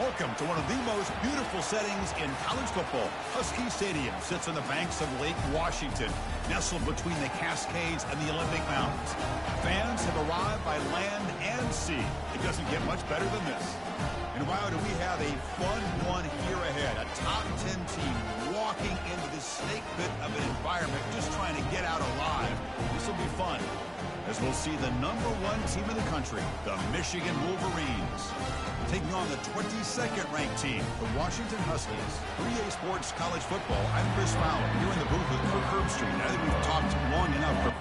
Welcome to one of the most beautiful settings in college football. Husky Stadium sits on the banks of Lake Washington, nestled between the Cascades and the Olympic Mountains. Fans have arrived by land and sea. It doesn't get much better than this. And wow, do we have a fun one here ahead. A top 10 team walking into this snake pit of an environment, just trying to get out alive. This will be fun, as we'll see the #1 team in the country, the Michigan Wolverines, taking on the 22nd ranked team, the Washington Huskies. 3A Sports College Football, I'm Chris Fowler, here in the booth with Kirk Herbstreit. I think we've talked long enough.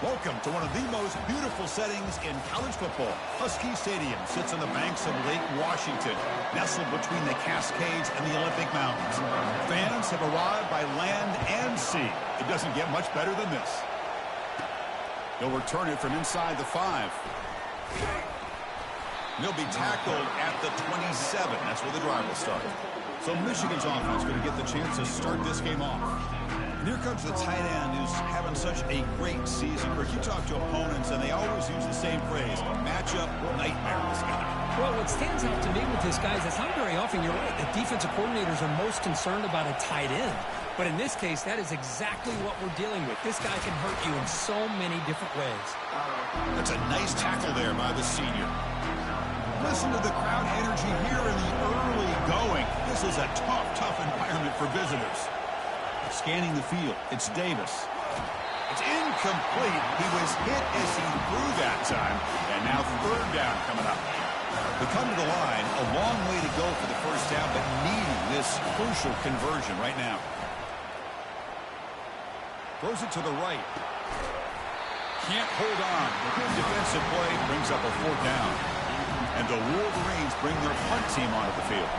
Welcome to one of the most beautiful settings in college football. Husky Stadium sits on the banks of Lake Washington, nestled between the Cascades and the Olympic Mountains. Fans have arrived by land and sea. It doesn't get much better than this. He'll return it from inside the 5. He'll be tackled at the 27. That's where the drive will start. So Michigan's offense going to get the chance to start this game off. And here comes the tight end who's having such a great season. Kirk, you talk to opponents, and they always use the same phrase, matchup nightmare, this guy. Well, what stands out to me with this guy is it's not very often, you're right, the defensive coordinators are most concerned about a tight end. But in this case, that is exactly what we're dealing with. This guy can hurt you in so many different ways. That's a nice tackle there by the senior. Listen to the crowd energy here in the early going. This is a tough environment for visitors. Scanning the field, it's Davis. It's incomplete. He was hit as he threw that time, and now third down coming up. They come to the line, a long way to go for the first down, but needing this crucial conversion right now. Throws it to the right. Can't hold on. The good defensive play brings up a 4th down. And the Wolverines bring their punt team onto the field.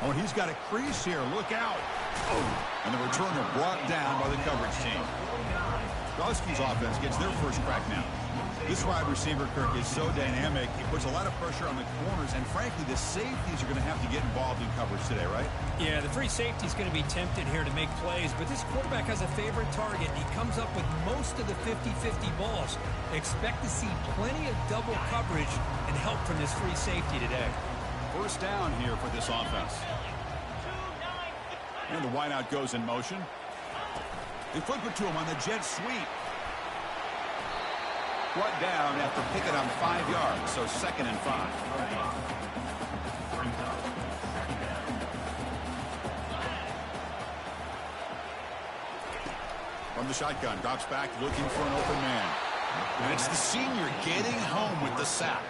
Oh, and he's got a crease here. Look out. Oh, and the returner brought down by the coverage team. The Huskies offense gets their first crack now. This wide receiver, Kirk, is so dynamic. He puts a lot of pressure on the corners, and frankly, the safeties are going to have to get involved in coverage today, right? Yeah, the free safety is going to be tempted here to make plays, but this quarterback has a favorite target. He comes up with most of the 50-50 balls. Expect to see plenty of double coverage and help from this free safety today. First down here for this offense. And the wideout goes in motion. They flip it to him on the jet sweep. Brought down after picking on 5 yards, so 2nd and 5. the shotgun. Drops back looking for an open man. And it's the senior getting home with the sack.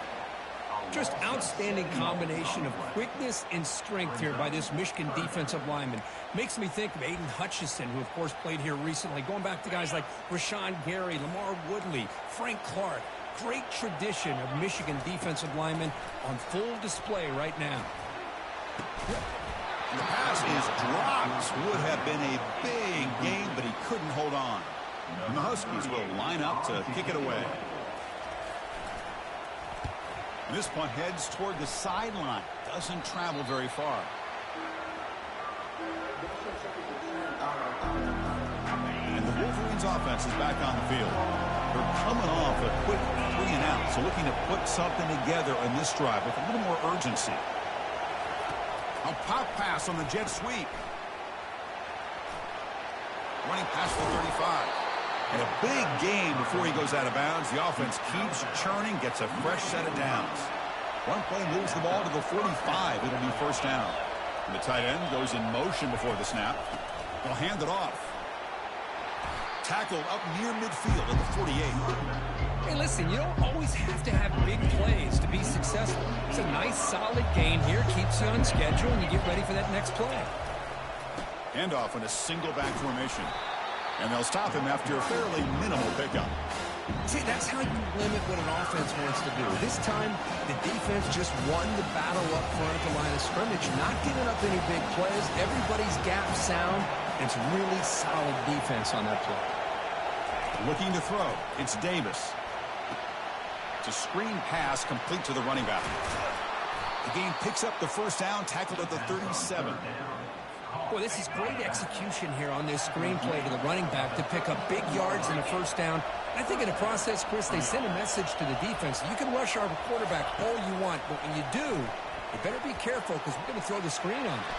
Just outstanding combination of quickness and strength here by this Michigan defensive lineman. Makes me think of Aiden Hutchinson, who, of course, played here recently. Going back to guys like Rashawn Gary, Lamar Woodley, Frank Clark. Great tradition of Michigan defensive linemen on full display right now. And the pass is dropped. Would have been a big game, but he couldn't hold on. And the Huskies will line up to kick it away. And this punt heads toward the sideline. Doesn't travel very far. And the Wolverines offense is back on the field. They're coming off a quick 3-and-out, so looking to put something together in this drive with a little more urgency. A pop pass on the jet sweep. Running past the 35. And a big gain before he goes out of bounds. The offense keeps churning, gets a fresh set of downs. One play moves the ball to the 45. It'll be first down. And the tight end goes in motion before the snap. They'll hand it off. Tackled up near midfield at the 48. Hey, listen, you don't always have to have big plays to be successful. It's a nice, solid gain here. Keeps you on schedule, and you get ready for that next play. Handoff in a single back formation. And they'll stop him after a fairly minimal pickup. See, that's how you limit what an offense wants to do. This time, the defense just won the battle up front at the line of scrimmage, not giving up any big plays. Everybody's gap sound. It's really solid defense on that play. Looking to throw. It's Davis. It's a screen pass complete to the running back. The game picks up the first down, tackled at the 37. Boy, this is great execution here on this screenplay to the running back to pick up big yards in the first down. I think in the process, Chris, they send a message to the defense. You can rush our quarterback all you want, but when you do, you better be careful because we're going to throw the screen on you.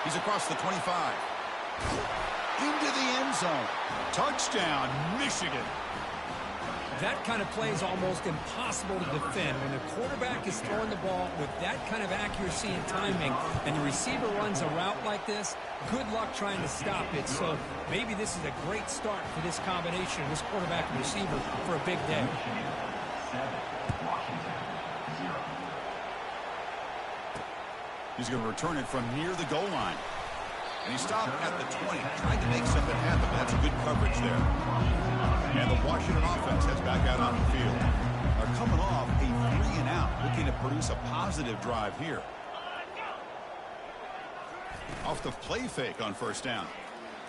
He's across the 25. Into the end zone. Touchdown, Michigan. That kind of play is almost impossible to defend. When the quarterback is throwing the ball with that kind of accuracy and timing, and the receiver runs a route like this, good luck trying to stop it. So maybe this is a great start for this combination, this quarterback and receiver, for a big day. He's going to return it from near the goal line. And he stopped at the 20, trying to make something happen. That's good coverage there. And the Washington offense heads back out on the field. They're coming off a 3-and-out, looking to produce a positive drive here. Off the play fake on first down.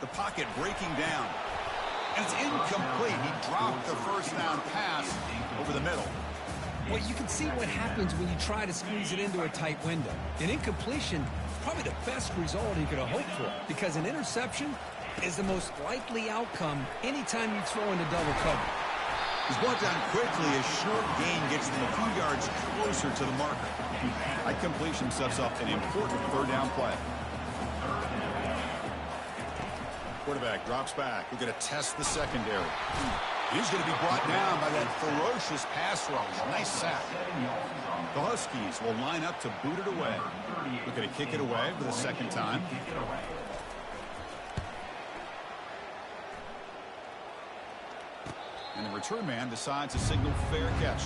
The pocket breaking down. And it's incomplete. He dropped the first down pass over the middle. Well, you can see what happens when you try to squeeze it into a tight window. An incompletion, probably the best result he could have hoped for, because an interception is the most likely outcome anytime you throw into double cover. He's brought down quickly. A short gain gets them a few yards closer to the marker. That completion sets up an important third down play. Quarterback drops back. We're going to test the secondary. He's going to be brought down by that ferocious pass rush. Nice sack. The Huskies will line up to boot it away. We're going to kick it away for the second time. And the return man decides to signal fair catch.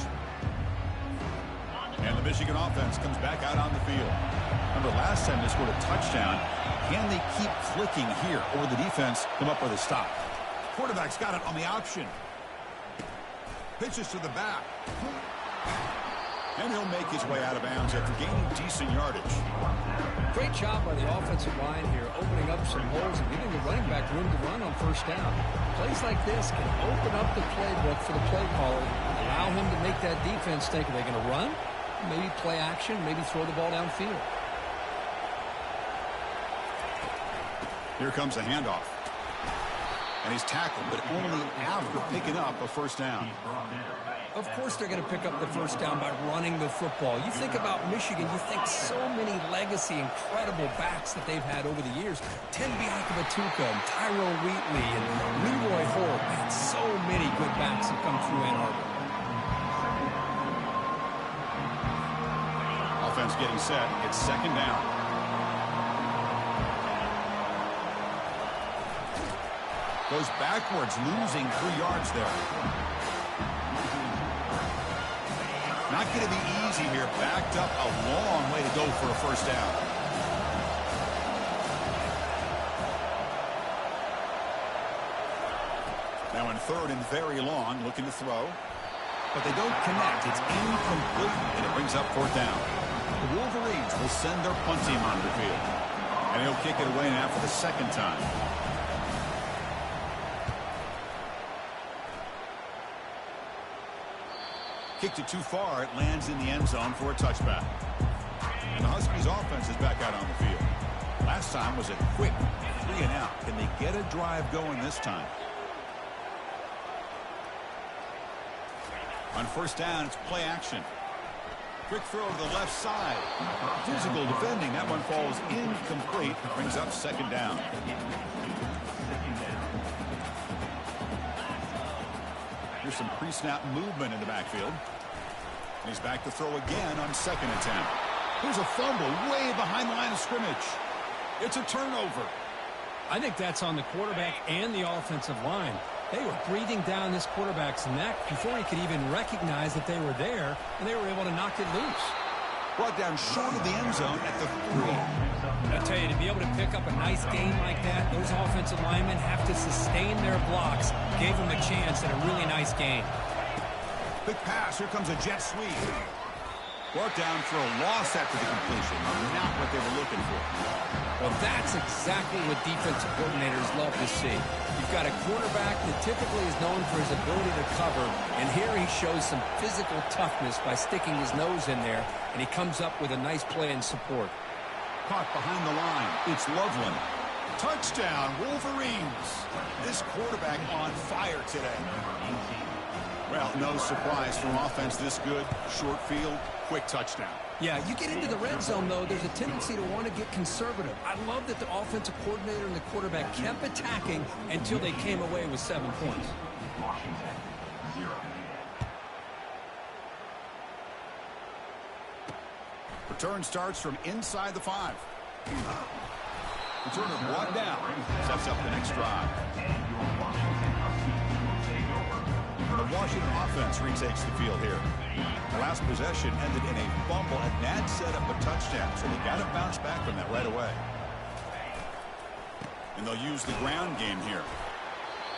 And the Michigan offense comes back out on the field. Remember, last time they scored a touchdown. Can they keep clicking here, or will the defense come up with a stop? Quarterback's got it on the option. Pitches to the back. And he'll make his way out of bounds after gaining decent yardage. Great job by the offensive line here, opening up some holes and giving the running back room to run on first down. Plays like this can open up the playbook for the play caller, allow him to make that defense think, are they going to run? Maybe play action, maybe throw the ball downfield. Here comes a handoff. And he's tackled, but only after picking up a first down. Of course they're going to pick up the first down by running the football. You think about Michigan, you think so many legacy, incredible backs that they've had over the years. Tenbiakabatuka and Tyrone Wheatley and Leroy Hoare. Man, so many good backs have come through Ann Arbor. Offense getting set. It's second down. Goes backwards, losing 3 yards there. Not going to be easy here. Backed up a long way to go for a first down. Now in 3rd and very long, looking to throw. But they don't connect. It's incomplete, and it brings up 4th down. The Wolverines will send their punt team onto the field. And he'll kick it away now for the 2nd time. Kicked it too far. It lands in the end zone for a touchback. And the Huskies offense is back out on the field. Last time was a quick 3 and out. Can they get a drive going this time? On 1st down, it's play action. Quick throw to the left side. Physical defending. That one falls incomplete. Brings up 2nd down. Here's some pre-snap movement in the backfield. And he's back to throw again on 2nd attempt. Here's a fumble way behind the line of scrimmage. It's a turnover. I think that's on the quarterback and the offensive line. They were breathing down this quarterback's neck before he could even recognize that they were there, and they were able to knock it loose. Brought down short of the end zone at the 3. I tell you, to be able to pick up a nice gain like that, those offensive linemen have to sustain their blocks. Gave them a chance at a really nice gain. Big pass. Here comes a jet sweep. Brought down for a loss after the completion. Not what they were looking for. Well, that's exactly what defensive coordinators love to see. You've got a quarterback that typically is known for his ability to cover, and here he shows some physical toughness by sticking his nose in there, and he comes up with a nice play in support. Caught behind the line. It's Loveland. Touchdown, Wolverines. This quarterback on fire today. Well, no surprise from offense this good. Short field, quick touchdown. Yeah, you get into the red zone, though, there's a tendency to want to get conservative. I love that the offensive coordinator and the quarterback kept attacking until they came away with 7 points. Return starts from inside the 5. Returner brought down. Sets up the next drive. The Washington offense retakes the field here. The last possession ended in a fumble, and that set up a touchdown, so they got to bounce back from that right away. And they'll use the ground game here.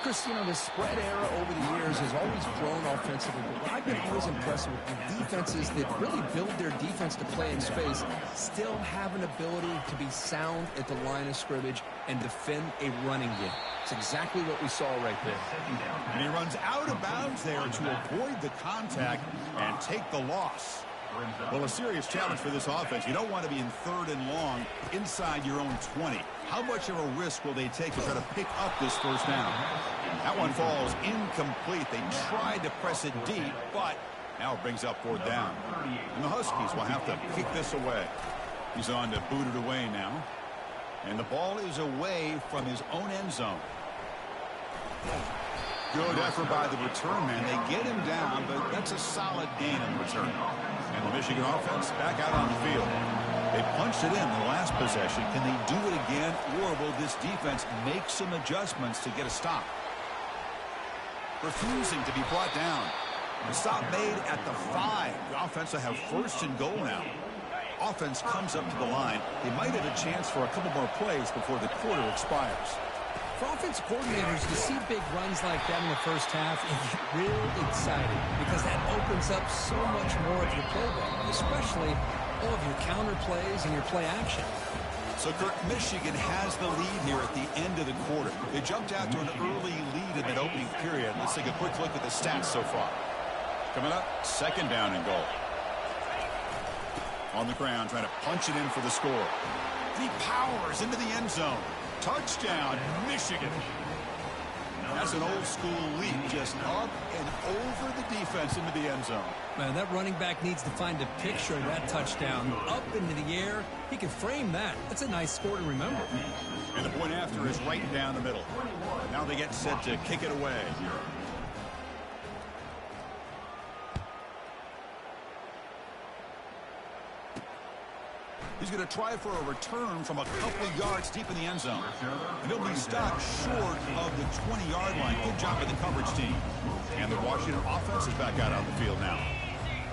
Chris, you know, the spread era over the years has always grown offensively, but what I've been always impressed with defenses that really build their defense to play in space still have an ability to be sound at the line of scrimmage and defend a running game. It's exactly what we saw right there. And he runs out of bounds there to avoid the contact and take the loss. Well, a serious challenge for this offense. You don't want to be in 3rd and long inside your own 20. How much of a risk will they take to try to pick up this first down? That one falls incomplete. They tried to press it deep, but now it brings up 4th down. And the Huskies will have to kick this away. He's on to boot it away now. And the ball is away from his own end zone. Good effort by the return man. They get him down, but that's a solid gain in return. And the Michigan offense back out on the field. They punched it in the last possession. Can they do it again, or will this defense make some adjustments to get a stop? Refusing to be brought down. The stop made at the 5. The offense will have 1st and goal now. Offense comes up to the line. They might have a chance for a couple more plays before the quarter expires. For offensive coordinators, to see big runs like that in the first half, you get real excited because that opens up so much more of your playbook, especially all of your counter plays and your play action. So, Kirk, Michigan has the lead here at the end of the quarter. They jumped out to an early lead in that opening period. Let's take a quick look at the stats so far. Coming up, 2nd down and goal. On the ground, trying to punch it in for the score. And he powers into the end zone. Touchdown, Michigan. That's an old-school leap, just up and over the defense into the end zone. Man, that running back needs to find a picture of that touchdown. Up into the air, he can frame that. That's a nice score to remember. And the point after is right down the middle. Now they get set to kick it away. He's going to try for a return from a couple of yards deep in the end zone. And he'll be stopped short of the 20-yard line. Good job by the coverage team. And the Washington offense is back out on the field now.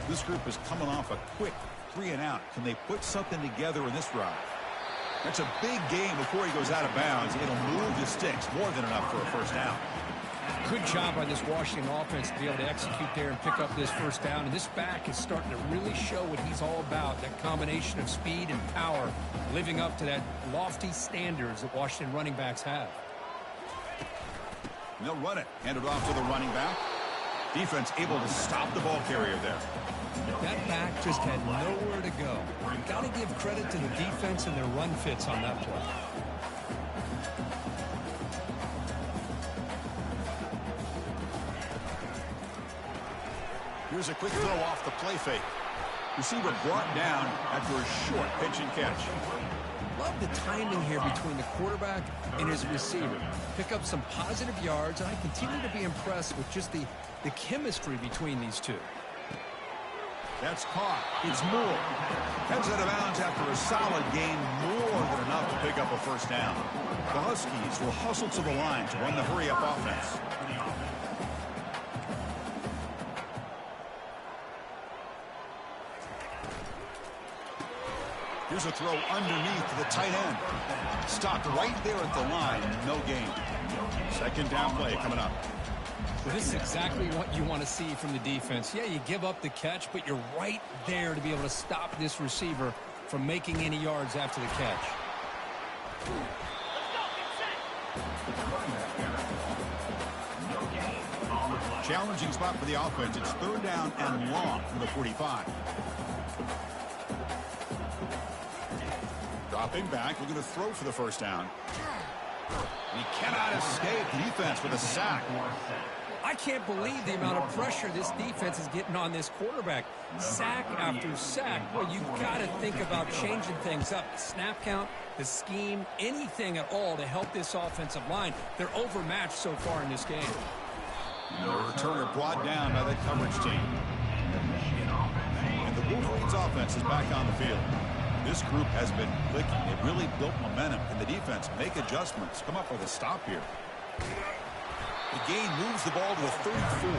This group is coming off a quick 3-and-out. Can they put something together in this drive? That's a big game before he goes out of bounds. It'll move the sticks more than enough for a first down. Good job by this Washington offense to be able to execute there and pick up this first down. And this back is starting to really show what he's all about, that combination of speed and power, living up to that lofty standards that Washington running backs have. And they'll run it. Hand it off to the running back. Defense able to stop the ball carrier there. That back just had nowhere to go. You've got to give credit to the defense and their run fits on that play. Here's a quick throw off the play fake. Receiver brought down after a short pitch and catch. Love the timing here between the quarterback and his receiver. Pick up some positive yards, and I continue to be impressed with just the chemistry between these two. That's caught. It's Moore. Heads out of bounds after a solid gain, more than enough to pick up a first down. The Huskies will hustle to the line to run the hurry-up offense. Here's a throw underneath to the tight end. Stopped right there at the line. No gain. Second down play coming up. This is exactly what you want to see from the defense. Yeah, you give up the catch, but you're right there to be able to stop this receiver from making any yards after the catch. Challenging spot for the offense. It's third down and long from the 45. Dropping back, we're going to throw for the first down. And he cannot escape the defense with a sack. I can't believe the amount of pressure this defense is getting on this quarterback. Sack after sack. Well, you've got to think about changing things up. The snap count, the scheme, anything at all to help this offensive line. They're overmatched so far in this game. The returner brought down by the coverage team. And the Wolverines offense is back on the field. This group has been clicking. It really built momentum. Can the defense make adjustments? Come up with a stop here. The gain moves the ball to a 34.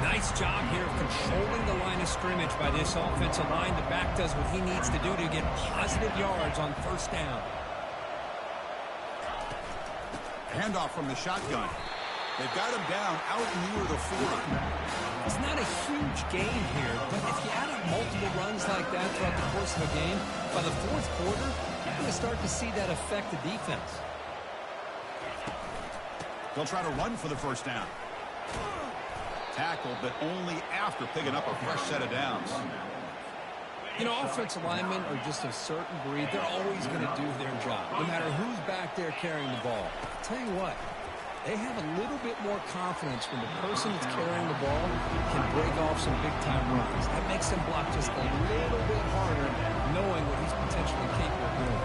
Nice job here of controlling the line of scrimmage by this offensive line. The back does what he needs to do to get positive yards on first down. Handoff from the shotgun. They've got him down out near the 40. It's not a huge gain here, but if you add up multiple runs like that throughout the course of a game, by the fourth quarter, you're going to start to see that affect the defense. They'll try to run for the first down. Tackle, but only after picking up a fresh set of downs. You know, offensive linemen are just a certain breed. They're always going to do their job, no matter who's back there carrying the ball. I'll tell you what, they have a little bit more confidence when the person that's carrying the ball can break off some big-time runs. That makes them block just a little bit harder, knowing what he's potentially capable of doing.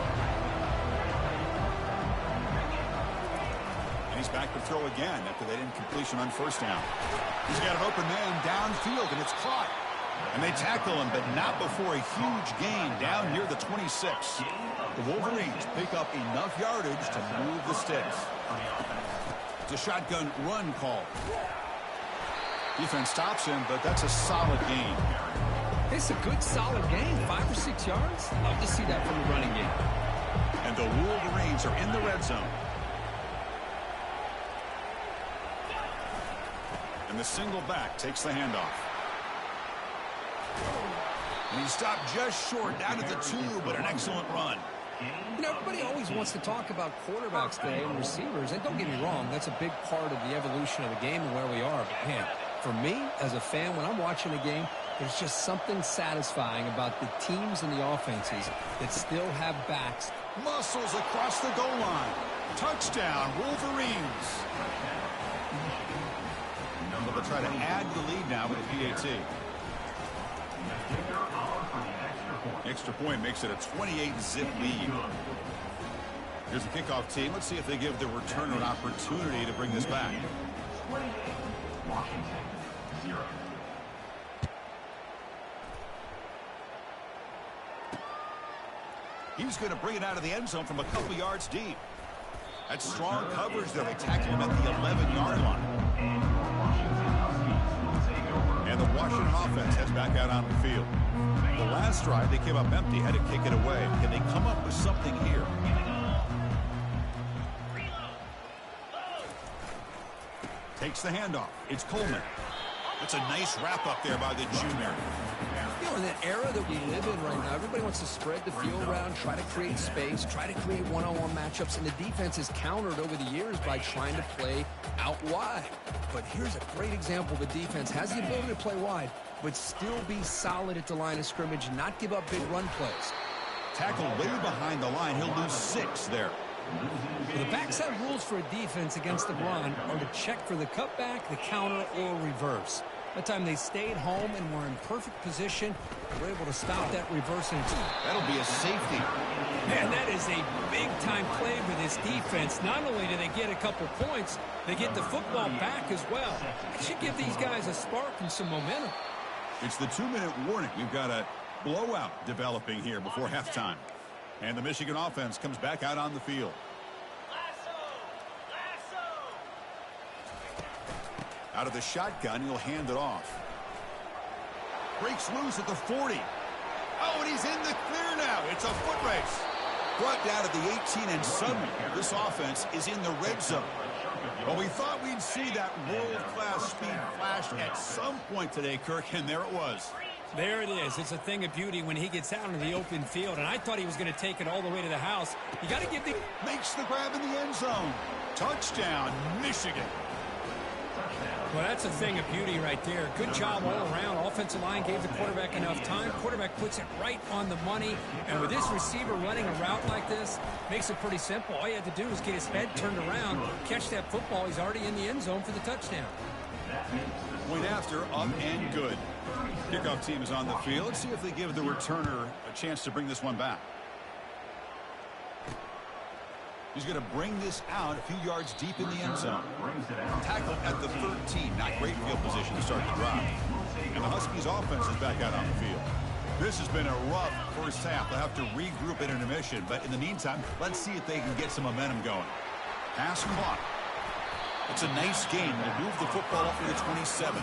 And he's back to throw again after that incompletion on first down. He's got an open man downfield, and it's caught. And they tackle him, but not before a huge gain down near the 26. The Wolverines pick up enough yardage to move the sticks. It's a shotgun run call. Defense stops him, but that's a solid gain. It's a good, solid gain. 5 or 6 yards. Love to see that from the running game. And the Wolverines are in the red zone. And the single back takes the handoff. And he stopped just short down at the 2, but an excellent run. You know, everybody always wants to talk about quarterbacks today and receivers, and don't get me wrong, that's a big part of the evolution of the game and where we are. But, man, for me, as a fan, when I'm watching a game, there's just something satisfying about the teams and the offenses that still have backs. Muscles across the goal line. Touchdown, Wolverines. They'll try to add the lead now with a PAT. Extra point makes it a 28-zip lead. Here's the kickoff team. Let's see if they give the returner an opportunity to bring this back. Washington, 0. He's going to bring it out of the end zone from a couple yards deep. That's strong coverage, though. They tackle him at the 11-yard line. And the Washington offense heads back out on the field. The last drive, they came up empty, had to kick it away. Can they come up with something here? Takes the handoff. It's Coleman. That's a nice wrap up there by the junior. You know, in that era that we live in right now, everybody wants to spread the field around, try to create space, try to create one-on-one matchups, and the defense is countered over the years by trying to play out wide. But here's a great example. The defense has the ability to play wide, but still be solid at the line of scrimmage, not give up big run plays. Tackle way behind the line. He'll lose 6 there. Well, the backside rules for a defense against the run are to check for the cutback, the counter, or reverse. That time they stayed home and were in perfect position. They were able to stop that reverse. That'll be a safety. Man, that is a big-time play for this defense. Not only do they get a couple points, they get the football back as well. It should give these guys a spark and some momentum. It's the 2-minute warning. We've got a blowout developing here before halftime. And the Michigan offense comes back out on the field. Out of the shotgun, he'll hand it off. Breaks loose at the 40. Oh, and he's in the clear now. It's a foot race. Brought down at the 18, and suddenly this offense is in the red zone. Well, we thought we'd see that world-class speed flash at some point today, Kirk, and there it was. There it is. It's a thing of beauty when he gets out in the open field, and I thought he was going to take it all the way to the house. You got to give the... Makes the grab in the end zone. Touchdown, Michigan. Well, that's a thing of beauty right there. Good job all around. Offensive line gave the quarterback enough time. Quarterback puts it right on the money. And with this receiver running a route like this, makes it pretty simple. All you had to do is get his head turned around, catch that football. He's already in the end zone for the touchdown. Point after, up and good. Kickoff team is on the field. Let's see if they give the returner a chance to bring this one back. He's going to bring this out a few yards deep in the end zone. Tackle at the 13. Not great field position to start the drive. And the Huskies offense is back out on the field. This has been a rough first half. They'll have to regroup at intermission. But in the meantime, let's see if they can get some momentum going. Pass clock. It's a nice game. They move the football up to the 27.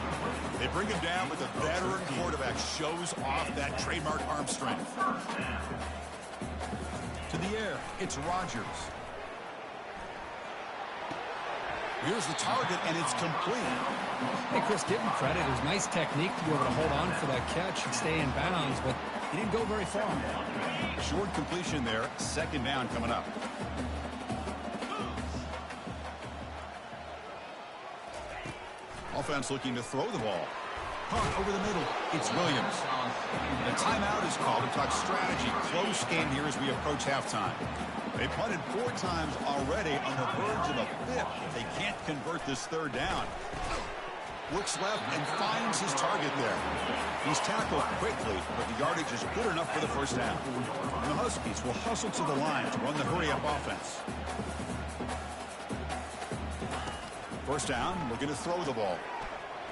They bring him down, but the veteran quarterback shows off that trademark arm strength. To the air, it's Rodgers. Here's the target, and it's complete. Hey, Chris, give him credit. It was nice technique to be able to hold on for that catch and stay in bounds, but he didn't go very far. Short completion there. Second down coming up. Offense looking to throw the ball. Punt over the middle. It's Williams. The timeout is called to talk strategy. Close game here as we approach halftime. They punted 4 times already, on the verge of a 5th. They can't convert this third down. Looks left and finds his target there. He's tackled quickly, but the yardage is good enough for the first down. And the Huskies will hustle to the line to run the hurry-up offense. First down, looking to throw the ball.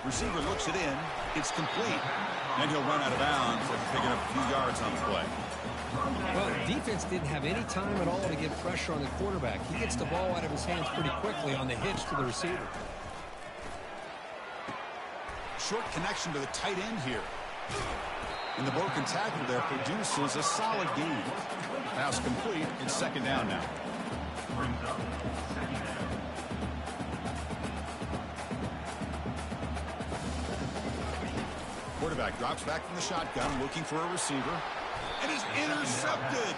Receiver looks it in. It's complete. Then he'll run out of bounds and picking up a few yards on the play. Well, the defense didn't have any time at all to get pressure on the quarterback. He gets the ball out of his hands pretty quickly on the hitch to the receiver. Short connection to the tight end here. And the broken tackle there produces a solid gain. Pass complete. It's second down now. Quarterback drops back from the shotgun, looking for a receiver. And is intercepted.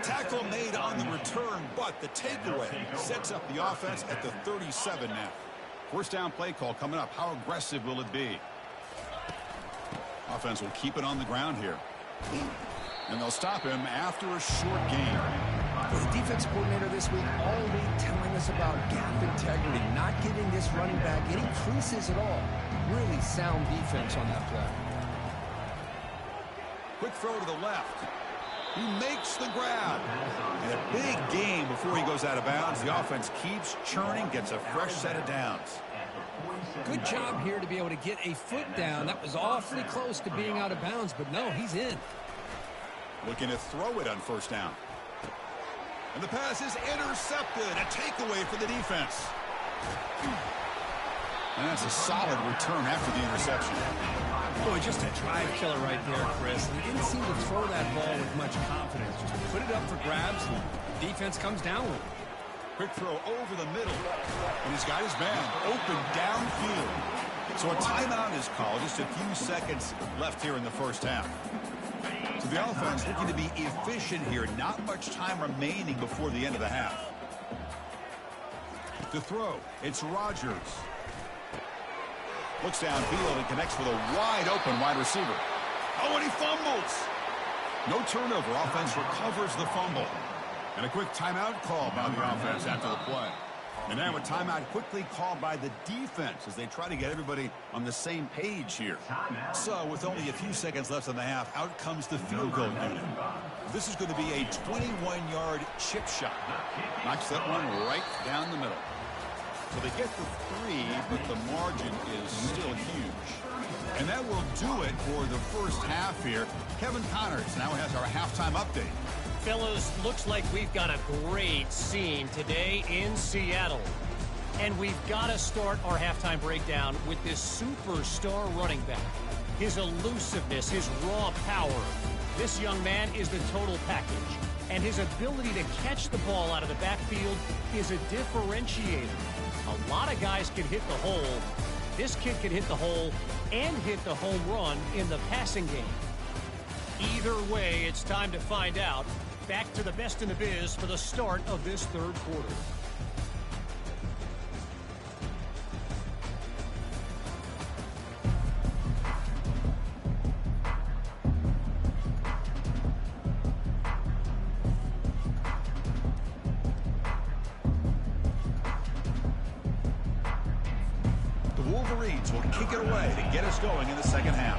Tackle made on the return, but the takeaway sets up the offense at the 37 now. First down play call coming up. How aggressive will it be? Offense will keep it on the ground here. And they'll stop him after a short gain. The defense coordinator this week all week telling us about gap integrity, not giving this running back any creases at all. Really sound defense on that play. Quick throw to the left. He makes the grab. And a big gain before he goes out of bounds. The offense keeps churning, gets a fresh set of downs. Good job here to be able to get a foot down. That was awfully close to being out of bounds, but no, he's in. Looking to throw it on first down. And the pass is intercepted. A takeaway for the defense. And that's a solid return after the interception. Boy, just a drive killer right there, Chris. He didn't seem to throw that ball with much confidence. Just put it up for grabs, and the defense comes down with it. Quick throw over the middle. And he's got his man open downfield. So a timeout is called. Just a few seconds left here in the first half. So the offense looking to be efficient here. Not much time remaining before the end of the half. To throw, it's Rodgers. Looks downfield and connects with a wide-open wide receiver. Oh, and he fumbles. No turnover. Offense recovers the fumble. And a quick timeout call by the offense after the play. And now a timeout quickly called by the defense as they try to get everybody on the same page here. So with only a few seconds left in the half, out comes the field goal unit. This is going to be a 21-yard chip shot. Knocks that one right down the middle. So they get the 3, but the margin is still huge. And that will do it for the first half here. Kevin Connors now has our halftime update. Fellas, looks like we've got a great scene today in Seattle. And we've got to start our halftime breakdown with this superstar running back. His elusiveness, his raw power. This young man is the total package. And his ability to catch the ball out of the backfield is a differentiator. A lot of guys can hit the hole. This kid can hit the hole and hit the home run in the passing game. Either way, it's time to find out. Back to the best in the biz for the start of this third quarter. The Wolverines will kick it away to get us going in the second half.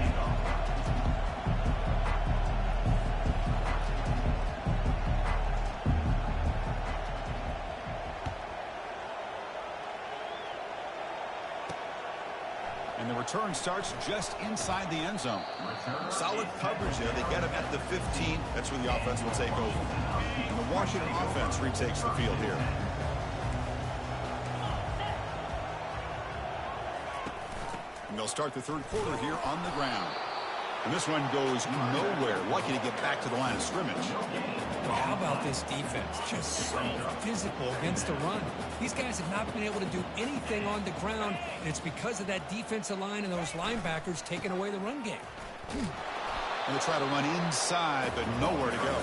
And the return starts just inside the end zone. Solid coverage there. They get him at the 15. That's where the offense will take over. And the Washington offense retakes the field here. And they'll start the third quarter here on the ground. And this one goes nowhere. Lucky to get back to the line of scrimmage. How about this defense? Just so physical against the run. These guys have not been able to do anything on the ground, and it's because of that defensive line and those linebackers taking away the run game. And they try to run inside, but nowhere to go.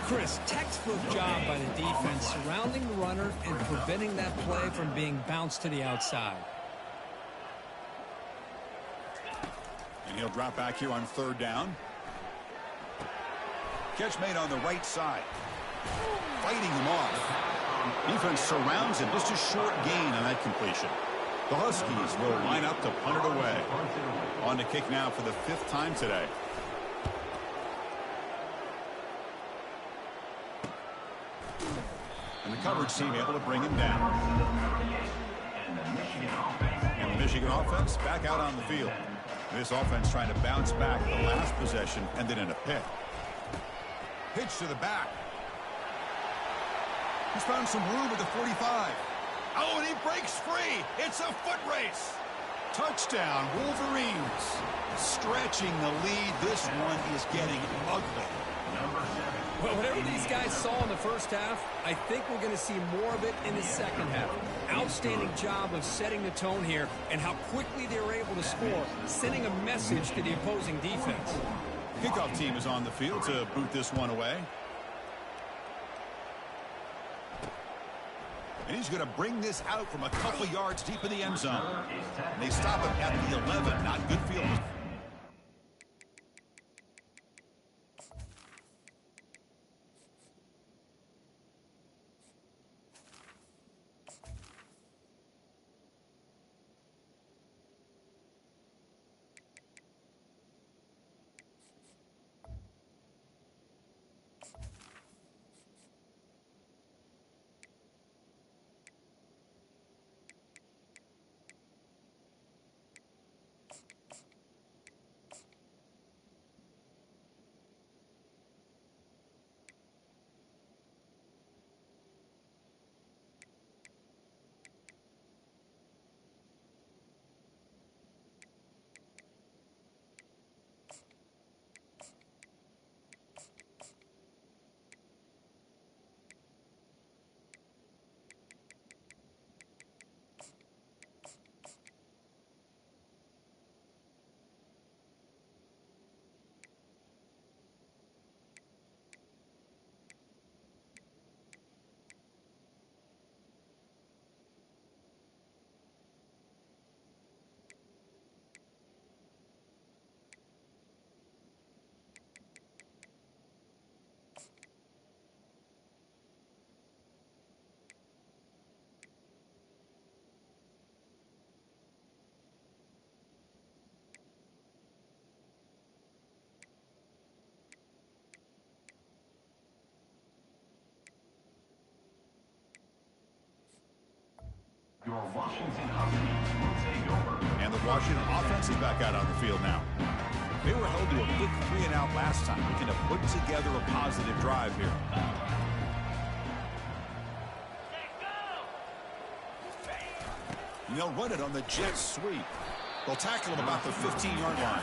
Chris, textbook job by the defense surrounding the runner and preventing that play from being bounced to the outside. And he'll drop back here on third down. Catch made on the right side. Fighting him off. Defense surrounds him. Just a short gain on that completion. The Huskies will line up to punt it away. On to kick now for the 5th time today. And the coverage team able to bring him down. And the Michigan offense back out on the field. This offense trying to bounce back the last possession, ended in a pick. Pitch to the back. He's found some room at the 45. Oh, and he breaks free. It's a foot race. Touchdown, Wolverines. Stretching the lead. This one is getting ugly. Well, whatever these guys saw in the first half, I think we're going to see more of it in the second half. Outstanding job of setting the tone here and how quickly they were able to score, sending a message to the opposing defense. Kickoff team is on the field to boot this one away. And he's going to bring this out from a couple yards deep in the end zone. And they stop him at the 11. Not good field. And the Washington offense is back out on the field now. They were held to a quick 3-and-out last time. Looking to put together a positive drive here. And they'll run it on the jet sweep. They'll tackle him about the 15-yard line.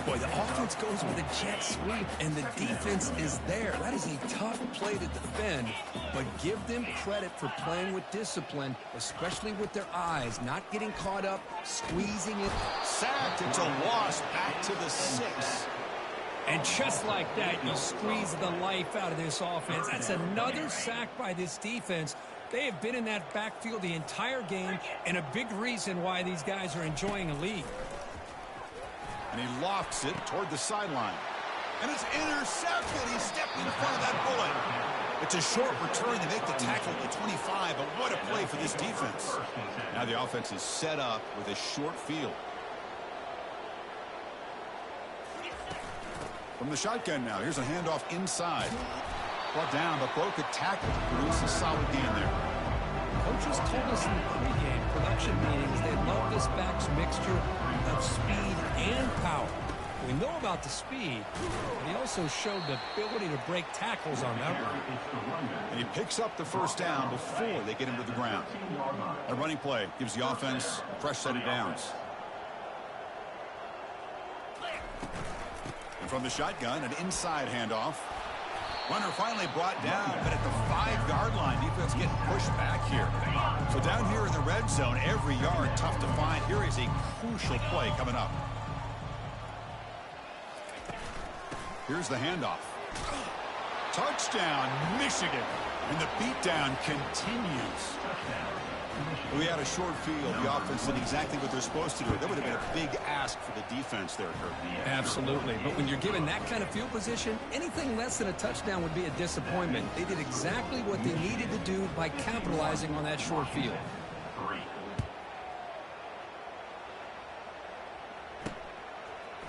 Boy, the offense goes with a jet sweep, and the defense is there. That is a tough play to defend, but give them credit for playing with discipline, especially with their eyes, not getting caught up, squeezing it. Sacked. It's a loss back to the 6. And just like that, you squeeze the life out of this offense. That's another sack by this defense. They have been in that backfield the entire game, and a big reason why these guys are enjoying a lead. And he lofts it toward the sideline. And it's intercepted. He stepped in front of that bullet. It's a short return. They make the tackle at the 25, but what a play for this defense. Now the offense is set up with a short field. From the shotgun now, here's a handoff inside. Brought down, but broke a tackle to produce a solid gain there. Coaches told us in the pregame production meetings they love this back's mixture of speed and power. We know about the speed, but he also showed the ability to break tackles on that one. And he picks up the first down before they get him to the ground. A running play gives the offense a fresh set of downs. And from the shotgun, an inside handoff. Runner finally brought down, but at the 5-yard line, defense getting pushed back here. So down here in the red zone, every yard tough to find. Here is a crucial play coming up. Here's the handoff. Touchdown, Michigan. And the beatdown continues. We had a short field. The offense did exactly what they're supposed to do. That would have been a big ask for the defense there, Kurt. Absolutely. But when you're given that kind of field position, anything less than a touchdown would be a disappointment. They did exactly what they needed to do by capitalizing on that short field.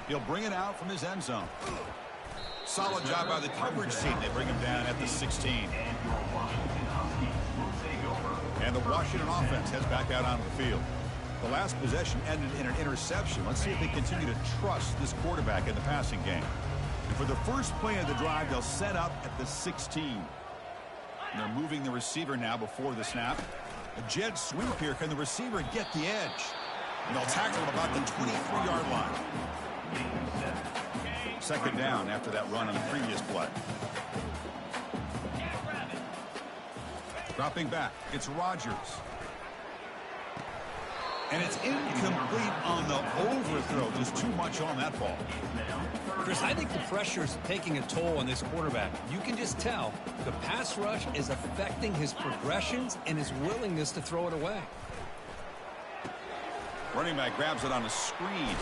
He'll bring it out from his end zone. Solid job by the coverage team. They bring him down at the 16. And the Washington offense heads back out onto the field. The last possession ended in an interception. Let's see if they continue to trust this quarterback in the passing game. And for the first play of the drive, they'll set up at the 16. And they're moving the receiver now before the snap. A jet sweep here. Can the receiver get the edge? And they'll tackle him about the 23-yard line. Second down after that run on the previous play. Dropping back, it's Rodgers. And it's incomplete on the overthrow. There's too much on that ball. Chris, I think the pressure is taking a toll on this quarterback. You can just tell the pass rush is affecting his progressions and his willingness to throw it away. Running back grabs it on a screen.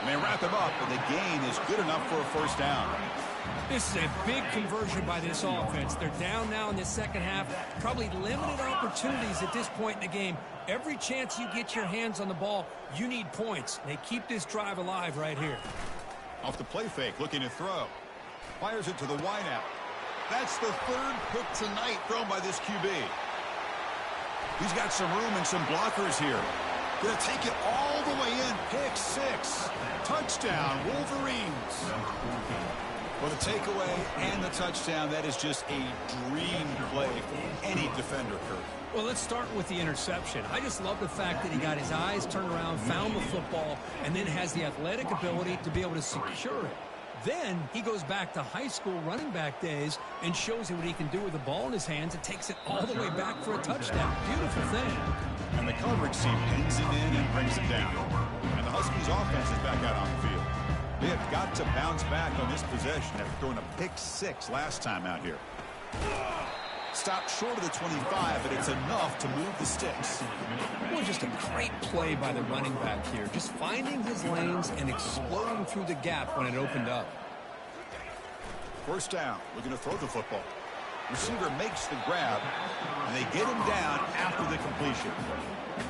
And they wrap him up, but the gain is good enough for a first down. This is a big conversion by this offense. They're down now in the second half. Probably limited opportunities at this point in the game. Every chance you get your hands on the ball, you need points. They keep this drive alive right here. Off the play fake, looking to throw. Fires it to the wideout. That's the third pick tonight thrown by this QB. He's got some room and some blockers here. Going to take it all the way in. Pick 6. Touchdown, Wolverines. For the takeaway and the touchdown, that is just a dream play for any defender, Kurt. Well, let's start with the interception. I just love the fact that he got his eyes turned around, found the football, and then has the athletic ability to be able to secure it. Then he goes back to high school running back days and shows you what he can do with the ball in his hands and takes it all the way back for a touchdown. Beautiful thing. And the coverage team pins him in and brings him down. And the Huskies offense is back out on the field. They have got to bounce back on this possession after throwing a pick 6 last time out here. Stopped short of the 25, but it's enough to move the sticks. Well, just a great play by the running back here. Just finding his lanes and exploding through the gap when it opened up. First down. Looking to throw the football. Receiver makes the grab, and they get him down after the completion.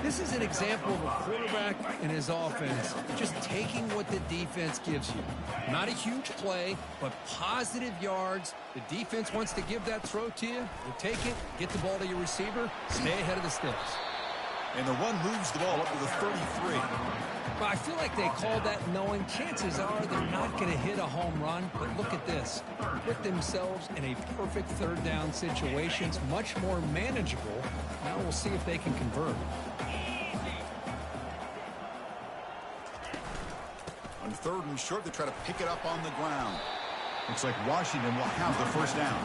This is an example of a quarterback and his offense just taking what the defense gives you. Not a huge play, but positive yards. The defense wants to give that throw to you. You take it, get the ball to your receiver, stay ahead of the sticks. And the run moves the ball up to the 33. Well, I feel like they called that knowing chances are they're not going to hit a home run. But look at this. Put themselves in a perfect third down situation. It's much more manageable. Now we'll see if they can convert. On 3rd and short, they try to pick it up on the ground. Looks like Washington will have the first down.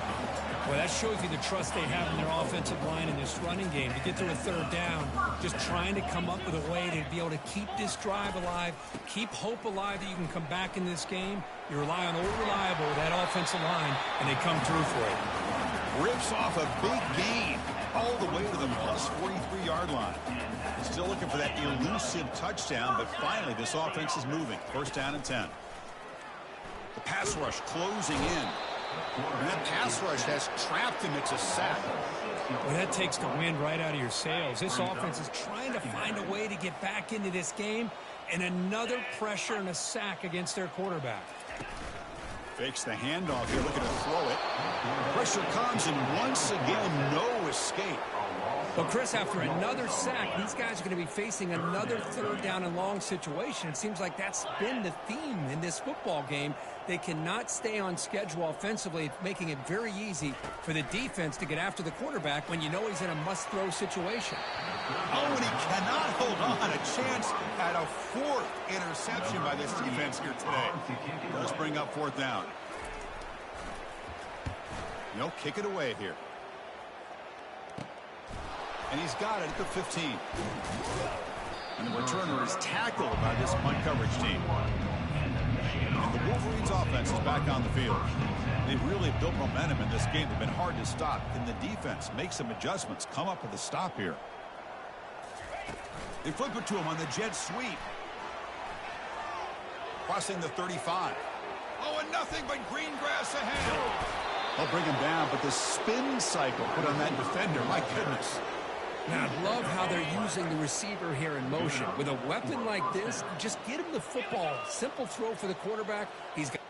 Well, that shows you the trust they have in their offensive line in this running game. To get to a 3rd down, just trying to come up with a way to be able to keep this drive alive, keep hope alive that you can come back in this game. You rely on Old Reliable, that offensive line, and they come through for it. Rips off a big gain all the way to the plus 43-yard line. Still looking for that elusive touchdown, but finally this offense is moving. First down and 10. The pass rush closing in. And that pass rush has trapped him. It's a sack. Well, that takes the wind right out of your sails. This offense is trying to find a way to get back into this game, and another pressure and a sack against their quarterback. Fakes the handoff here, looking to throw it. Pressure comes, and once again, no escape. Well, Chris, after another sack, these guys are going to be facing another 3rd down and long situation. It seems like that's been the theme in this football game. They cannot stay on schedule offensively, making it very easy for the defense to get after the quarterback when you know he's in a must-throw situation. Oh, and he cannot hold on. A chance at a 4th interception by this defense here today. Does bring up 4th down. No, kick it away here. And he's got it at the 15. And the returner is tackled by this punt coverage team. And the Wolverines offense is back on the field. They've really built momentum in this game. They've been hard to stop. Can the defense make some adjustments, come up with a stop here? They flip it to him on the jet sweep. Crossing the 35. Oh, and nothing but green grass ahead. They'll bring him down, but the spin cycle put on that defender, my goodness. Now, I love how they're using the receiver here in motion. With a weapon like this, just get him the football. Simple throw for the quarterback. He's got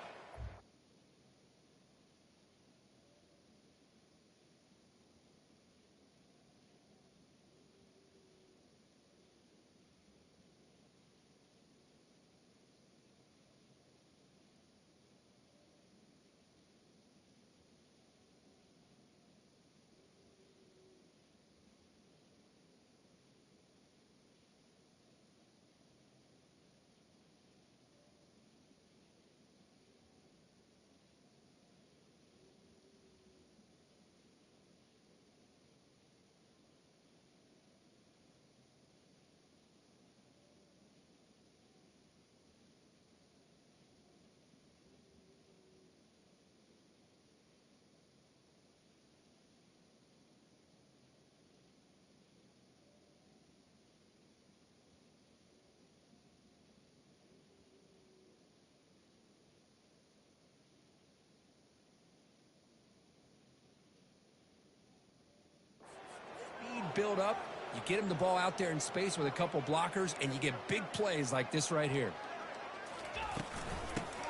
build up, you get him the ball out there in space with a couple blockers, and you get big plays like this right here.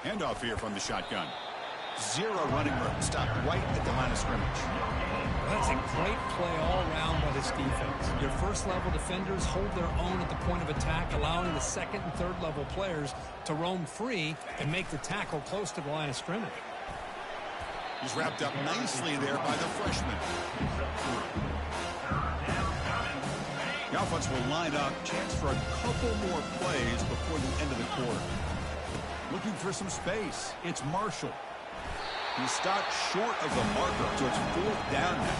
Handoff here from the shotgun. 0 running room. Stopped right at the line of scrimmage. Well, that's a great play all around by this defense. Your first-level defenders hold their own at the point of attack, allowing the second and third-level players to roam free and make the tackle close to the line of scrimmage. He's wrapped up nicely there by the freshman. The offense will line up. Chance for a couple more plays before the end of the quarter. Looking for some space. It's Marshall. He stopped short of the marker, so it's 4th down now.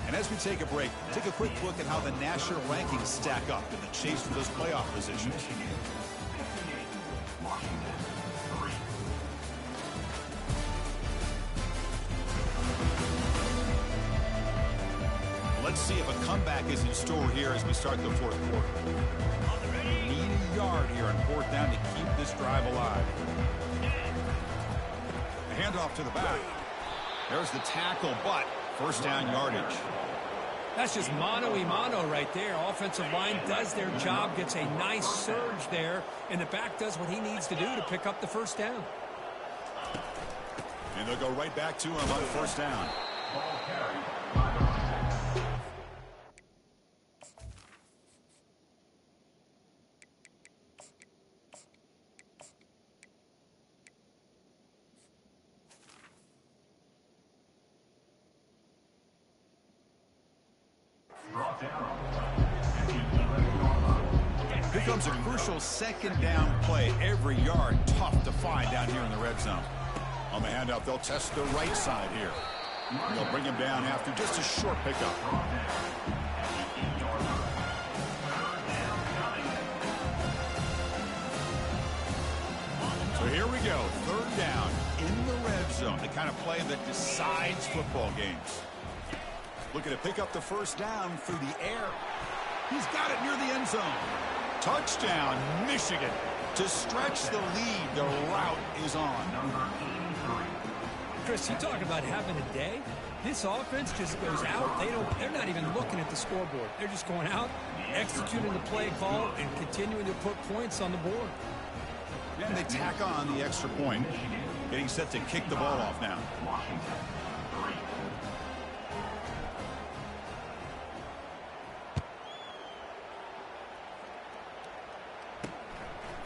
And as we take a break, take a quick look at how the national rankings stack up in the chase for those playoff positions. Let's see if a comeback is in store here as we start the 4th quarter. They need a yard here on 4th down to keep this drive alive. A handoff to the back. There's the tackle, but first down yardage. That's just mano-a-mano right there. Offensive line does their job, gets a nice surge there, and the back does what he needs to do to pick up the first down. And they'll go right back to him on first down. Here comes a crucial second down play. Every yard tough to find down here in the red zone. On the handoff, they'll test the right side here. They'll bring him down after just a short pickup. So here we go. Third down in the red zone. The kind of play that decides football games. Looking to pick up the first down through the air. He's got it near the end zone. Touchdown, Michigan. To stretch the lead, the route is on. Chris, you talk about having a day. This offense just goes out. They're not even looking at the scoreboard. They're just going out, executing the play call, and continuing to put points on the board. And they tack on the extra point. Getting set to kick the ball off now.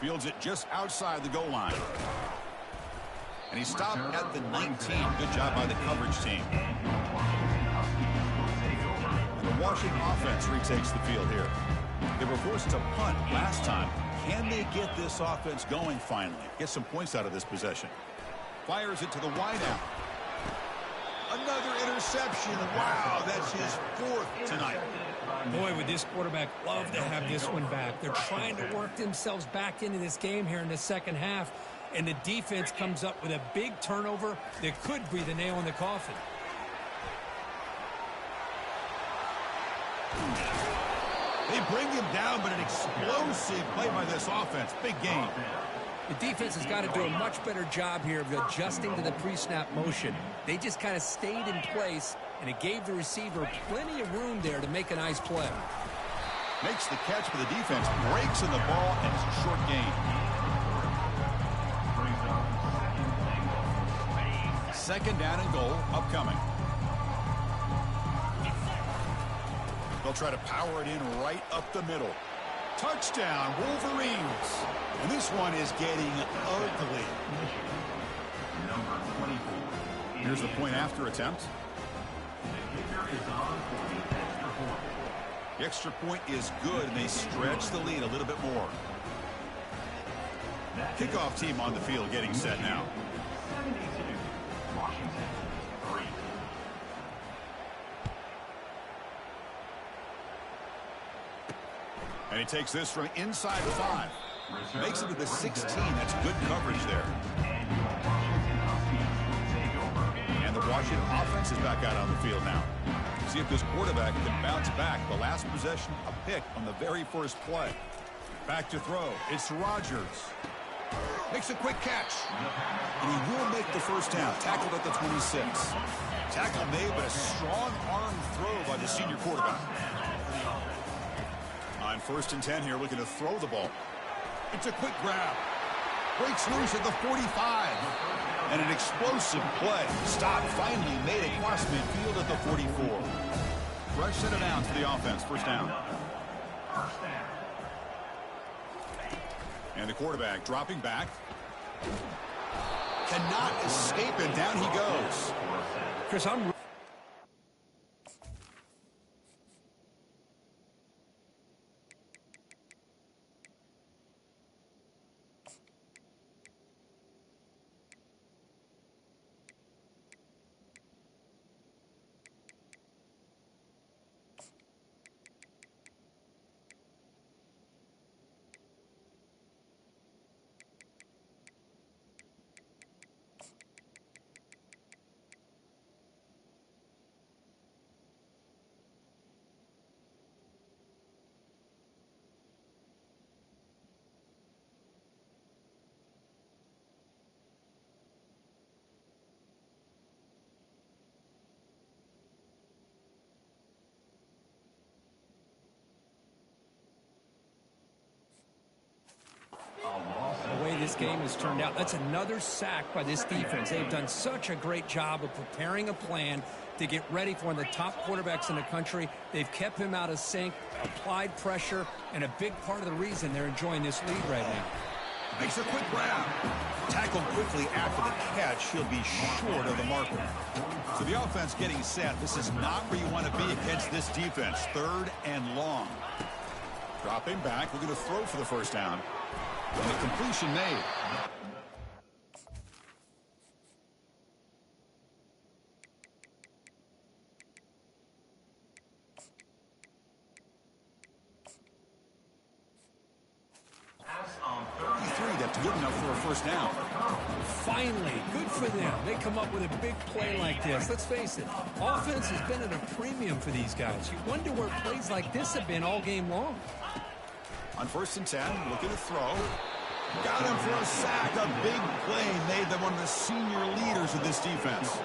Fields it just outside the goal line. And he stopped at the 19. Good job by the coverage team. And the Washington offense retakes the field here. They were forced to punt last time. Can they get this offense going finally? Get some points out of this possession. Fires it to the wideout. Another interception. Wow, that's his fourth tonight. Boy, would this quarterback love to have this one back. They're trying to work themselves back into this game here in the second half, and the defense comes up with a big turnover that could be the nail in the coffin. They bring him down, but an explosive play by this offense. Big game. The defense has got to do a much better job here of adjusting to the pre-snap motion. They just kind of stayed in place, and it gave the receiver plenty of room there to make a nice play. Makes the catch, but the defense breaks in the ball, and it's a short gain. Second down and goal upcoming. They'll try to power it in right up the middle. Touchdown, Wolverines. And this one is getting ugly. Here's the point after attempt. The extra point is good, and they stretch the lead a little bit more. Kickoff team on the field getting set now. And he takes this from inside the 5. Makes it to the 16. That's good coverage there. And the Washington offense is back out on the field now. See if this quarterback can bounce back. The last possession, a pick on the very first play. Back to throw. It's Rodgers. Makes a quick catch. And he will make the first down. Tackled at the 26. Tackle made, but a strong arm throw by the senior quarterback. On first and 10 here, looking to throw the ball. It's a quick grab. Breaks loose at the 45. And an explosive play. Stop finally made across midfield at the 44. Fresh set of downs for the offense. First down. And the quarterback dropping back. Cannot escape, and down he goes. Chris, I'm this game has turned out. That's another sack by this defense. They've done such a great job of preparing a plan to get ready for one of the top quarterbacks in the country. They've kept him out of sync, applied pressure, and a big part of the reason they're enjoying this lead right now. Makes a quick grab. Tackled quickly after the catch. He'll be short of the marker. So the offense getting set. This is not where you want to be against this defense. 3rd and long. Dropping back. We're going to throw for the first down. And the completion made. That's good enough for a first down. Finally, good for them. They come up with a big play like this. Let's face it, offense has been at a premium for these guys. You wonder where plays like this have been all game long. On 1st and 10, looking to throw. Got him for a sack. A big play made them one of the senior leaders of this defense.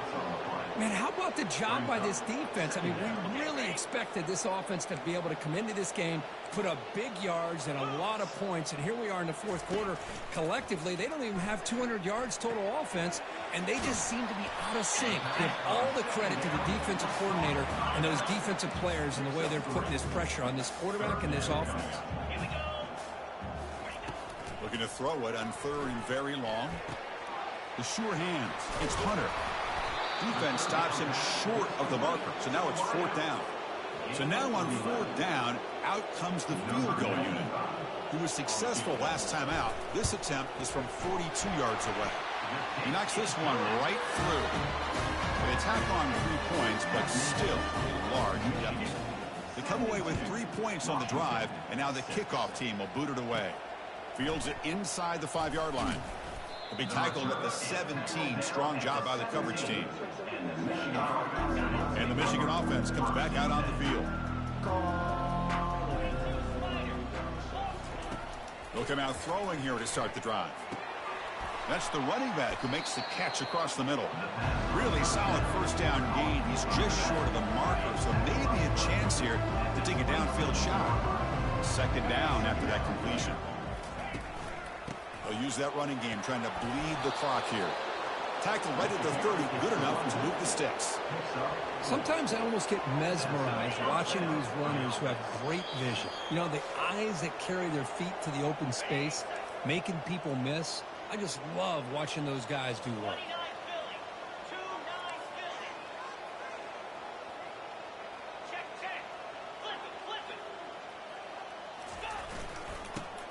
Man, how about the job by this defense? I mean, we really expected this offense to be able to come into this game, put up big yards and a lot of points, and here we are in the 4th quarter. Collectively, they don't even have 200 yards total offense, and they just seem to be out of sync. Give all the credit to the defensive coordinator and those defensive players and the way they're putting this pressure on this quarterback and this offense. Looking to throw it on 3rd and very long. The sure hands. It's Hunter. Defense stops him short of the marker, so now it's 4th down. So now on 4th down, out comes the field goal unit. He was successful last time out. This attempt is from 42 yards away. He knocks this one right through. They attack on 3 points, but still a large deficit. They come away with 3 points on the drive, and now the kickoff team will boot it away. Fields it inside the 5-yard line. Will be tackled at the 17. Strong job by the coverage team. And the Michigan offense comes back out on the field. They'll come out throwing here to start the drive. That's the running back who makes the catch across the middle. Really solid first down gain. He's just short of the marker, so maybe a chance here to take a downfield shot. 2nd down after that completion. They'll use that running game, trying to bleed the clock here. Tackle right at the 30, good enough to move the sticks. Sometimes I almost get mesmerized watching these runners who have great vision. You know, the eyes that carry their feet to the open space, making people miss. I just love watching those guys do work.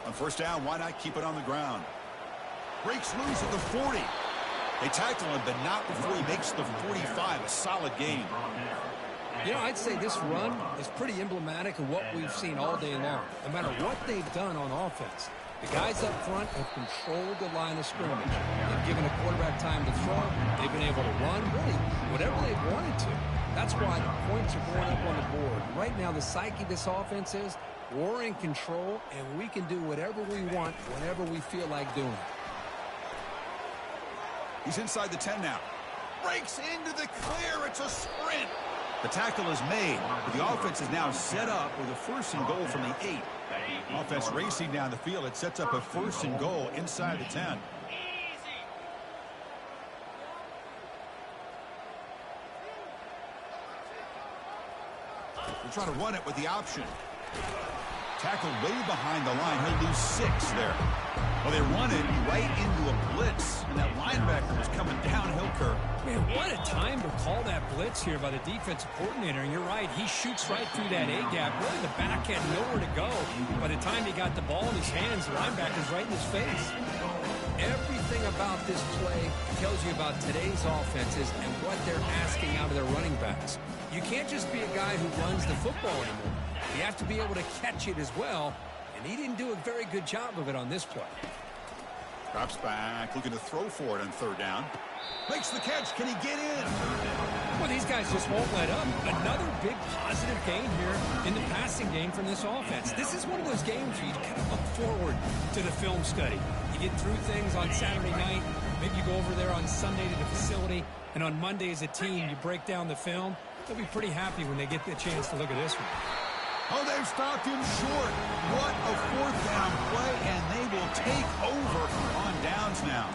On 1st down, why not keep it on the ground? Breaks loose at the 40. They tackle him, but not before he makes the 45. A solid gain. You know, I'd say this run is pretty emblematic of what we've seen all day long. No matter what they've done on offense, the guys up front have controlled the line of scrimmage. They've given a quarterback time to throw. They've been able to run, really, whatever they've wanted to. That's why the points are going up on the board. Right now, the psyche of this offense is we're in control, and we can do whatever we want whenever we feel like doing it. He's inside the 10 now. Breaks into the clear. It's a sprint. The tackle is made, but the offense is now set up with a 1st and goal from the 8. Offense racing down the field. It sets up a 1st and goal inside the 10. They're trying to run it with the option. Tackled way behind the line. He'll lose 6 there. Well, they run it right into a blitz, and that linebacker was coming downhill curve. Man, what a time to call that blitz here by the defensive coordinator. And you're right, he shoots right through that A-gap. Really, the back had nowhere to go. By the time he got the ball in his hands, the linebacker's right in his face. Everything about this play tells you about today's offenses and what they're asking out of their running backs. You can't just be a guy who runs the football anymore. You have to be able to catch it as well, and he didn't do a very good job of it on this play. Drops back, looking to throw for it on 3rd down. Makes the catch. Can he get in? Well, these guys just won't let up. Another big positive gain here in the passing game from this offense. This is one of those games where you kind of look forward to the film study. You get through things on Saturday night. Maybe you go over there on Sunday to the facility, and on Monday as a team, you break down the film. They'll be pretty happy when they get the chance to look at this one. Oh, they've stopped him short. What a fourth down play, and they will take over on downs now.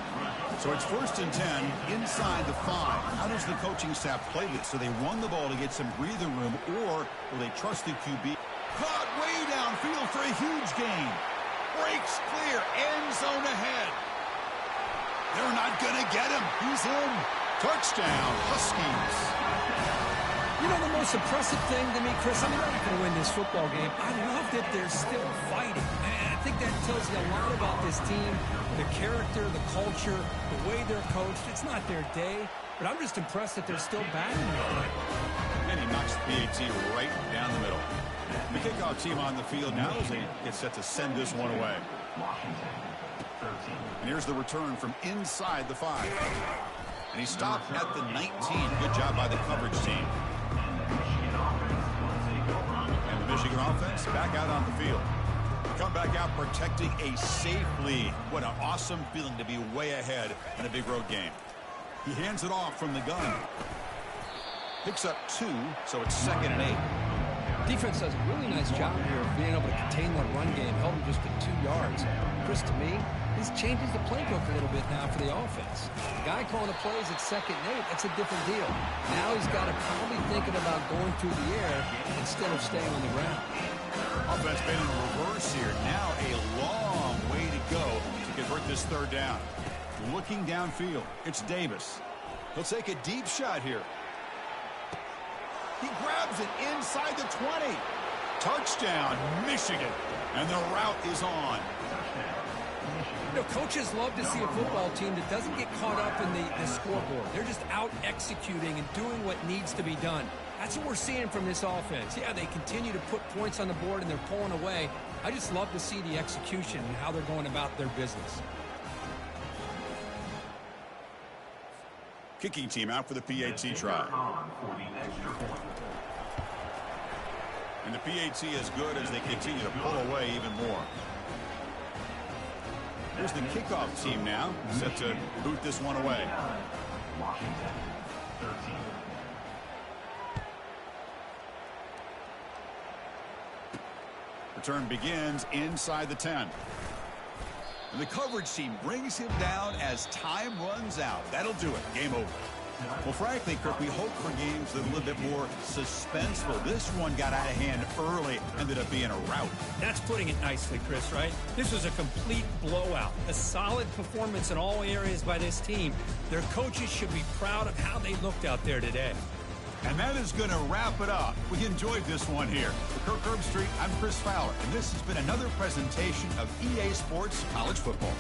So it's 1st and 10 inside the 5. How does the coaching staff play this? So they run the ball to get some breathing room, or will they trust the QB? Caught way downfield for a huge gain. Breaks clear, end zone ahead. They're not going to get him. He's in. Touchdown, Huskies. You know the most impressive thing to me, Chris, I mean, they're not going to win this football game. I love that they're still fighting. And I think that tells you a lot about this team, the character, the culture, the way they're coached. It's not their day, but I'm just impressed that they're still battling. And he knocks the PAT right down the middle. The kickoff team on the field now as they get set to send this one away. And here's the return from inside the 5. And he stopped at the 19. Good job by the coverage team. And the Michigan offense back out on the field. Come back out protecting a safe lead. What an awesome feeling to be way ahead in a big road game. He hands it off from the gun. Picks up 2, so it's 2nd and 8. Defense does a really nice job here of being able to contain that run game, held him just to 2 yards. Chris, to me, this changes the playbook a little bit now for the offense. The guy calling the plays at 2nd and 8, that's a different deal. Now he's got to probably thinking about going through the air instead of staying on the ground. Offense been in reverse here. Now a long way to go to convert this 3rd down. Looking downfield, it's Davis. He'll take a deep shot here. He grabs it inside the 20. Touchdown, Michigan. And the route is on. You know, coaches love to see a football team that doesn't get caught up in the scoreboard. They're just out executing and doing what needs to be done. That's what we're seeing from this offense. Yeah, they continue to put points on the board and they're pulling away. I just love to see the execution and how they're going about their business. Kicking team out for the PAT try. And the PAT is good as they continue to pull away even more. Here's the kickoff team now, set to boot this one away. Return begins inside the 10. And the coverage team brings him down as time runs out. That'll do it. Game over. Well, frankly, Kirk, we hope for games that are a little bit more suspenseful. This one got out of hand early, ended up being a rout. That's putting it nicely, Chris, right? This was a complete blowout. A solid performance in all areas by this team. Their coaches should be proud of how they looked out there today. And that is going to wrap it up. We enjoyed this one here. For Kirk Herbstreit, I'm Chris Fowler, and this has been another presentation of EA Sports College Football.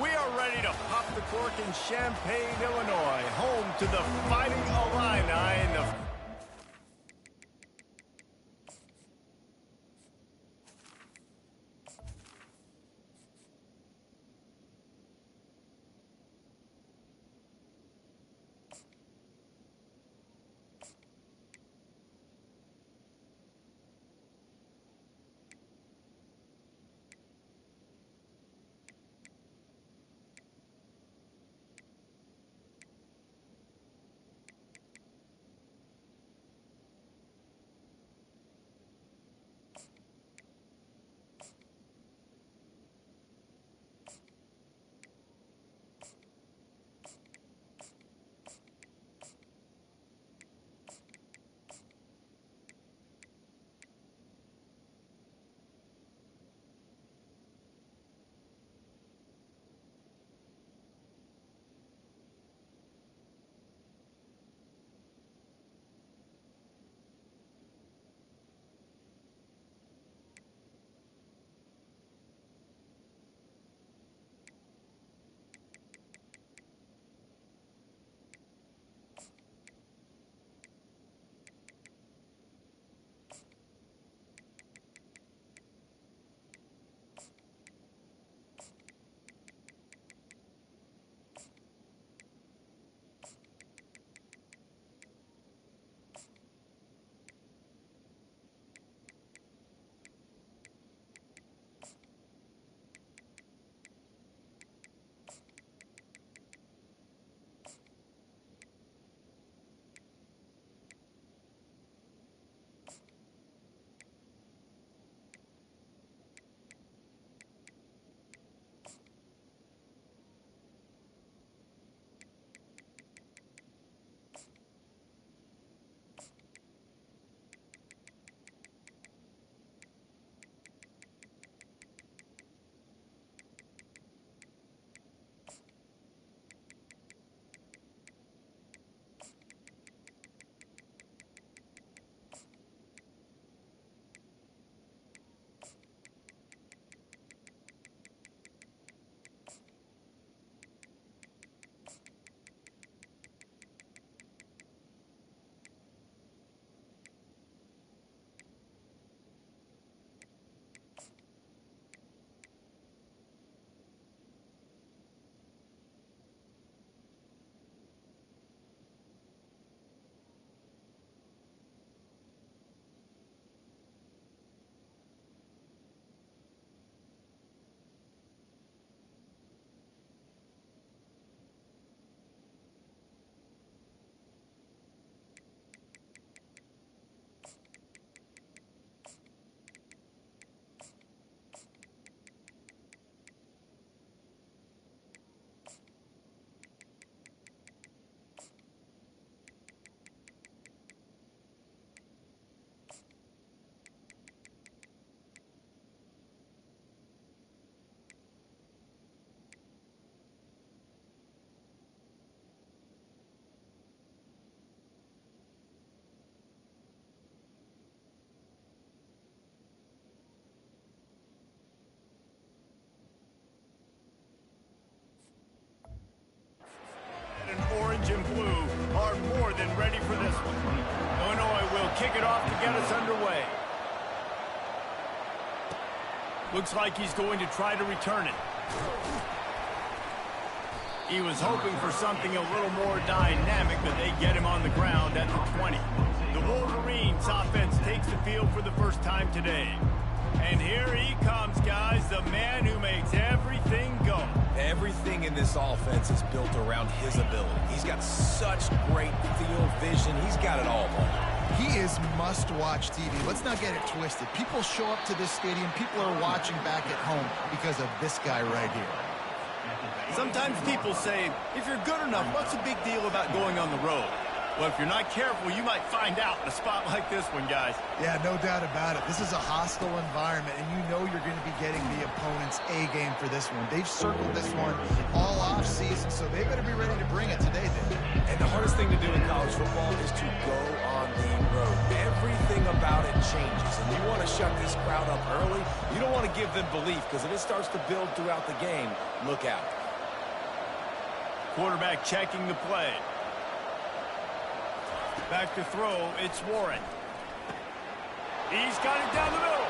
We are ready to pop the cork in Champaign, Illinois, home to the Fighting Illini in the... Orange and blue are more than ready for this one. Illinois will kick it off to get us underway. Looks like he's going to try to return it. He was hoping for something a little more dynamic, but they get him on the ground at the 20. The Wolverines offense takes the field for the first time today. And here he comes, guys, the man who makes everything go. Everything in this offense is built around his ability. He's got such great field vision. He's got it all, man. He is must-watch TV. Let's not get it twisted. People show up to this stadium. People are watching back at home because of this guy right here. Sometimes people say, if you're good enough, what's the big deal about going on the road? Well, if you're not careful, you might find out in a spot like this one, guys. Yeah, no doubt about it. This is a hostile environment, and you know you're going to be getting the opponent's A-game for this one. They've circled this one all off-season, so they better be ready to bring it today, then. And the hardest thing to do in college football is to go on the road. Everything about it changes, and you want to shut this crowd up early. You don't want to give them belief, because if it starts to build throughout the game, look out. Quarterback checking the play. Back to throw, it's Warren. He's got it down the middle.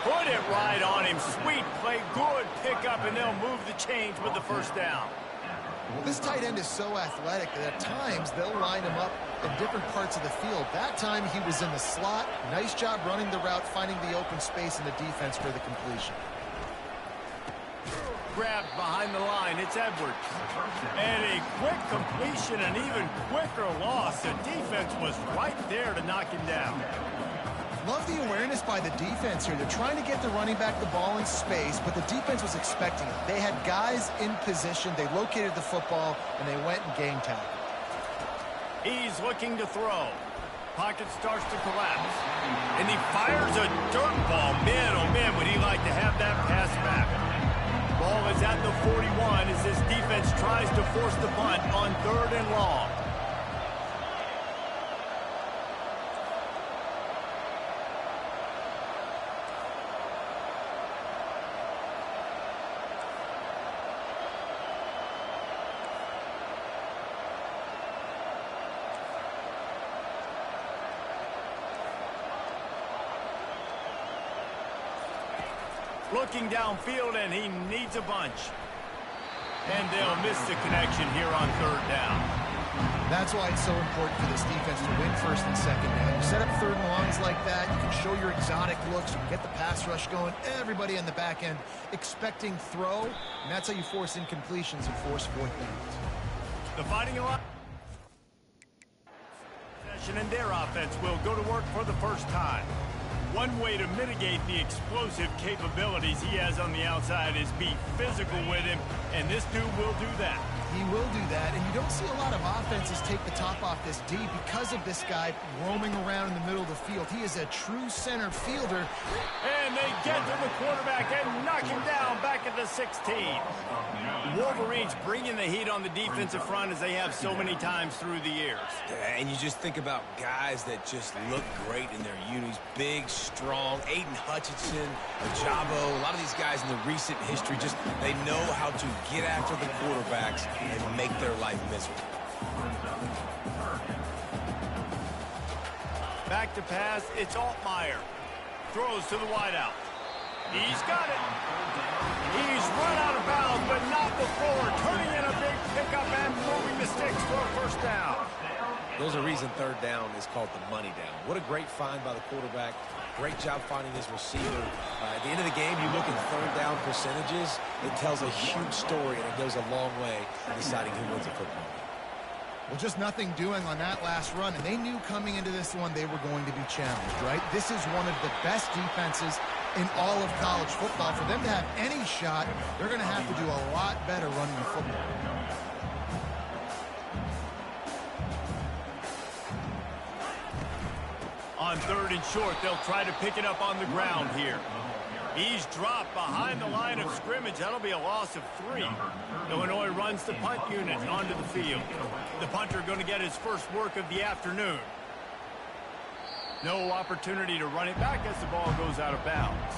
Put it right on him. Sweet play, good pickup, and they'll move the chains with the first down. Well, this tight end is so athletic that at times they'll line him up in different parts of the field. That time he was in the slot. Nice job running the route, finding the open space in the defense for the completion. Grabbed behind the line, it's Edwards. And a quick completion, an even quicker loss. The defense was right there to knock him down. Love the awareness by the defense here. They're trying to get the running back the ball in space, but the defense was expecting it. They had guys in position. They located the football, and they went and game tackled. He's looking to throw. Pocket starts to collapse. And he fires a dirt ball. Man, oh man, would he like to have that pass back. Ball is at the 41 as this defense tries to force the punt on 3rd and long. Looking downfield, and he needs a bunch. And they'll miss the connection here on 3rd down. That's why it's so important for this defense to win 1st and 2nd down. You set up 3rd and longs like that, you can show your exotic looks, you can get the pass rush going, everybody on the back end expecting throw, and that's how you force incompletions and force 4th downs. The Fighting Alliance and their offense will go to work for the first time. One way to mitigate the explosive capabilities he has on the outside is be physical with him, and this dude will do that. He will do that, and you don't see a lot of offenses take the top off this D because of this guy roaming around in the middle of the field. He is a true center fielder. And they get to the quarterback and knock him down back at the 16. Wolverines bringing the heat on the defensive front as they have so many times through the years. And you just think about guys that just look great in their unis. Big, strong, Aiden Hutchinson, Ajabo, a lot of these guys in the recent history, just they know how to get after the quarterbacks and make their life miserable. Back to pass, it's Altmaier. Throws to the wideout. He's got it. He's run out of bounds, but not before. Turning in a big pickup and moving the sticks for a first down. There's a reason 3rd down is called the money down. What a great find by the quarterback. Great job finding his receiver. At the end of the game, you look at 3rd down percentages. It tells a huge story, and it goes a long way in deciding who wins a football game. Well, just nothing doing on that last run, and they knew coming into this one they were going to be challenged, right? This is one of the best defenses in all of college football. For them to have any shot, they're going to have to do a lot better running the football. On 3rd and short, they'll try to pick it up on the ground here. He's dropped behind the line of scrimmage. That'll be a loss of 3. Illinois runs the punt unit onto the field. The punter going to get his first work of the afternoon. No opportunity to run it back as the ball goes out of bounds.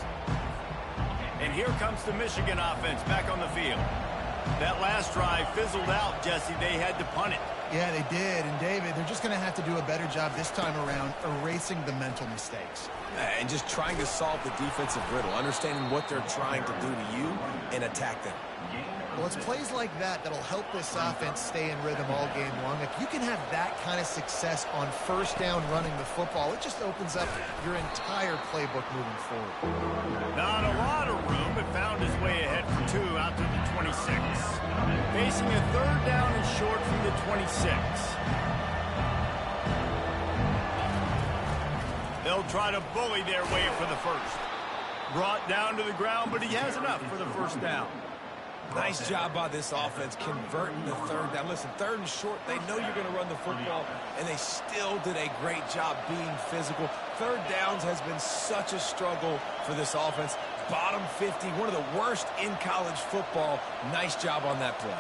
And here comes the Michigan offense back on the field. That last drive fizzled out, Jesse. They had to punt it. Yeah, they did. And, David, they're just going to have to do a better job this time around erasing the mental mistakes. And just trying to solve the defensive riddle, understanding what they're trying to do to you and attack them. Well, it's plays like that that'll help this offense stay in rhythm all game long. If you can have that kind of success on 1st down running the football, it just opens up your entire playbook moving forward. Not a lot of room, but found his way ahead for 2 out to the 26. Facing a 3rd down and short from the 26. They'll try to bully their way for the first. Brought down to the ground, but he has enough for the first down. Nice job by this offense converting the 3rd down. Listen, 3rd and short, they know you're going to run the football, and they still did a great job being physical. 3rd downs has been such a struggle for this offense. Bottom 50, one of the worst in college football. Nice job on that play.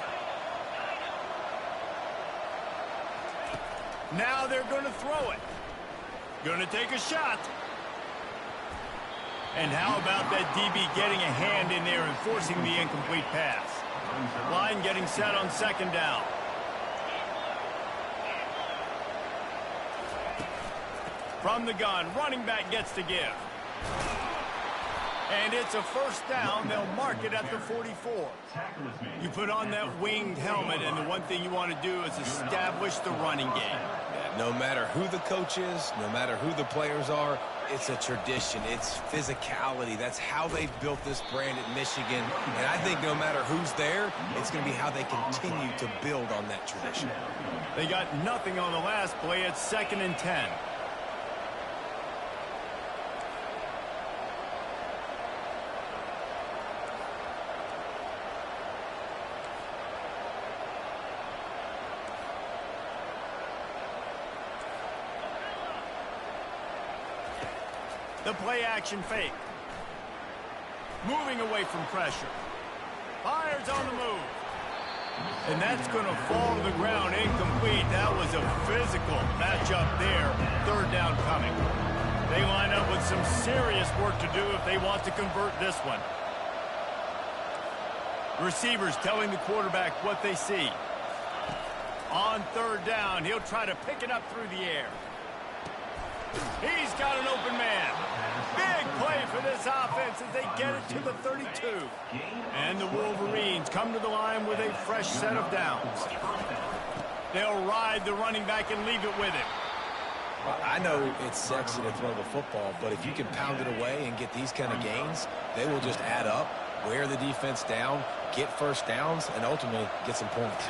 Now they're going to throw it. Going to take a shot. And how about that DB getting a hand in there and forcing the incomplete pass? Line getting set on 2nd down. From the gun, running back gets to give. And it's a first down. They'll mark it at the 44. You put on that winged helmet, and the one thing you want to do is establish the running game. No matter who the coach is, no matter who the players are, it's a tradition. It's physicality. That's how they've built this brand at Michigan. And I think no matter who's there, it's going to be how they continue to build on that tradition. They got nothing on the last play. It's 2nd and 10. The play-action fake. Moving away from pressure. Fires on the move. And that's going to fall to the ground incomplete. That was a physical matchup there. 3rd down coming. They line up with some serious work to do if they want to convert this one. Receivers telling the quarterback what they see. On 3rd down, he'll try to pick it up through the air. He's got an open man. Big play for this offense as they get it to the 32. And the Wolverines come to the line with a fresh set of downs. They'll ride the running back and leave it with him. Well, I know it's sexy to throw the football, but if you can pound it away and get these kind of gains, they will just add up, wear the defense down, get first downs, and ultimately get some points.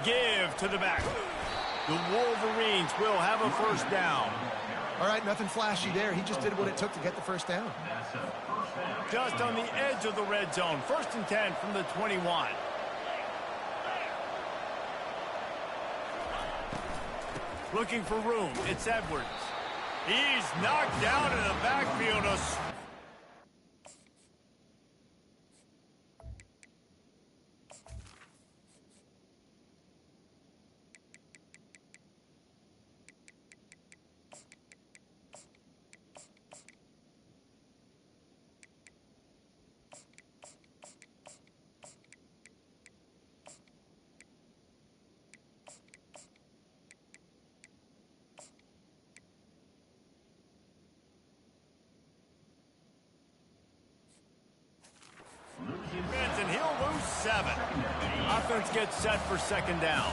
Give to the back. The Wolverines will have a first down. All right, nothing flashy there. He just did what it took to get the first down. Just on the edge of the red zone. 1st and 10 from the 21. Looking for room. It's Edwards. He's knocked down in the backfield. And he'll lose 7. Offense gets set for 2nd down.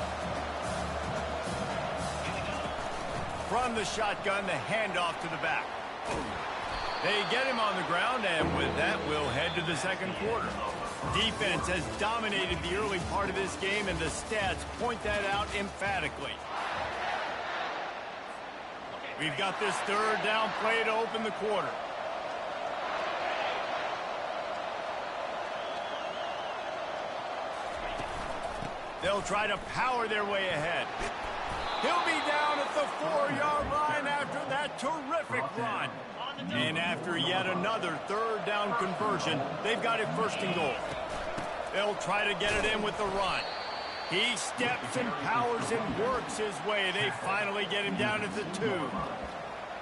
From the shotgun, the handoff to the back. They get him on the ground, and with that, we'll head to the 2nd quarter. Defense has dominated the early part of this game, and the stats point that out emphatically. We've got this 3rd down play to open the quarter. They'll try to power their way ahead. He'll be down at the 4-yard line after that terrific run. And after yet another 3rd down conversion, they've got it 1st and goal. They'll try to get it in with the run. He steps and powers and works his way. They finally get him down at the 2.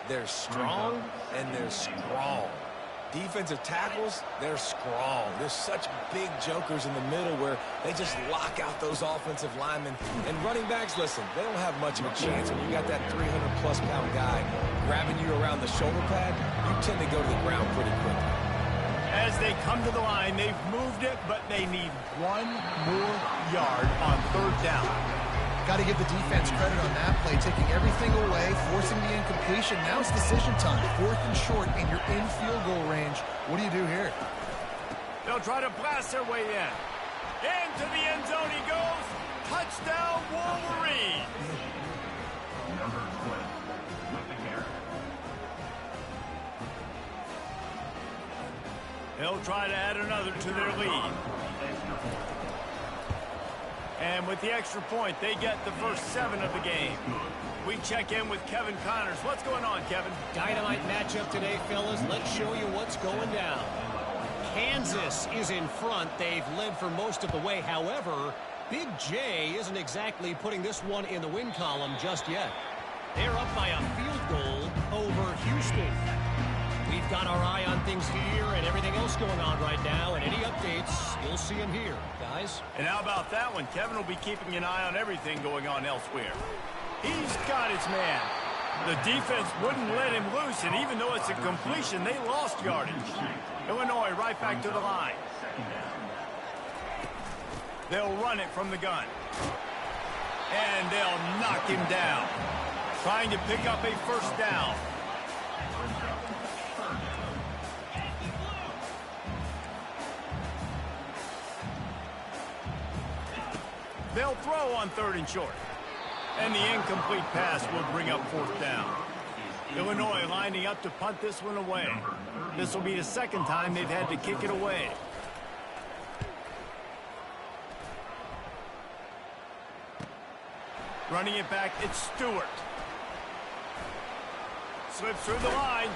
They're strong and they're strong. Defensive tackles, they're strong. There's such big jokers in the middle where they just lock out those offensive linemen. And running backs, listen, they don't have much of a chance. When you got that 300-plus pound guy grabbing you around the shoulder pad, you tend to go to the ground pretty quickly. As they come to the line, they've moved it, but they need 1 more yard on 3rd down. Got to give the defense credit on that play, taking everything away, forcing the incompletion. Now it's decision time. 4th and short, and you're in field goal range. What do you do here? They'll try to blast their way in. Into the end zone he goes. Touchdown, Wolverines. They'll try to add another to their lead. And with the extra point, they get the first 7 of the game. We check in with Kevin Connors. What's going on, Kevin? Dynamite matchup today, fellas. Let's show you what's going down. Kansas is in front. They've led for most of the way. However, Big J isn't exactly putting this one in the win column just yet. They're up by a field goal over Houston. We've got our eye on things here and everything else going on right now, and any updates, you'll see them here, guys. And how about that one? Kevin will be keeping an eye on everything going on elsewhere. He's got his man. The defense wouldn't let him loose, and even though it's a completion, they lost yardage. Illinois right back to the line. They'll run it from the gun. And they'll knock him down. Trying to pick up a first down. They'll throw on 3rd and short. And the incomplete pass will bring up 4th down. Illinois lining up to punt this one away. This will be the 2nd time they've had to kick it away. Running it back, it's Stewart. Slips through the line.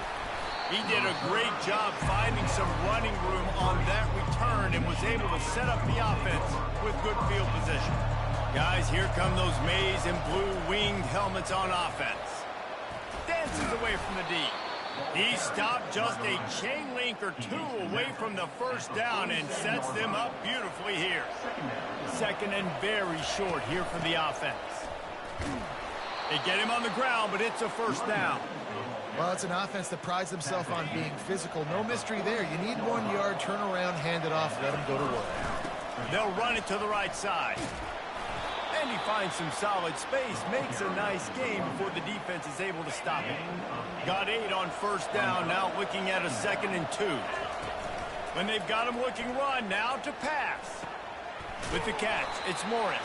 He did a great job finding some running room on that return and was able to set up the offense with good field position. Guys, here come those maize and blue winged helmets on offense. Dances away from the D. He stopped just a chain link or 2 away from the first down and sets them up beautifully here. 2nd and very short here for the offense. They get him on the ground, but it's a first down. Well, it's an offense that prides themselves on being physical. No mystery there. You need 1 yard, turn around, hand it off, let them go to work. They'll run it to the right side. And he finds some solid space, makes a nice game before the defense is able to stop it. Got 8 on first down, now looking at a 2nd and 2. When they've got him looking run, now to pass. With the catch, it's Morris.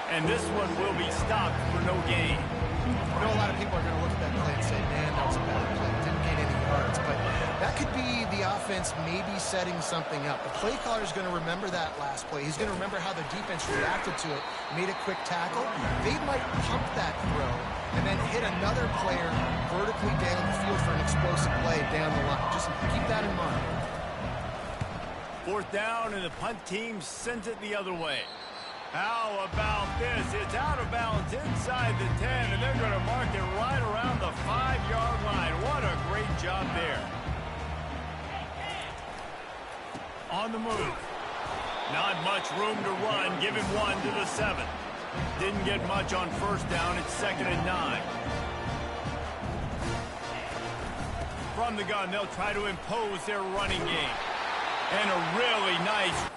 And this one will be stopped for no gain. I know a lot of people are going to look at that play and say, man, that was a bad play. Didn't gain any yards. But that could be the offense maybe setting something up. The play caller is going to remember that last play. He's going to remember how the defense reacted to it, made a quick tackle. They might pump that throw and then hit another player vertically down the field for an explosive play down the line. Just keep that in mind. 4th down, and the punt team sends it the other way. How about this? It's out of bounds inside the 10, and they're going to mark it right around the 5-yard line. What a great job there. On the move. Not much room to run. Give him 1 to the 7. Didn't get much on first down. It's 2nd and 9. From the gun, they'll try to impose their running game. And a really nice...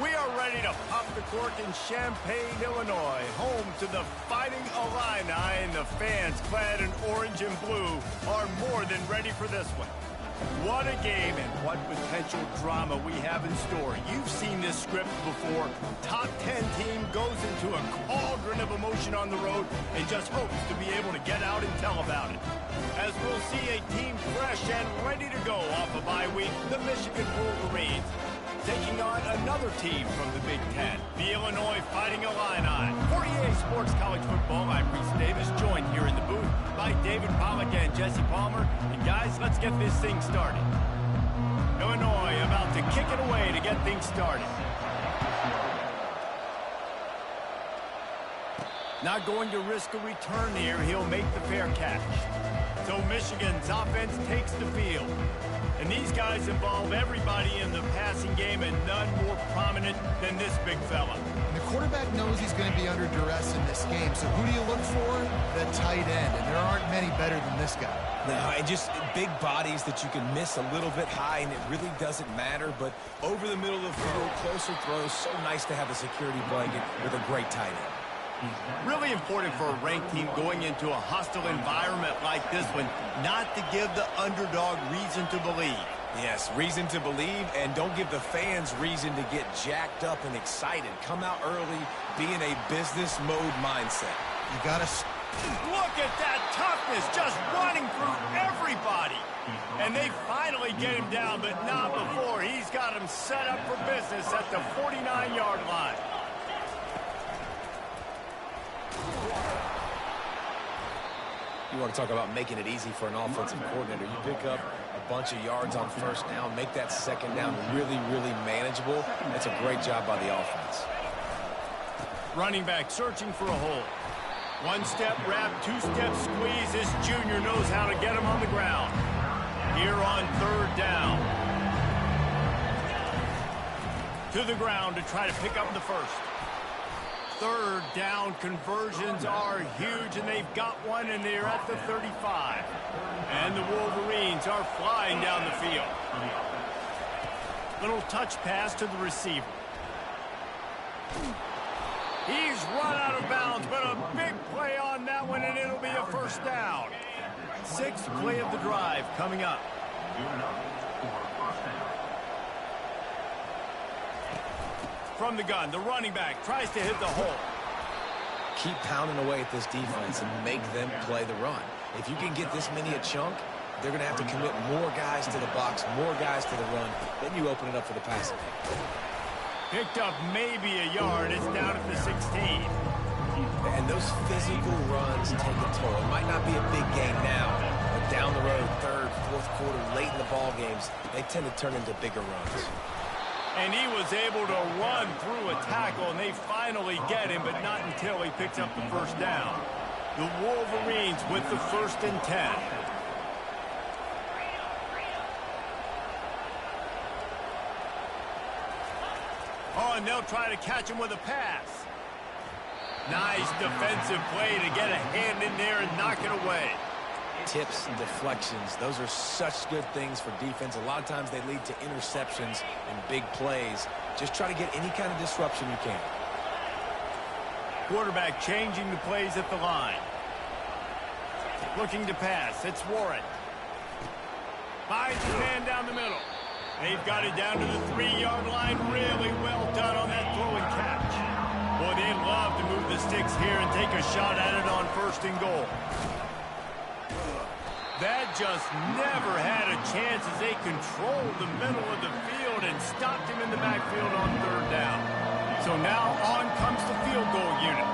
We are ready to pop the cork in Champaign, Illinois, home to the Fighting Illini, and the fans clad in orange and blue are more than ready for this one. What a game and what potential drama we have in store. You've seen this script before. Top 10 team goes into a cauldron of emotion on the road and just hopes to be able to get out and tell about it. As we'll see a team fresh and ready to go off a bye week, the Michigan Wolverines, taking on another team from the Big Ten, the Illinois Fighting Illini. For EA Sports College Football, I'm Reese Davis, joined here in the booth by David Pollack and Jesse Palmer. And guys, let's get this thing started. Illinois about to kick it away to get things started. Not going to risk a return here. He'll make the fair catch. So Michigan's offense takes the field. And these guys involve everybody in the passing game, and none more prominent than this big fella. And the quarterback knows he's going to be under duress in this game. So who do you look for? The tight end. And there aren't many better than this guy. No, and just big bodies that you can miss a little bit high, and it really doesn't matter. But over the middle of the field, closer throws, so nice to have a security blanket with a great tight end. Really important for a ranked team going into a hostile environment like this one, not to give the underdog reason to believe. Yes, reason to believe, and don't give the fans reason to get jacked up and excited. Come out early, be in a business mode mindset. You got to... Look at that toughness, just running through everybody. And they finally get him down, but not before. He's got him set up for business at the 49-yard line. You want to talk about making it easy for an offensive coordinator. You pick up a bunch of yards on first down, make that second down really, really manageable. That's a great job by the offense. Running back searching for a hole. One-step wrap, two-step squeeze. This junior knows how to get him on the ground. Here on third down. To the ground to try to pick up the first. Third down conversions are huge, and they've got one, and they're at the 35. And the Wolverines are flying down the field. Little touch pass to the receiver. He's run out of bounds, but a big play on that one, and it'll be a first down. Sixth play of the drive coming up. From the gun, the running back tries to hit the hole. Keep pounding away at this defense and make them play the run. If you can get this many a chunk, they're going to have to commit more guys to the box, more guys to the run. Then you open it up for the passing game. Picked up maybe a yard. It's down at the 16. And those physical runs take a toll. It might not be a big game now, but down the road, third, fourth quarter, late in the ball games, they tend to turn into bigger runs. And he was able to run through a tackle, and they finally get him, but not until he picks up the first down. The Wolverines with the 1st and 10. Oh, and they'll try to catch him with a pass. Nice defensive play to get a hand in there and knock it away. Tips and deflections, those are such good things for defense. A lot of times they lead to interceptions and big plays. Just try to get any kind of disruption you can. Quarterback changing the plays at the line. Looking to pass. It's Warren. Finds the man down the middle. They've got it down to the 3-yard line. Really well done on that throw and catch. Boy, they love to move the sticks here and take a shot at it on 1st and goal. That just never had a chance as they controlled the middle of the field and stopped him in the backfield on 3rd down. So now on comes the field goal unit.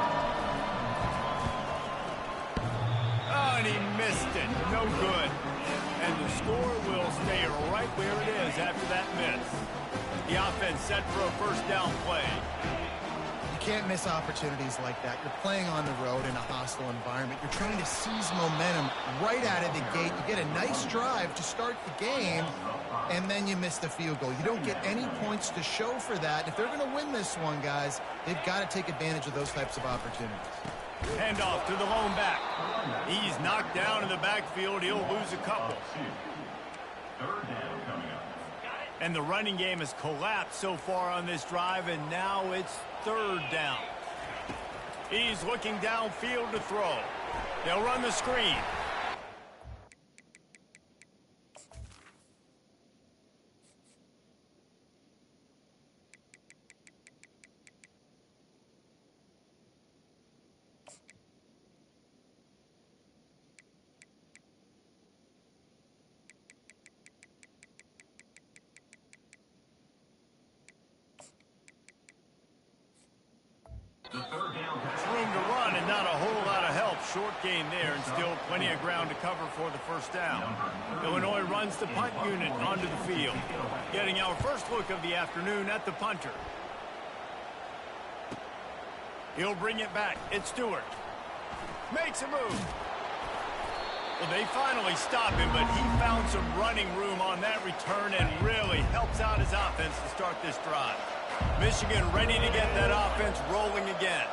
Oh, and he missed it. No good. And the score will stay right where it is after that miss. The offense set for a 1st down play. You can't miss opportunities like that. You're playing on the road in a hostile environment. You're trying to seize momentum right out of the gate. You get a nice drive to start the game, and then you miss the field goal. You don't get any points to show for that. If they're going to win this one, guys, they've got to take advantage of those types of opportunities. Handoff to the lone back. He's knocked down in the backfield. He'll lose a couple. And the running game has collapsed so far on this drive, and now it's third down. He's looking downfield to throw. They'll run the screen. Room to run and not a whole lot of help. Short gain there and still plenty of ground to cover for the first down. Illinois runs the punt unit onto the field. Getting our first look of the afternoon at the punter. He'll bring it back. It's Stewart. Makes a move. Well, they finally stop him, but he found some running room on that return and really helps out his offense to start this drive. Michigan ready to get that offense rolling again.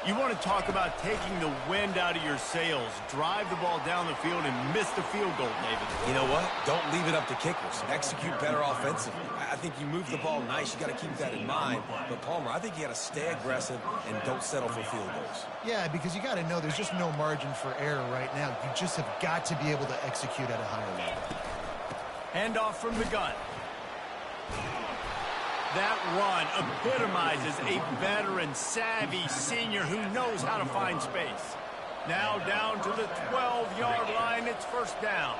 You want to talk about taking the wind out of your sails. Drive the ball down the field and miss the field goal, David. You know what? Don't leave it up to kickers. Execute better offensively. I think you move the ball nice. You got to keep that in mind. But, Palmer, I think you got to stay aggressive and don't settle for field goals. Yeah, because you got to know there's just no margin for error right now. You just have got to be able to execute at a higher level. Handoff from the gun. That run epitomizes a veteran, savvy senior who knows how to find space. Now down to the 12-yard line, it's first down.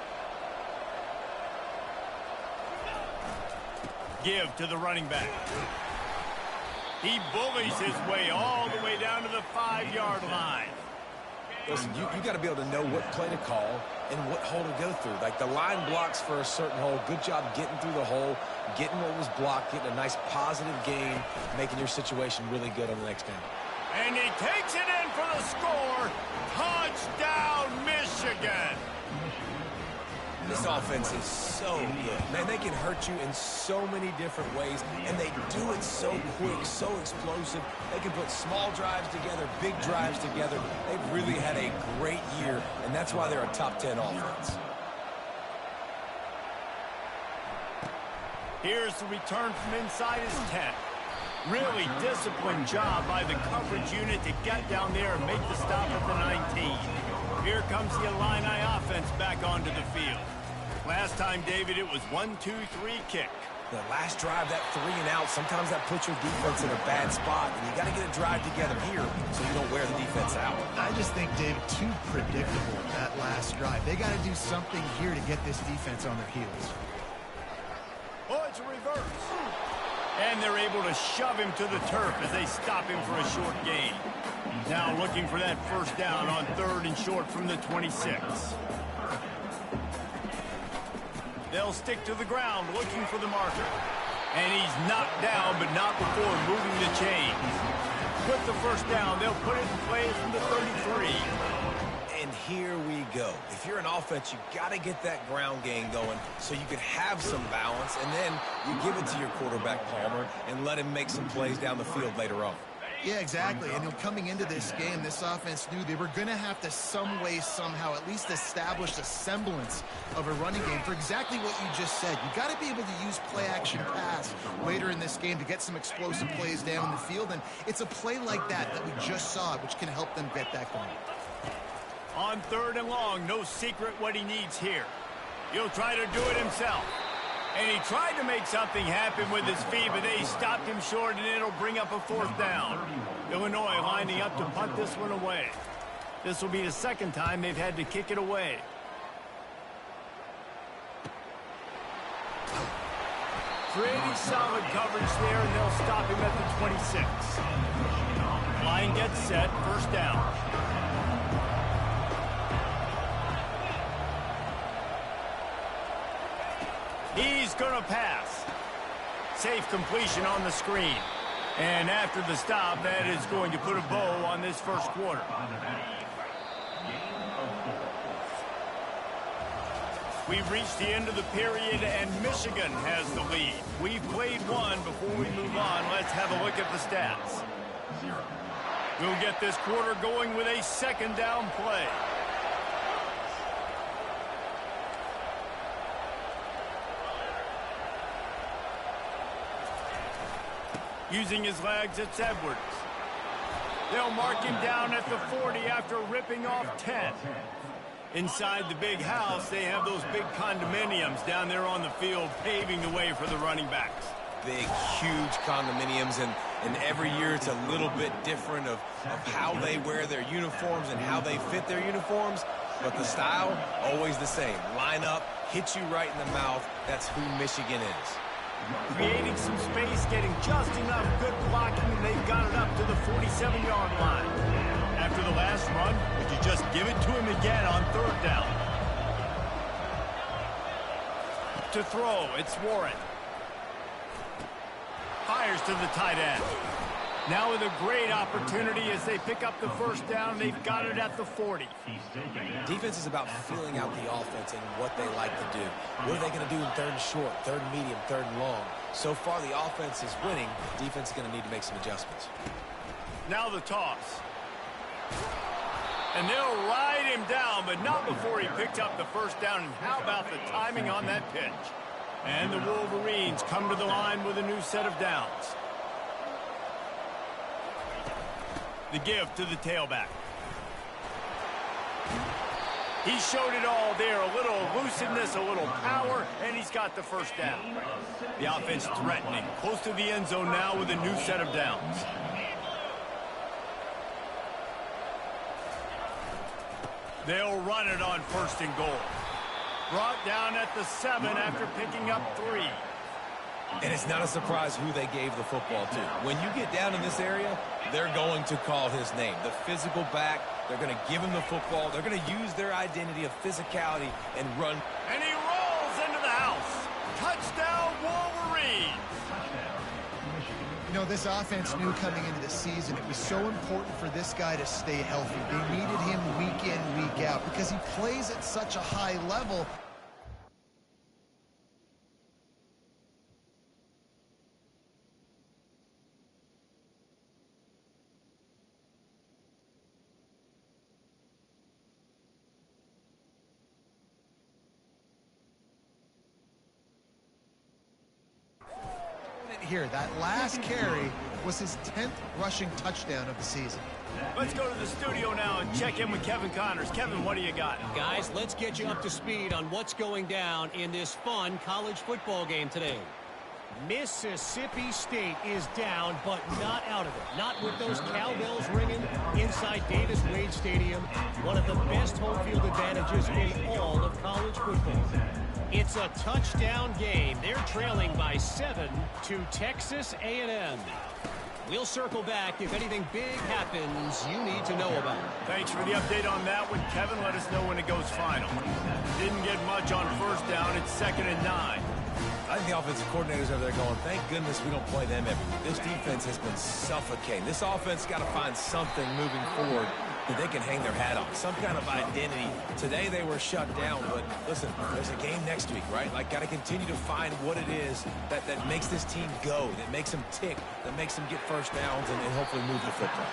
Give to the running back. He bullies his way all the way down to the 5-yard line. Listen, you got to be able to know what play to call and what hole to go through. Like the line blocks for a certain hole. Good job getting through the hole, getting what was blocked, getting a nice positive gain, making your situation really good on the next down. And he takes it in for the score. Touchdown, Michigan. This offense is so good. Man, they can hurt you in so many different ways, and they do it so quick, so explosive. They can put small drives together, big drives together. They've really had a great year, and that's why they're a top 10 offense. Here's the return from inside his 10. Really disciplined job by the coverage unit to get down there and make the stop at the 19. Here comes the Illini offense back onto the field. Last time, David, it was 1-2-3 kick. The last drive, that 3 and out, sometimes that puts your defense in a bad spot, and you got to get a drive together here so you don't wear the defense out. I just think, David, too predictable that last drive. They got to do something here to get this defense on their heels. Oh, it's a reverse. And they're able to shove him to the turf as they stop him for a short gain. Now looking for that first down on 3rd and short from the 26. They'll stick to the ground looking for the marker. And he's knocked down, but not before moving the chains. With the first down, they'll put it in play from the 33. And here we go. If you're an offense, you got to get that ground game going so you can have some balance, and then you give it to your quarterback, Palmer, and let him make some plays down the field later on. Yeah, exactly. And coming into this game, this offense knew they were going to have to some way, somehow, at least establish a semblance of a running game for exactly what you just said. You got to be able to use play-action pass later in this game to get some explosive plays down the field. And it's a play like that we just saw, which can help them get that going. On 3rd and long, no secret what he needs here. He'll try to do it himself. And he tried to make something happen with his feet, but they stopped him short, and it'll bring up a 4th down. Illinois lining up to punt this one away. This will be the second time they've had to kick it away. Pretty solid coverage there, and they'll stop him at the 26. Line gets set, first down. He's going to pass. Safe completion on the screen. And after the stop, that is going to put a bow on this first quarter. We've reached the end of the period, and Michigan has the lead. We've played one. Before we move on, let's have a look at the stats. We'll get this quarter going with a 2nd down play. Using his legs, it's Edwards. They'll mark him down at the 40 after ripping off 10. Inside the big house, they have those big condominiums down there on the field paving the way for the running backs. Big, huge condominiums, and every year it's a little bit different of how they wear their uniforms and how they fit their uniforms, but the style, always the same. Line up, hit you right in the mouth. That's who Michigan is. Creating some space, getting just enough good blocking, and they've got it up to the 47-yard line. After the last run, would you just give it to him again on third down? To throw, it's Warren. Fires to the tight end. Now with a great opportunity as they pick up the first down, they've got it at the 40. Defense is about filling out the offense and what they like to do. What are they going to do in third and short, third and medium, third and long? So far, the offense is winning. Defense is going to need to make some adjustments. Now the toss. And they'll ride him down, but not before he picked up the first down. And how about the timing on that pitch? And the Wolverines come to the line with a new set of downs. The give to the tailback. He showed it all there. A little elusiveness, a little power, and he's got the first down. The offense threatening. Close to the end zone now with a new set of downs. They'll run it on first and goal. Brought down at the 7 after picking up 3. And it's not a surprise who they gave the football to. When you get down in this area, they're going to call his name. The physical back, they're going to give him the football. They're going to use their identity of physicality and run. And he rolls into the house. Touchdown, Wolverines. You know, this offense knew coming into the season it was so important for this guy to stay healthy. They needed him week in, week out because he plays at such a high level. Here, that last carry was his 10th rushing touchdown of the season. Let's go to the studio now and check in with Kevin Connors. Kevin, what do you got? Guys, let's get you up to speed on what's going down in this fun college football game today. Mississippi State is down, but not out of it. Not with those cowbells ringing inside Davis-Wade Stadium, one of the best home field advantages in all of college football. It's a touchdown game. They're trailing by 7 to Texas A&M. We'll circle back if anything big happens you need to know about. Thanks for the update on that one, Kevin. Let us know when it goes final. Didn't get much on first down. It's 2nd and 9. I think the offensive coordinators are there going, thank goodness we don't play them every week. This defense has been suffocating. This offense got to find something moving forward that they can hang their hat on, some kind of identity. Today they were shut down, but listen, there's a game next week, right? Like, got to continue to find what it is that makes this team go, that makes them tick, that makes them get first downs and hopefully move the football.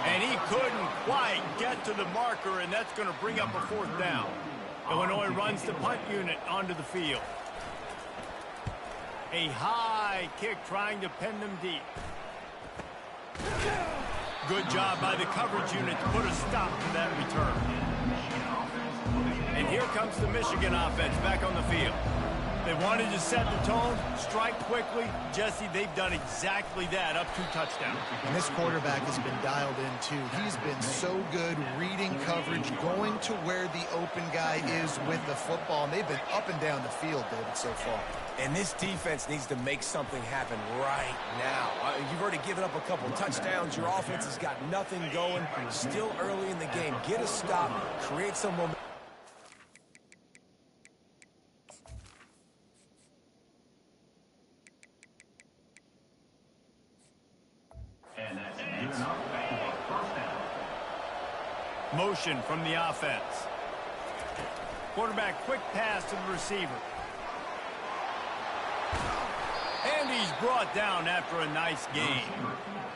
And he couldn't quite get to the marker, and that's going to bring up a 4th down. Illinois runs the punt unit onto the field. A high kick trying to pin them deep. Good job by the coverage unit to put a stop to that return. And here comes the Michigan offense back on the field. They wanted to set the tone, strike quickly. Jesse, they've done exactly that, up 2 touchdowns. And this quarterback has been dialed in, too. He's been so good reading coverage, going to where the open guy is with the football. And they've been up and down the field, David, so far. And this defense needs to make something happen right now. You've already given up a couple touchdowns. Your offense has got nothing going. Still early in the game. Get a stop. Create some momentum. Motion from the offense. Quarterback quick pass to the receiver. And he's brought down after a nice game.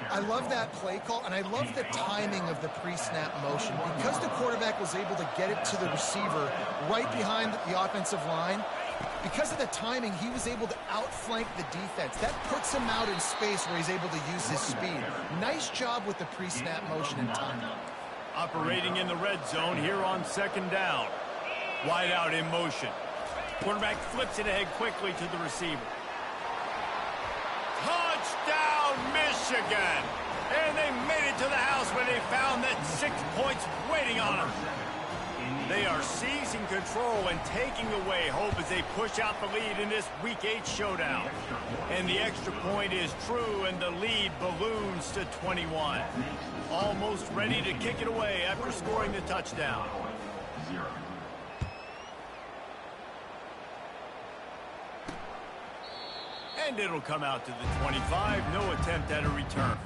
I love that play call, and I love the timing of the pre-snap motion. Because the quarterback was able to get it to the receiver right behind the offensive line, because of the timing, he was able to outflank the defense. That puts cuts him out in space where he's able to use his speed. Nice job with the pre-snap motion and timing. Operating in the red zone here on second down. Wide out in motion. Quarterback flips it ahead quickly to the receiver. Touchdown, Michigan! And they made it to the house where they found that 6 points waiting on them. They are seizing control and taking away hope as they push out the lead in this Week 8 showdown. And the extra point is true, and the lead balloons to 21. Almost ready to kick it away after scoring the touchdown. And it'll come out to the 25. No attempt at a return.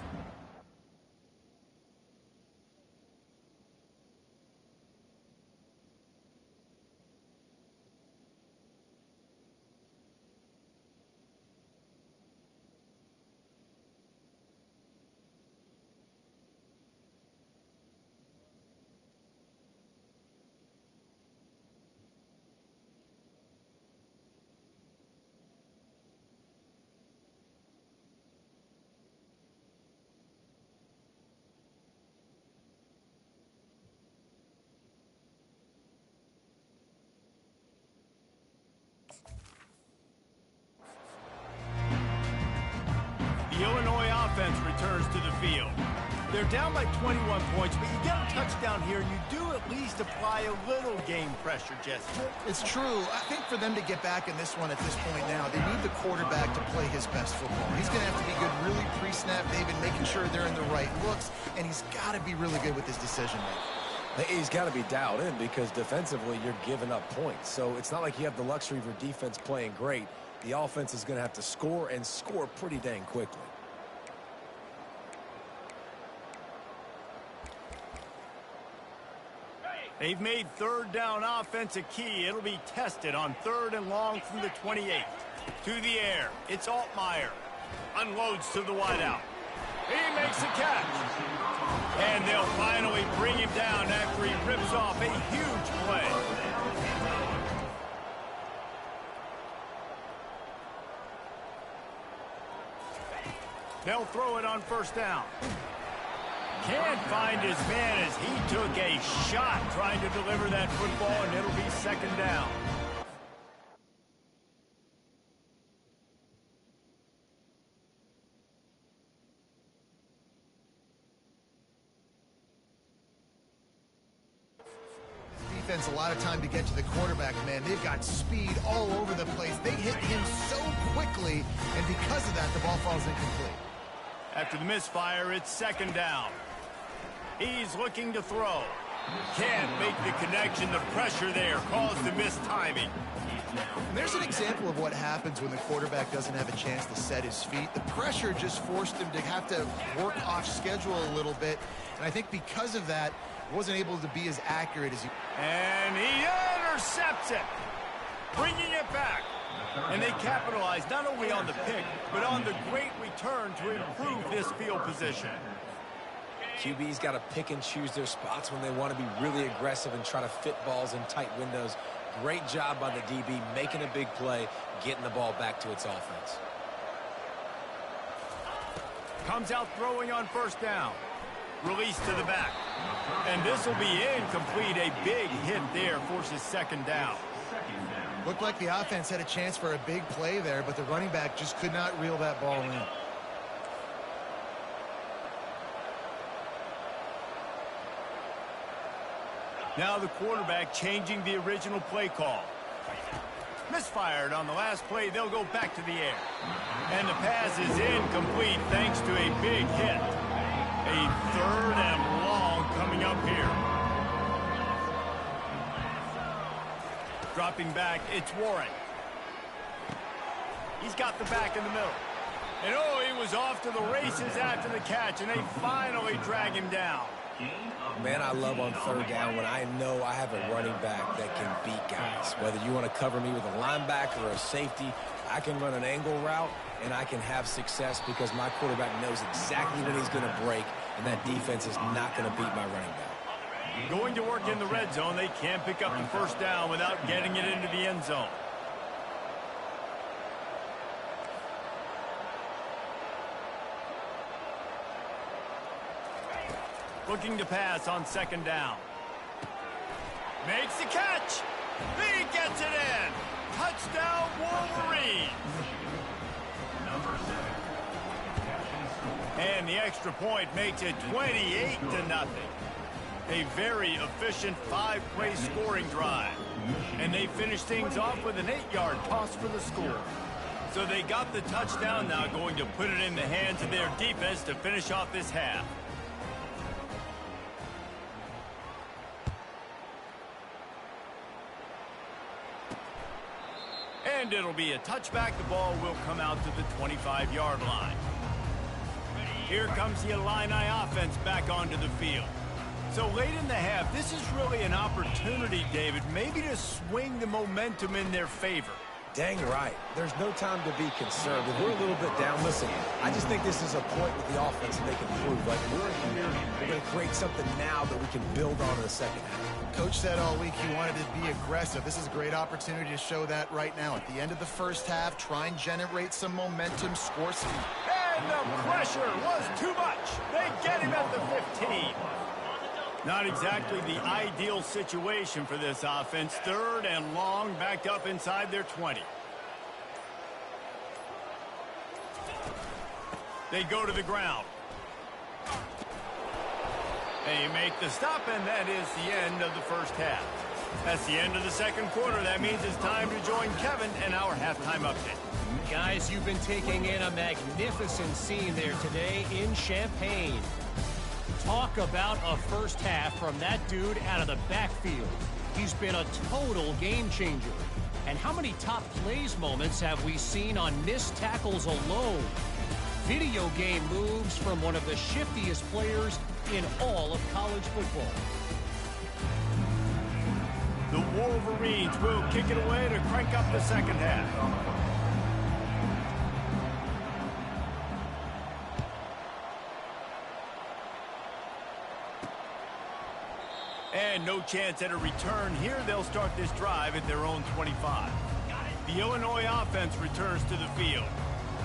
The Illinois offense returns to the field. They're down by 21 points, but you get a touchdown here, and you do at least apply a little game pressure, Jesse. It's true. I think for them to get back in this one at this point now, they need the quarterback to play his best football. He's going to have to be good really pre-snap, David, making sure they're in the right looks, and he's got to be really good with his decision-making. He's got to be dialed in because defensively you're giving up points. So it's not like you have the luxury of your defense playing great. The offense is going to have to score and score pretty dang quickly. They've made third down offense a key. It'll be tested on 3rd and long from the 28. To the air. It's Altmaier. Unloads to the wideout. He makes a catch. And they'll finally bring him down after he rips off a huge play. They'll throw it on 1st down. Can't find his man as he took a shot trying to deliver that football, and it'll be 2nd down. Defense a lot of time to get to the quarterback, man. They've got speed all over the place. They hit him so quickly, and because of that, the ball falls incomplete. After the misfire, it's 2nd down. He's looking to throw. Can't make the connection. The pressure there caused the missed timing. There's an example of what happens when the quarterback doesn't have a chance to set his feet. The pressure just forced him to have to work off schedule a little bit. And I think because of that, he wasn't able to be as accurate as he... And he intercepts it, bringing it back. And they capitalize not only on the pick, but on the great return to improve this field position. QB's got to pick and choose their spots when they want to be really aggressive and try to fit balls in tight windows. Great job by the DB making a big play, getting the ball back to its offense. Comes out throwing on 1st down. Release to the back. And this will be incomplete. A big hit there forces 2nd down. Looked like the offense had a chance for a big play there, but the running back just could not reel that ball in. Now the quarterback changing the original play call. Misfired on the last play. They'll go back to the air. And the pass is incomplete thanks to a big hit. A 3rd and long coming up here. Dropping back, it's Warren. He's got the back in the middle. And oh, he was off to the races after the catch, and they finally drag him down. Man, I love on 3rd down when I know I have a running back that can beat guys. Whether you want to cover me with a linebacker or a safety, I can run an angle route, and I can have success because my quarterback knows exactly when he's going to break, and that defense is not going to beat my running back. Going to work in the red zone. They can't pick up the 1st down without getting it into the end zone. Looking to pass on second down. Makes the catch. He gets it in. Touchdown, Wolverines. And the extra point makes it 28-0. A very efficient 5-play scoring drive. And they finish things off with an 8-yard toss for the score. So they got the touchdown, now going to put it in the hands of their defense to finish off this half. And it'll be a touchback. The ball will come out to the 25-yard line. Here comes the Illini offense back onto the field. So late in the half, this is really an opportunity, David, maybe to swing the momentum in their favor. Dang right. There's no time to be conservative. We're a little bit down. Listen, I just think this is a point with the offense that they can prove. Like, we're here, we're going to create something now that we can build on in the second half. Coach said all week he wanted to be aggressive. This is a great opportunity to show that right now. At the end of the first half, try and generate some momentum, score some. And the pressure was too much. They get him at the 15. Not exactly the ideal situation for this offense. Third and long, backed up inside their 20. They go to the ground. They make the stop, and that is the end of the first half. That's the end of the second quarter. That means it's time to join Kevin and our halftime update. Guys, you've been taking in a magnificent scene there today in Champaign. Talk about a first half from that dude out of the backfield. He's been a total game changer. And how many top plays moments have we seen on missed tackles alone? Video game moves from one of the shiftiest players in all of college football. The Wolverines will kick it away to crank up the second half. And no chance at a return here. They'll start this drive at their own 25. The Illinois offense returns to the field.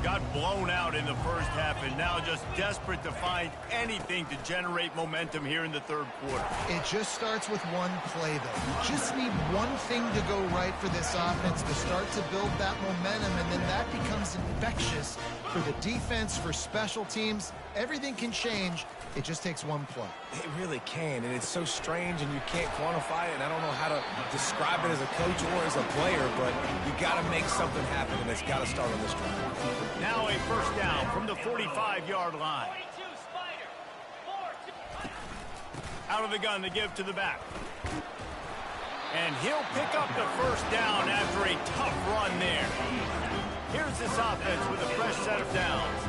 Got blown out in the first half and now just desperate to find anything to generate momentum here in the third quarter. It just starts with one play, though. You just need one thing to go right for this offense to start to build that momentum, and then that becomes infectious for the defense, for special teams. Everything can change. It just takes one play. It really can, and it's so strange, and you can't quantify it, and I don't know how to describe it as a coach or as a player, but you got to make something happen, and it's got to start on this drive. Now a first down from the 45-yard line. Out of the gun to give to the back. And he'll pick up the first down after a tough run there. Here's this offense with a fresh set of downs.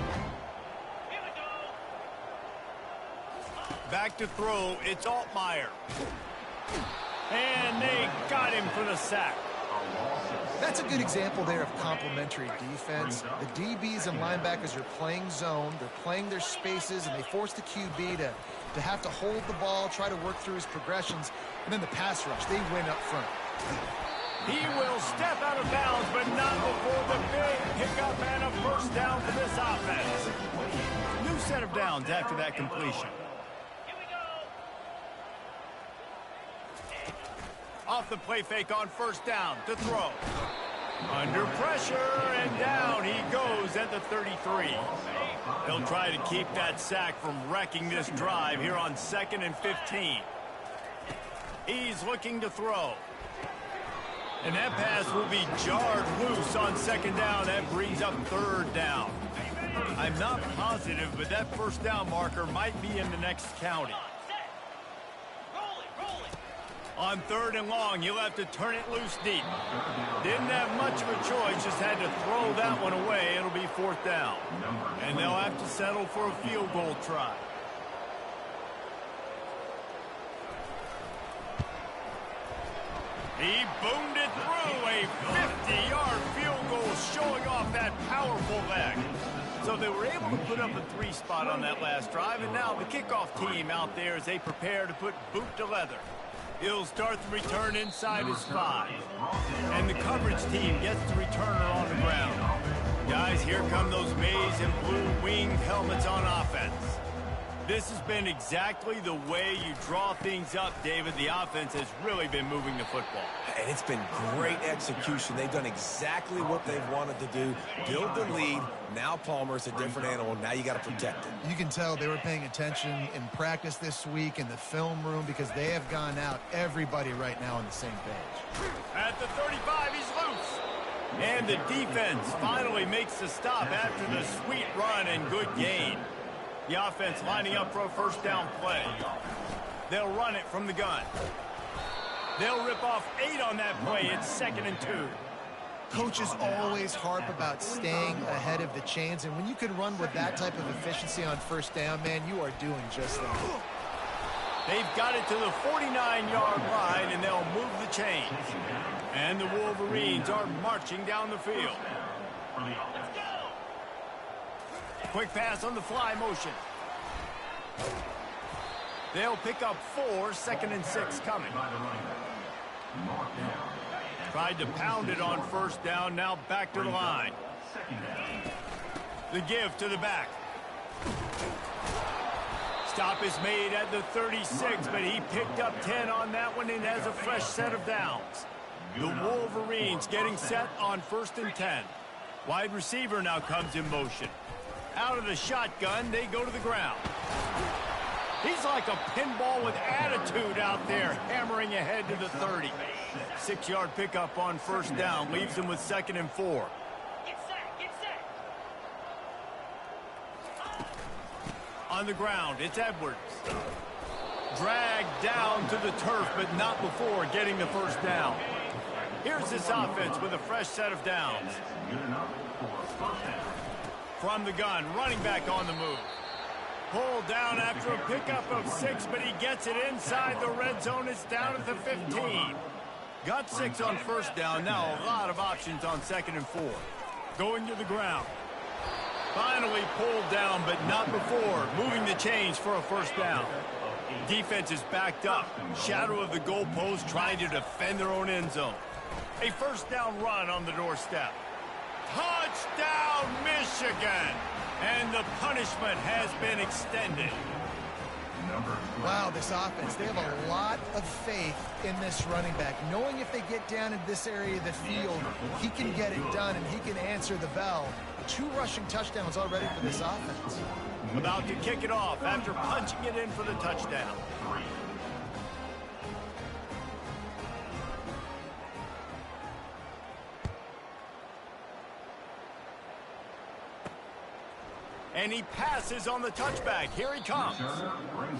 Back to throw, it's Altmaier. And they got him for the sack. That's a good example there of complementary defense. The DBs and linebackers are playing zone, they're playing their spaces, and they force the QB to have to hold the ball, try to work through his progressions, and then the pass rush, they win up front. He will step out of bounds, but not before the big pickup and a first down for this offense. New set of downs after that completion. Off the play fake on first down to throw. Under pressure, and down he goes at the 33. He'll try to keep that sack from wrecking this drive here on 2nd and 15. He's looking to throw. And that pass will be jarred loose on 2nd down. That brings up 3rd down. I'm not positive, but that first down marker might be in the next county. On 3rd and long, he'll have to turn it loose deep. Didn't have much of a choice, just had to throw that one away. It'll be 4th down. And they'll have to settle for a field goal try. He boomed it through, a 50-yard field goal showing off that powerful leg. So they were able to put up a 3 spot on that last drive, and now the kickoff team out there as they prepare to put boot to leather. He'll start the return inside his 5. And the coverage team gets the returner on the ground. Guys, here come those maize and blue winged helmets on offense. This has been exactly the way you draw things up, David. The offense has really been moving the football. And it's been great execution. They've done exactly what they've wanted to do. Build the lead. Now Palmer's a different animal. Now you got to protect it. You can tell they were paying attention in practice this week in the film room because they have gone out, everybody right now on the same page. At the 35, he's loose. And the defense finally makes the stop after the sweet run and good gain. The offense lining up for a first down play. They'll run it from the gun. They'll rip off 8 on that play. It's 2nd and 2. Coaches always harp about staying ahead of the chains, and when you can run with that type of efficiency on first down, man, you are doing just that. They've got it to the 49-yard line, and they'll move the chains. And the Wolverines are marching down the field. Quick pass on the fly motion. They'll pick up 4, 2nd and 6 coming. Tried to pound it on first down, now back to the line. The give to the back. Stop is made at the 36, but he picked up 10 on that one and has a fresh set of downs. The Wolverines getting set on 1st and 10. Wide receiver now comes in motion. Out of the shotgun, they go to the ground. He's like a pinball with attitude out there, hammering ahead to the 30. 6-yard pickup on first down, leaves him with 2nd and 4. Get set. On the ground, it's Edwards. Dragged down to the turf, but not before getting the first down. Here's this offense with a fresh set of downs. From the gun, running back on the move. Pulled down after a pickup of 6, but he gets it inside the red zone. It's down at the 15. Got 6 on first down. Now a lot of options on 2nd and 4. Going to the ground. Finally pulled down, but not before. Moving the chains for a first down. Defense is backed up. Shadow of the goalpost trying to defend their own end zone. A first down run on the doorstep. Touchdown, Michigan! And the punishment has been extended. Wow, this offense, they have a lot of faith in this running back. Knowing if they get down in this area of the field, he can get it done and he can answer the bell. 2 rushing touchdowns already for this offense. About to kick it off after punching it in for the touchdown. And he passes on the touchback. Here he comes.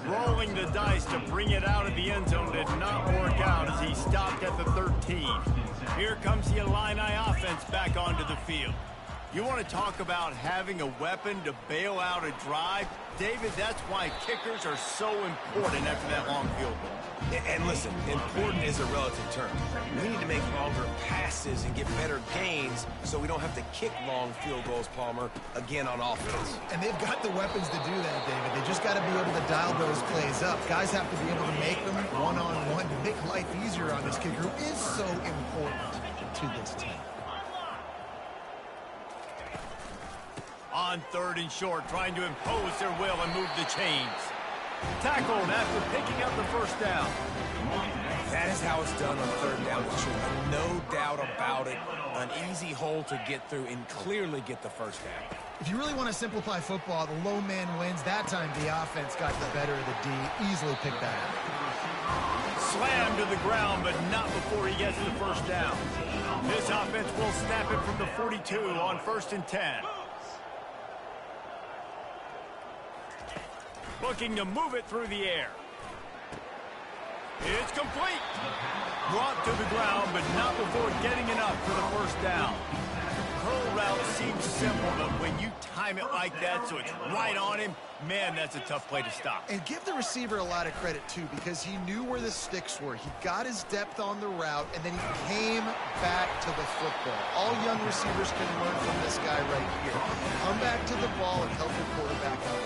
Rolling the dice to bring it out of the end zone did not work out as he stopped at the 13. Here comes the Illini offense back onto the field. You want to talk about having a weapon to bail out a drive? David, that's why kickers are so important after that long field goal. And listen, important is a relative term. We need to make longer passes and get better gains so we don't have to kick long field goals, Palmer, again on offense. And they've got the weapons to do that, David. They just got to be able to dial those plays up. Guys have to be able to make them one-on-one to make life easier on this kicker, who is so important to this team. On 3rd and short, trying to impose their will and move the chains. Tackled after picking up the first down. That is how it's done on 3rd down. No doubt about it. An easy hole to get through and clearly get the first down. If you really want to simplify football, the low man wins. That time the offense got the better of the D. Easily picked that up. Slammed to the ground, but not before he gets the first down. This offense will snap it from the 42 on 1st and 10. Looking to move it through the air. It's complete. Brought to the ground, but not before getting enough for the first down. Curl route seems simple, but when you time it like that so it's right on him, man, that's a tough play to stop. And give the receiver a lot of credit, too, because he knew where the sticks were. He got his depth on the route, and then he came back to the football. All young receivers can learn from this guy right here. Come back to the ball and help your quarterback out.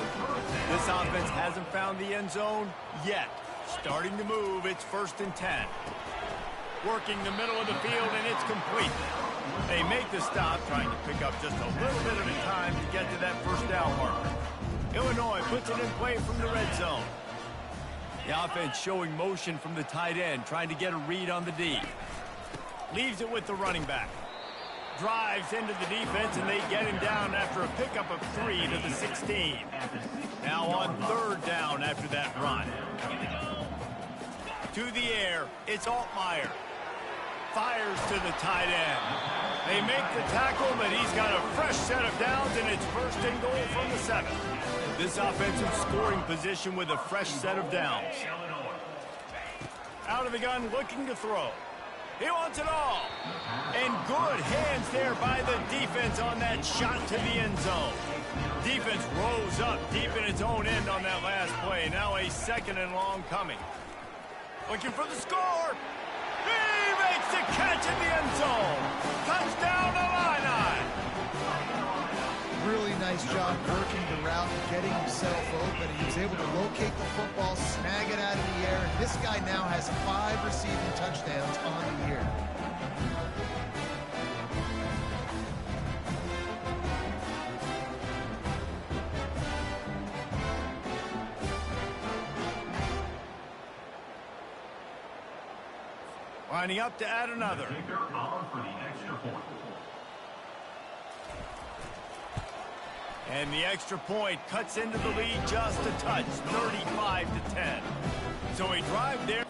This offense hasn't found the end zone yet. Starting to move, it's 1st and 10. Working the middle of the field, and it's complete. They make the stop, trying to pick up just a little bit at a time to get to that first down marker. Illinois puts it in play from the red zone. The offense showing motion from the tight end, trying to get a read on the D. Leaves it with the running back. Drives into the defense, and they get him down after a pickup of 3 to the 16. Now on third down after that run. To the air, it's Altmaier. Fires to the tight end. They make the tackle, but he's got a fresh set of downs, and it's first and goal from the 7. This offensive scoring position with a fresh set of downs. Out of the gun, looking to throw. He wants it all. And good hands there by the defense on that shot to the end zone. Defense rose up deep in its own end on that last play. Now a second and long coming. Looking for the score. He makes the catch in the end zone. Touchdown, Illini. Really nice job working the route and getting himself open. He was able to locate the football, snag it out of the air, and this guy now has 5 receiving touchdowns on the year. Lining up to add another. And the extra point cuts into the lead just a touch, 35-10. So a drive there.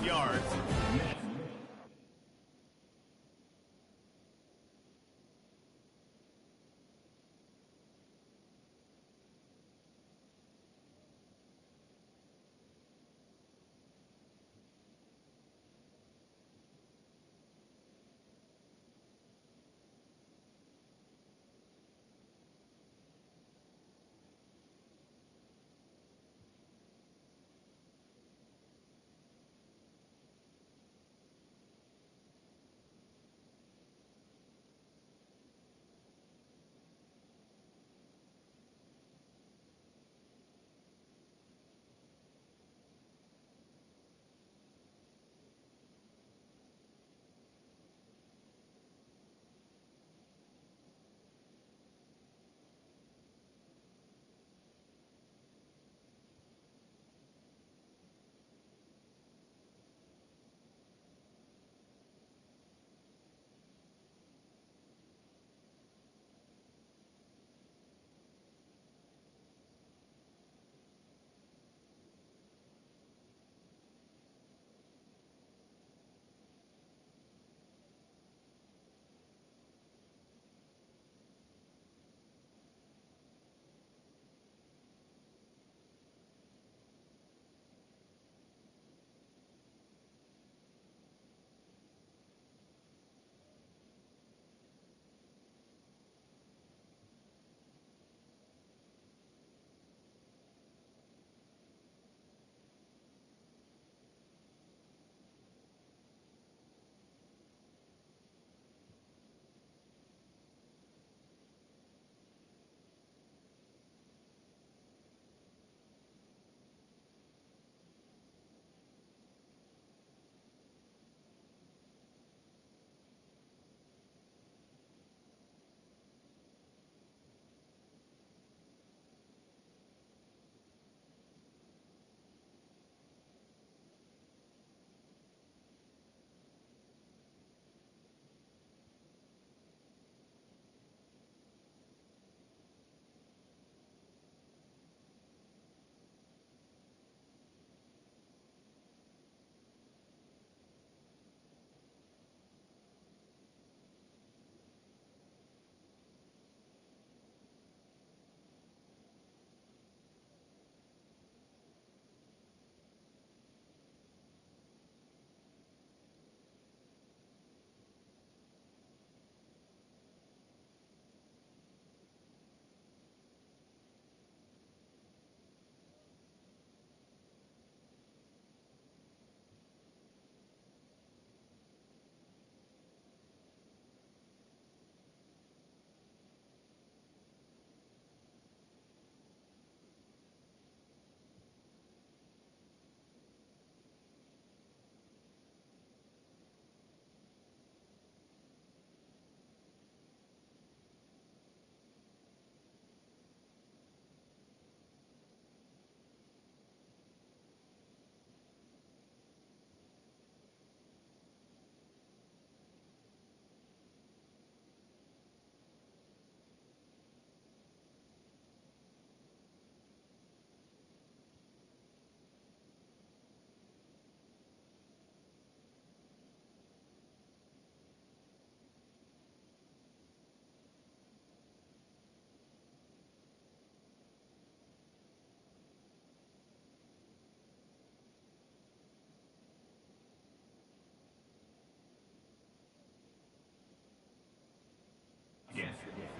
yards.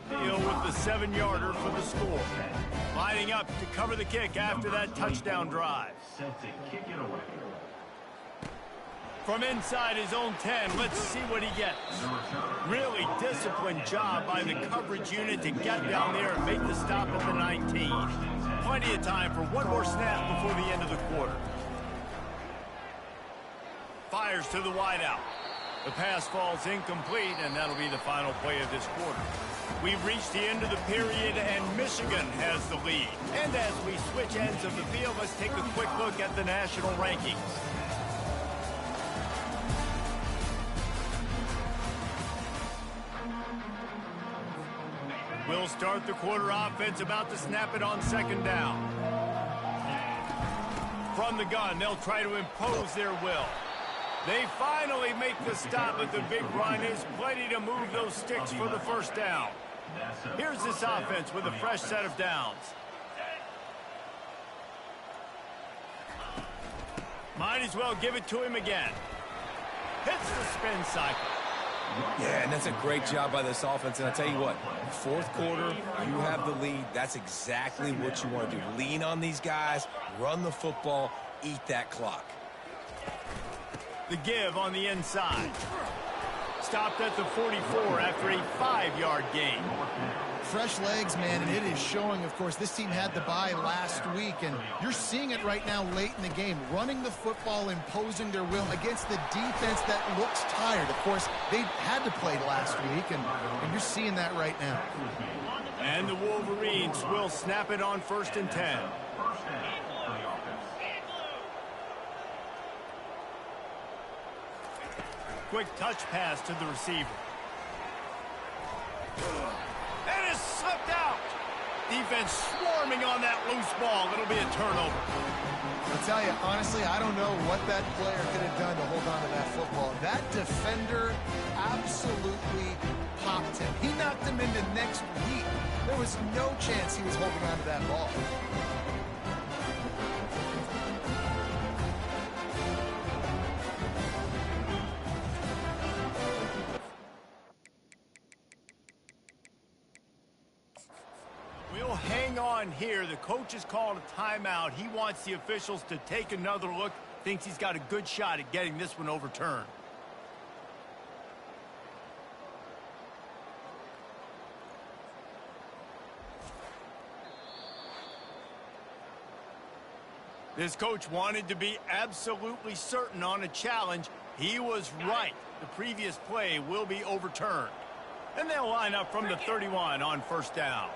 Deal with the 7-yarder for the score. Lining up to cover the kick after that touchdown drive. From inside his own 10, let's see what he gets. Really disciplined job by the coverage unit to get down there and make the stop at the 19. Plenty of time for one more snap before the end of the quarter. Fires to the wideout. The pass falls incomplete, and that'll be the final play of this quarter. We've reached the end of the period, and Michigan has the lead. And as we switch ends of the field, let's take a quick look at the national rankings. We'll start the quarter offense, about to snap it on second down. From the gun, they'll try to impose their will. They finally make the stop, but the big run is plenty to move those sticks for the first down. Here's this offense with a fresh set of downs. Might as well give it to him again. Hits the spin cycle. Yeah, and that's a great job by this offense. And I tell you what, fourth quarter, you have the lead. That's exactly what you want to do. Lean on these guys, run the football, eat that clock. The give on the inside. Stopped at the 44 after a 5-yard gain. Fresh legs, man, and it is showing. Of course, this team had the bye last week, and you're seeing it right now late in the game. Running the football, imposing their will against the defense that looks tired. Of course, they had to play last week, and you're seeing that right now. And the Wolverines will snap it on 1st and 10. Quick touch pass to the receiver. And is slipped out. Defense swarming on that loose ball. It'll be a turnover. I'll tell you, honestly, I don't know what that player could have done to hold on to that football. That defender absolutely popped him. He knocked him into next week. There was no chance he was holding on to that ball. Hang on here. The coach has called a timeout. He wants the officials to take another look. Thinks he's got a good shot at getting this one overturned. This coach wanted to be absolutely certain on a challenge. He was right. The previous play will be overturned. And they'll line up from the 31 on 1st down.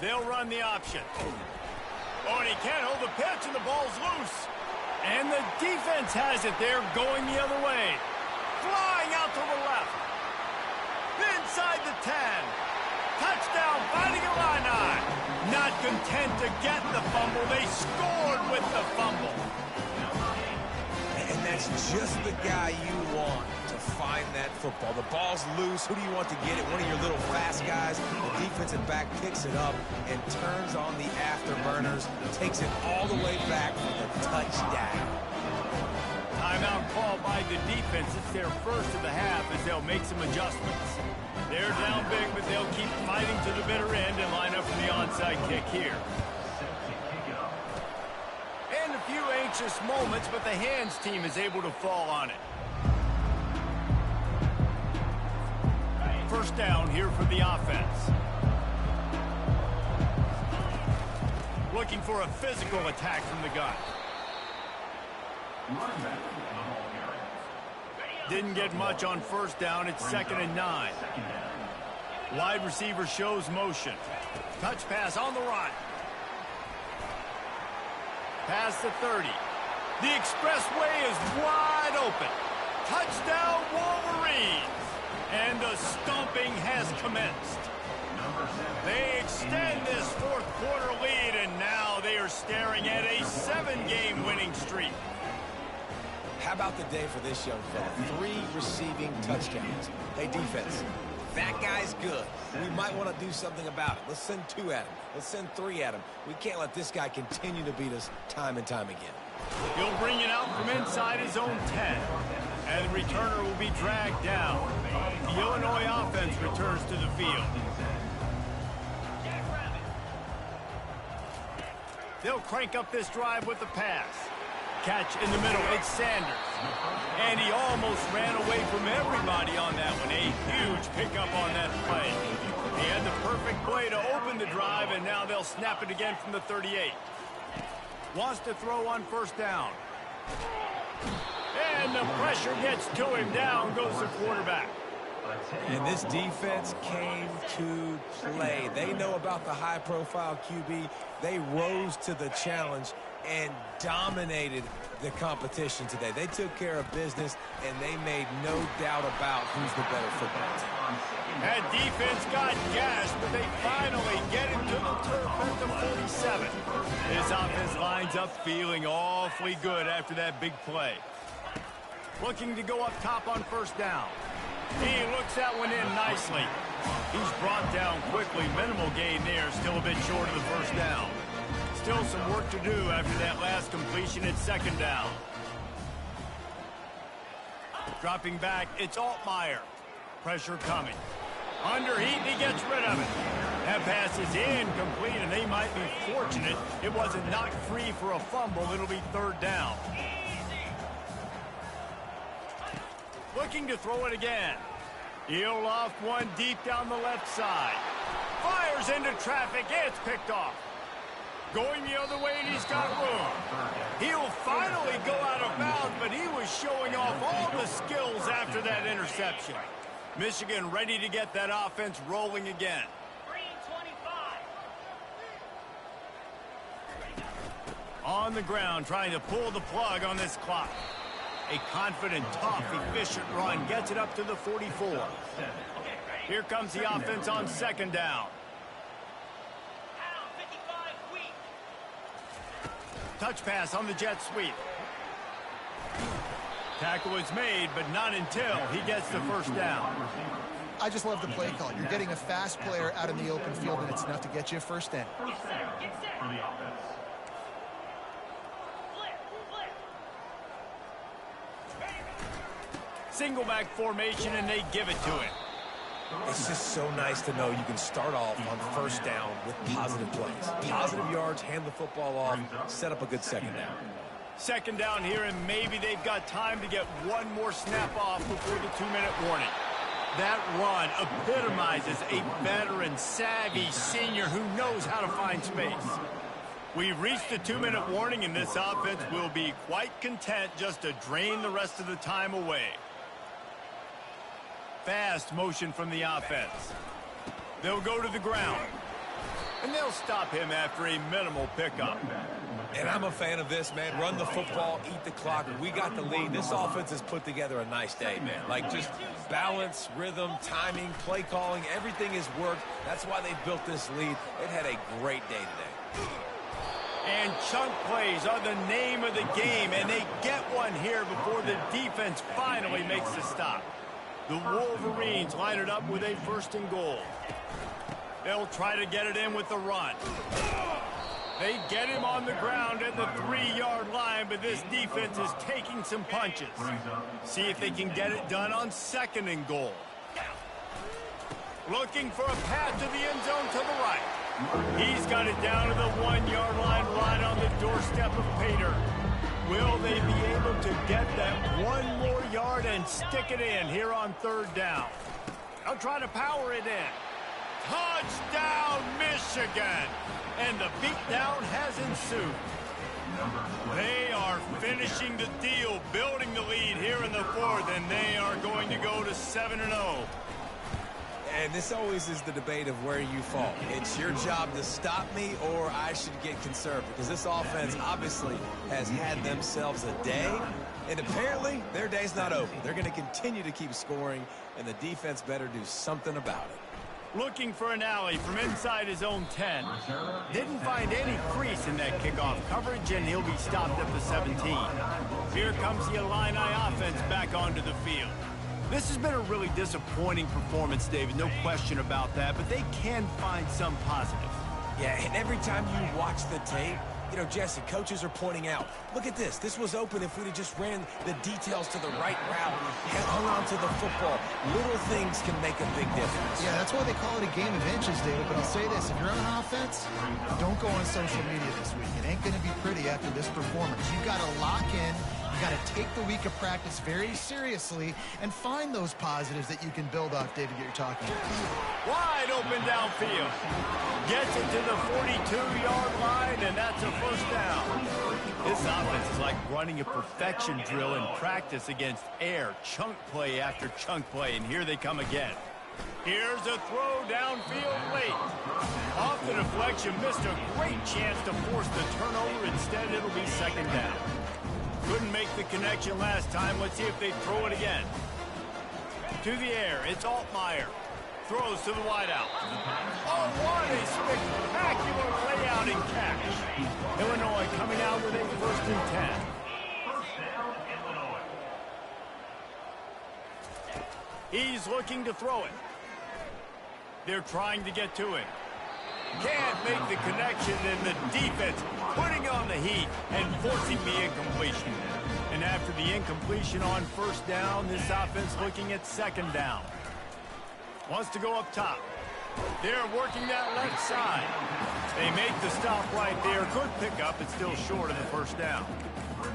They'll run the option. Oh, and he can't hold the pitch, and the ball's loose. And the defense has it. They're going the other way. Flying out to the left. Inside the 10. Touchdown, Fighting Illini. Not content to get the fumble. They scored with the fumble. And that's just the guy you want to find that football. The ball's loose. Who do you want to get it? One of your little fast guys. The defensive back picks it up and turns on the afterburners. Takes it all the way back for the touchdown. Timeout call by the defense. It's their first of the half as they'll make some adjustments. They're down big, but they'll keep fighting to the bitter end and line up for the onside kick here. And a few anxious moments, but the hands team is able to fall on it. First down here for the offense. Looking for a physical attack from the gun. Didn't get much on 1st down. It's 2nd and 9. Wide receiver shows motion. Touch pass on the run. Past the 30. The expressway is wide open. Touchdown, Wolverines. And the stomping has commenced. They extend this 4th quarter lead, and now they are staring at a 7-game winning streak. How about the day for this young fella? 3 receiving touchdowns. Hey, defense, that guy's good. We might want to do something about it. Let's send 2 at him. Let's send 3 at him. We can't let this guy continue to beat us time and time again. He'll bring it out from inside his own 10. And the returner will be dragged down. The Illinois offense returns to the field. They'll crank up this drive with the pass. Catch in the middle, it's Sanders. And he almost ran away from everybody on that one. A huge pickup on that play. He had the perfect play to open the drive, and now they'll snap it again from the 38. Wants to throw on 1st down. And the pressure gets to him. Down goes the quarterback. And this defense came to play. They know about the high-profile QB. They rose to the challenge, and dominated the competition today. They took care of business, and they made no doubt about who's the better football team. That defense got gashed, but they finally get him to the turf at the 47. This offense lines up feeling awfully good after that big play. Looking to go up top on first down. He looks that one in nicely. He's brought down quickly. Minimal gain there, still a bit short of the first down. Still some work to do after that last completion at second down. Dropping back, it's Altmaier. Pressure coming. Under heat, he gets rid of it. That pass is incomplete, and they might be fortunate it wasn't knocked free for a fumble. It'll be third down. Looking to throw it again. He'll loft one deep down the left side. Fires into traffic. It's picked off. Going the other way, and he's got room. He'll finally go out of bounds, but he was showing off all the skills after that interception. Michigan ready to get that offense rolling again. Green 25. On the ground, trying to pull the plug on this clock. A confident, tough, efficient run gets it up to the 44. Here comes the offense on second down. Touch pass on the jet sweep. Tackle is made, but not until he gets the first down. I just love the play call. You're getting a fast player out in the open field, and it's enough to get you a first down. Get set. Get set. Single back formation, and they give it to him. It's just so nice to know you can start off on first down with positive plays. Positive yards, hand the football off, set up a good second down. Second down here, and maybe they've got time to get one more snap off before the 2-minute warning. That run epitomizes a veteran, savvy senior who knows how to find space. We've reached the 2-minute warning, and this offense will be quite content just to drain the rest of the time away. Fast motion from the offense. They'll go to the ground. And they'll stop him after a minimal pickup. And I'm a fan of this, man. Run the football, eat the clock. We got the lead. This offense has put together a nice day, man. Like just balance, rhythm, timing, play calling, everything has worked. That's why they built this lead. They've had a great day today. And chunk plays are the name of the game, and they get one here before the defense finally makes the stop. The Wolverines line it up with a 1st and goal. They'll try to get it in with the run. They get him on the ground at the 3-yard line, but this defense is taking some punches. See if they can get it done on 2nd and goal. Looking for a path to the end zone to the right. He's got it down to the 1-yard line right on the doorstep of Pater. Will they be able to get that one more yard and stick it in here on 3rd down? They'll try to power it in. Touchdown, Michigan! And the beatdown has ensued. They are finishing the deal, building the lead here in the 4th, and they are going to go to 7-0. And this always is the debate of where you fall. It's your job to stop me, or I should get conservative, because this offense obviously has had themselves a day, and apparently their day's not over. They're going to continue to keep scoring, and the defense better do something about it. Looking for an alley from inside his own 10. Didn't find any crease in that kickoff coverage, and he'll be stopped at the 17. Here comes the Illini offense back onto the field. This has been a really disappointing performance, David, no question about that, but they can find some positive. Yeah, and every time you watch the tape, you know, Jesse, coaches are pointing out, look at this. This was open if we'd have just ran the details to the right route, hung on to the football. Little things can make a big difference. Yeah, that's why they call it a game of inches, David. But I'll say this, if you're on offense, don't go on social media this week. It ain't going to be pretty after this performance. You've got to lock in. Got to take the week of practice very seriously and find those positives that you can build off, David, that you're talking about. Wide open downfield. Gets it to the 42-yard line, and that's a 1st down. This offense is like running a perfection drill in practice against air. Chunk play after chunk play, and here they come again. Here's a throw downfield late. Off the deflection, missed a great chance to force the turnover. Instead, it'll be second down. Couldn't make the connection last time. Let's see if they throw it again. To the air, it's Altmaier. Throws to the wideout. Oh, what a spectacular layout and catch. Illinois coming out with a 1st and 10. He's looking to throw it. They're trying to get to it. Can't make the connection, and the defense putting on the heat and forcing the incompletion. And after the incompletion on 1st down, this offense looking at 2nd down. Wants to go up top. They're working that left side. They make the stop right there. Good pickup. It's still short of the 1st down.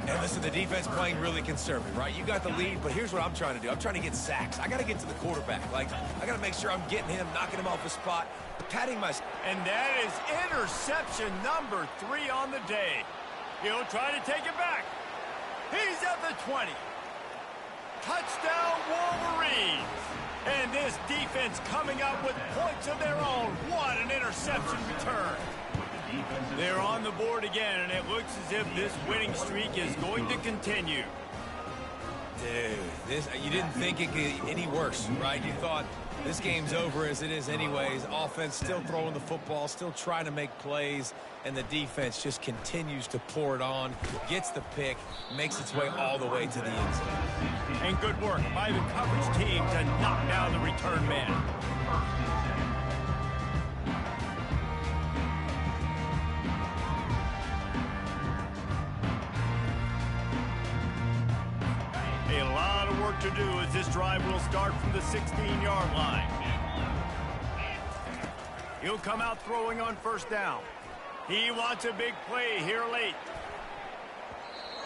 And listen, the defense playing really conservative, right? You got the lead, but here's what I'm trying to do. I'm trying to get sacks. I got to get to the quarterback. Like, I got to make sure I'm getting him, knocking him off his spot, patting my... And that is interception number 3 on the day. He'll try to take it back. He's at the 20. Touchdown, Wolverines. And this defense coming up with points of their own. What an interception return. They're on the board again, and it looks as if this winning streak is going to continue. Dude, you didn't think it could get any worse, right? You thought this game's over as it is anyways. Offense still throwing the football, still trying to make plays, and the defense just continues to pour it on, gets the pick, makes its way all the way to the end zone. And good work by the coverage team to knock down the return man. A lot of work to do as this drive will start from the 16-yard line. He'll come out throwing on 1st down. He wants a big play here late.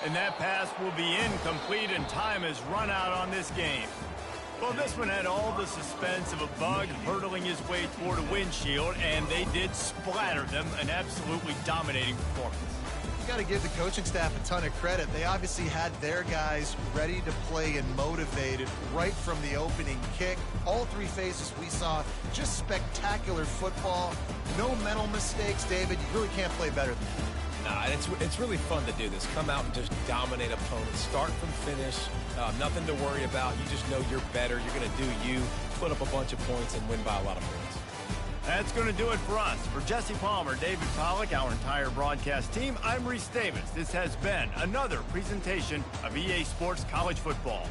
And that pass will be incomplete, and time has run out on this game. Well, this one had all the suspense of a bug hurtling his way toward a windshield, and they did splatter them. An absolutely dominating performance. You got to give the coaching staff a ton of credit. They obviously had their guys ready to play and motivated right from the opening kick. All 3 phases we saw, just spectacular football. No mental mistakes, David. You really can't play better than that. Nah, and it's really fun to do this. Come out and just dominate opponents. Start from finish. Nothing to worry about. You just know you're better. You're going to do you, put up a bunch of points, and win by a lot of points. That's going to do it for us. For Jesse Palmer, David Pollack, our entire broadcast team, I'm Reese Davis. This has been another presentation of EA Sports College Football.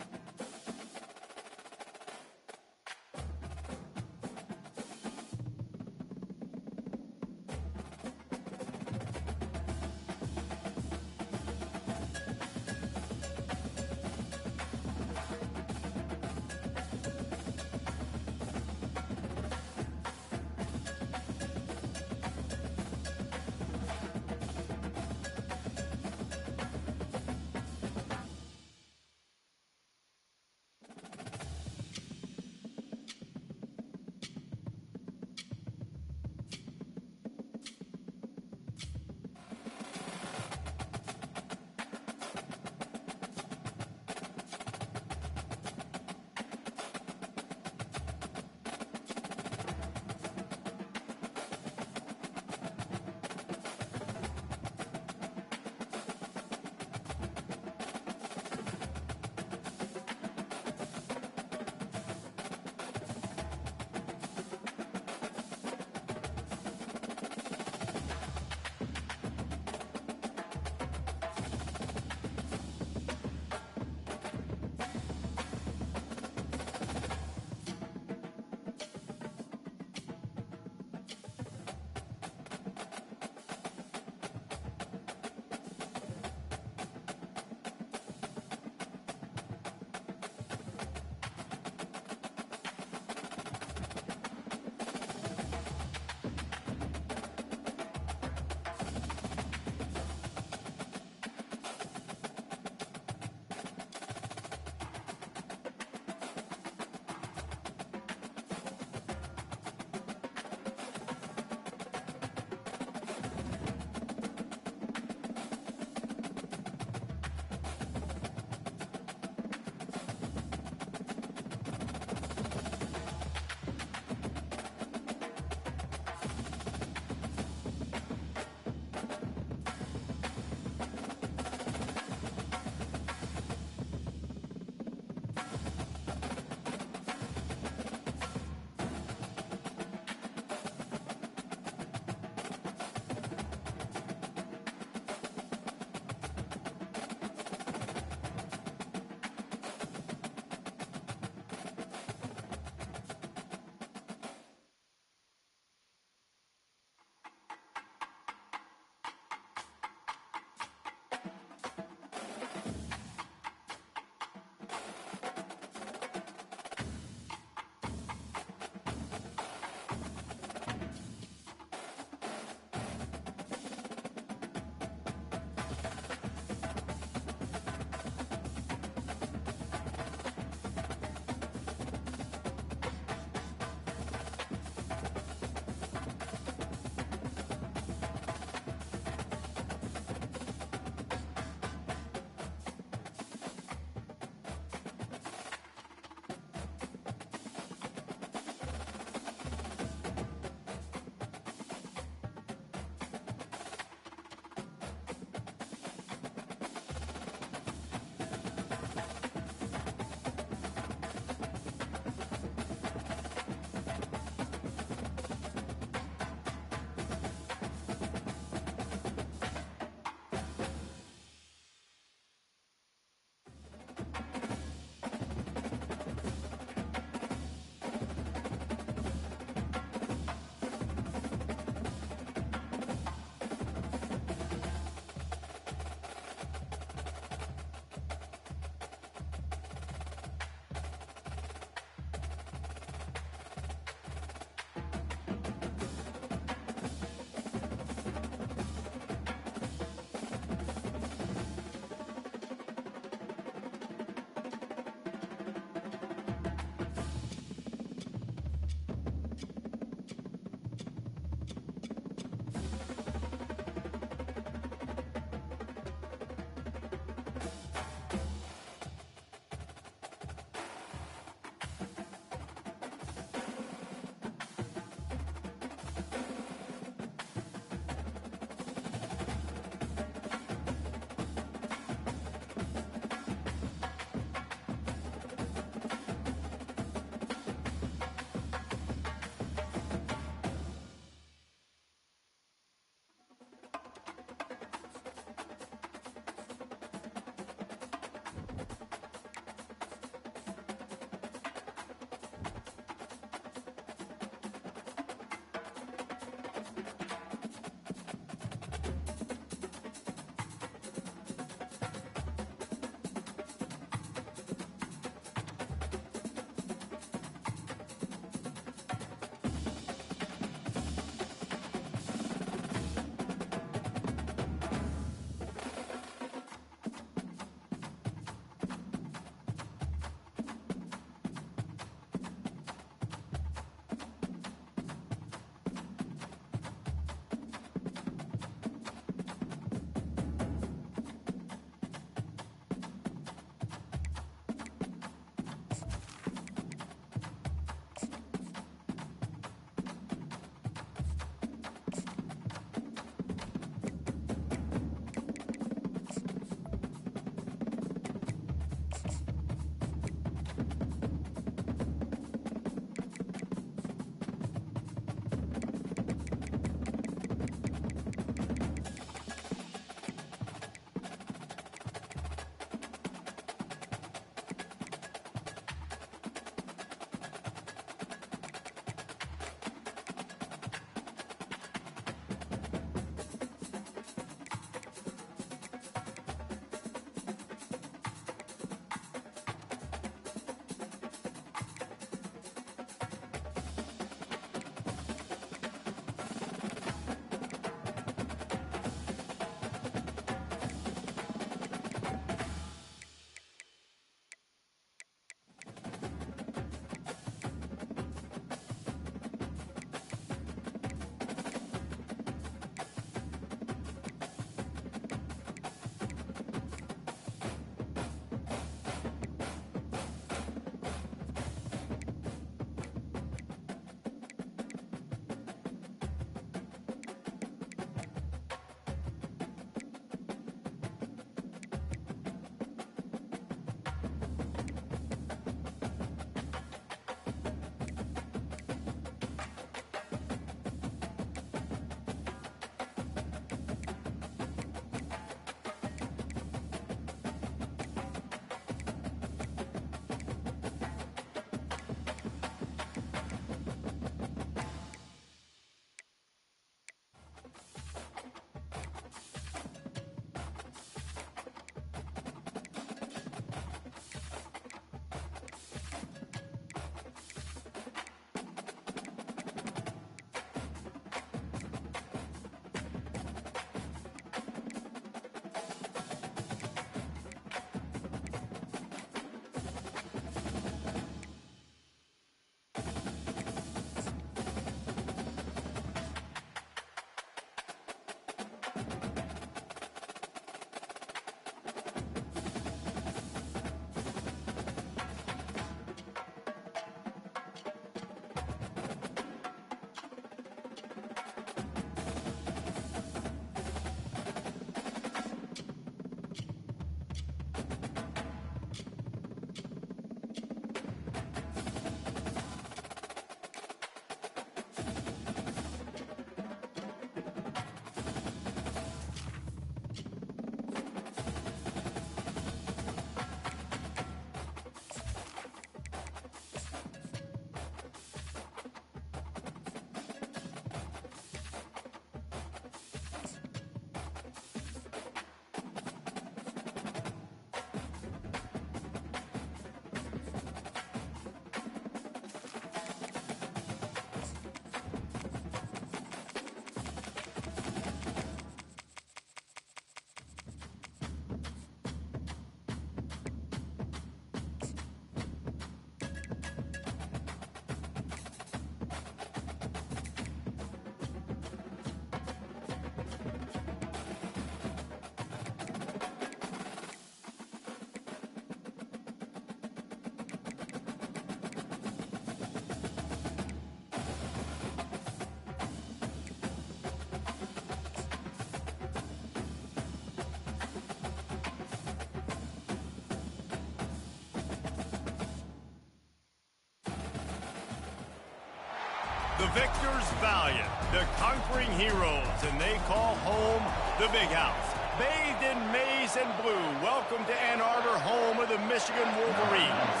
The victors valiant, the conquering heroes, and they call home the Big House. Bathed in maize and blue, welcome to Ann Arbor, home of the Michigan Wolverines.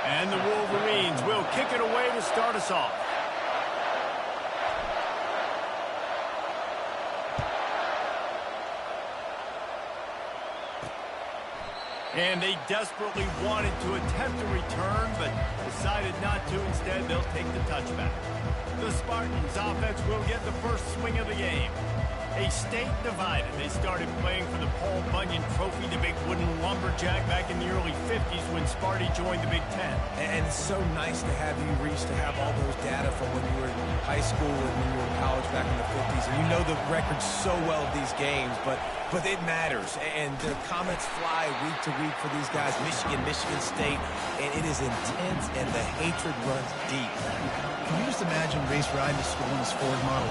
And the Wolverines will kick it away to start us off. And they desperately wanted to attempt a return, but decided not to. Instead, they'll take the touchback. The Spartans offense will get the first swing of the game. A state divided. They started playing for the Paul Bunyan Trophy, the big wooden lumberjack, back in the early 50s when Sparty joined the Big Ten. And it's so nice to have you reach to have all those data from when you were in high school and when you were in college back in the 50s. And you know the records so well of these games, but it matters. And the comments fly week to week for these guys, Michigan, Michigan State, and it is intense and the hatred runs deep. Can you just imagine race riding to school in this Ford model?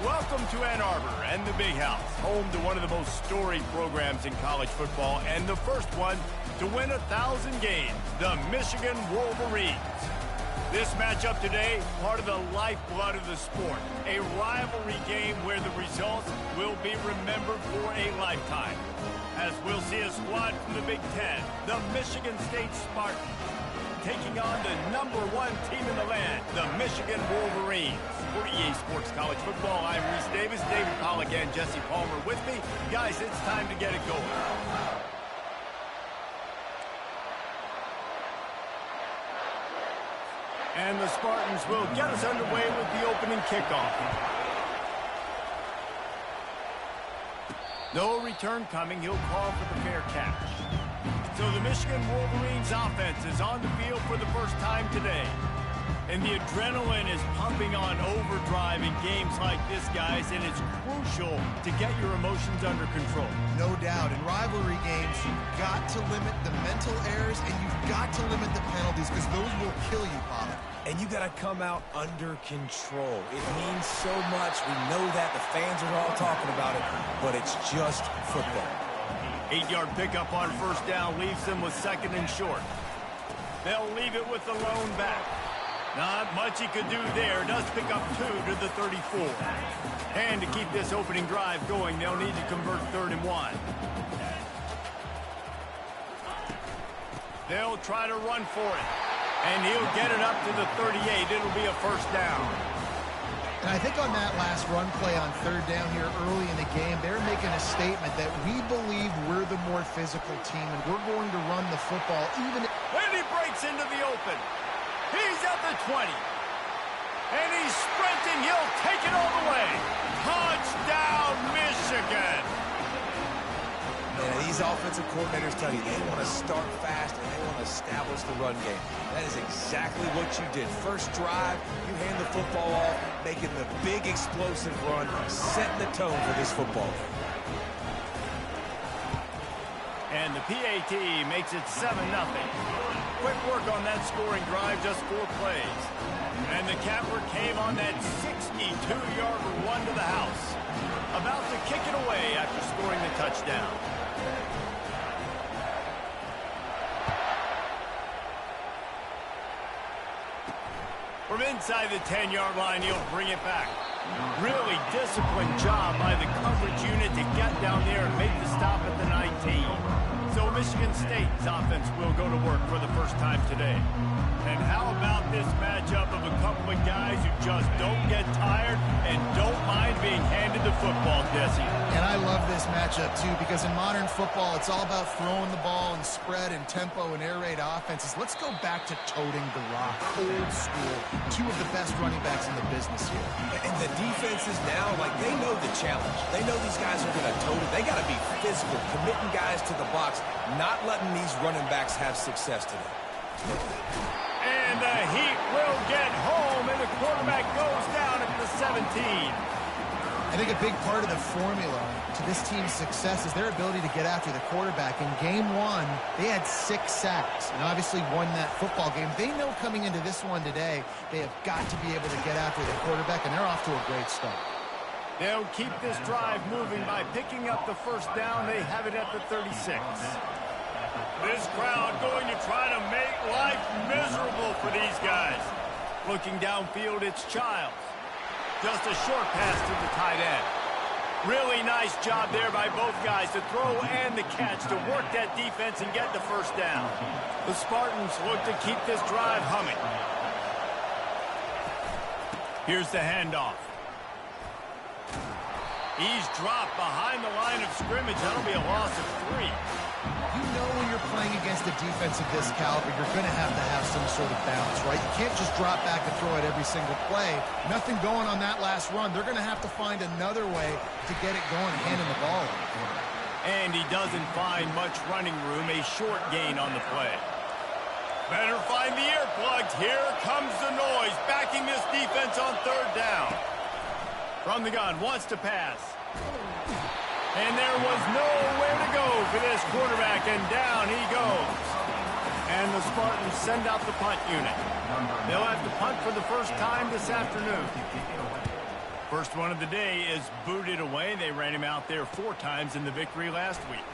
Welcome to Ann Arbor and the Big House, home to one of the most storied programs in college football and the first one to win 1,000 games, the Michigan Wolverines. This matchup today, part of the lifeblood of the sport, a rivalry game where the results will be remembered for a lifetime. As we'll see a squad from the Big Ten, the Michigan State Spartans, taking on the #1 team in the land, the Michigan Wolverines. For EA Sports College Football, I'm Reese Davis, David Pollack, and Jesse Palmer with me. Guys, it's time to get it going. And the Spartans will get us underway with the opening kickoff. No return coming. He'll call for the fair catch. So the Michigan Wolverines offense is on the field for the first time today. And the adrenaline is pumping on overdrive in games like this, guys, and it's crucial to get your emotions under control. No doubt. In rivalry games, you've got to limit the mental errors and you've got to limit the penalties because those will kill you, Bob. And you got to come out under control. It means so much. We know that. The fans are all talking about it, but it's just football. 8-yard pickup on first down leaves them with 2nd and short. They'll leave it with the lone back. Not much he could do there. Does pick up 2 to the 34. And to keep this opening drive going, they'll need to convert 3rd and 1. They'll try to run for it. And he'll get it up to the 38. It'll be a first down. And I think on that last run play on 3rd down here early in the game, they're making a statement that we believe we're the more physical team and we're going to run the football even if... And he breaks into the open. He's at the 20. And he's sprinting. He'll take it all the way. Touchdown, Michigan. And these offensive coordinators tell you they want to start fast and they want to establish the run game. That is exactly what you did. First drive, you hand the football off, making the big explosive run, setting the tone for this football game. And the PAT makes it 7-0. Quick work on that scoring drive, just 4 plays. And the capper came on that 62-yarder run to the house. About to kick it away after scoring the touchdown. From inside the 10-yard line, he'll bring it back. Really disciplined job by the coverage unit to get down there and make the stop at the 19. So Michigan State's offense will go to work for the first time today. And how about this matchup of a couple of guys who just don't get tired and don't mind being handed the football, Jesse? And I love this matchup, too, because in modern football, it's all about throwing the ball and spread and tempo and air raid offenses. Let's go back to toting the rock, old school. 2 of the best running backs in the business here. And the defenses now, like, they know the challenge. They know these guys are going to tote it. They got to be physical, committing guys to the box, not letting these running backs have success today. And the Heat will get home, and the quarterback goes down at the 17. I think a big part of the formula to this team's success is their ability to get after the quarterback. In game 1, they had 6 sacks and obviously won that football game. They know coming into this one today, they have got to be able to get after the quarterback, and they're off to a great start. They'll keep this drive moving by picking up the first down. They have it at the 36. This crowd going to try to make life miserable for these guys. Looking downfield, it's Childs. Just a short pass to the tight end. Really nice job there by both guys to throw and the catch to work that defense and get the first down. The Spartans look to keep this drive humming. Here's the handoff. He's dropped behind the line of scrimmage. That'll be a loss of 3. You know when you're playing against a defense of this caliber, you're going to have some sort of balance, right? You can't just drop back and throw it every single play. Nothing going on that last run. They're going to have to find another way to get it going, handing the ball. And he doesn't find much running room, a short gain on the play. Better find the earplugs. Here comes the noise, backing this defense on 3rd down. From the gun, wants to pass. And there was nowhere to go for this quarterback, and down he goes. And the Spartans send out the punt unit. They'll have to punt for the first time this afternoon. First one of the day is booted away. They ran him out there 4 times in the victory last week.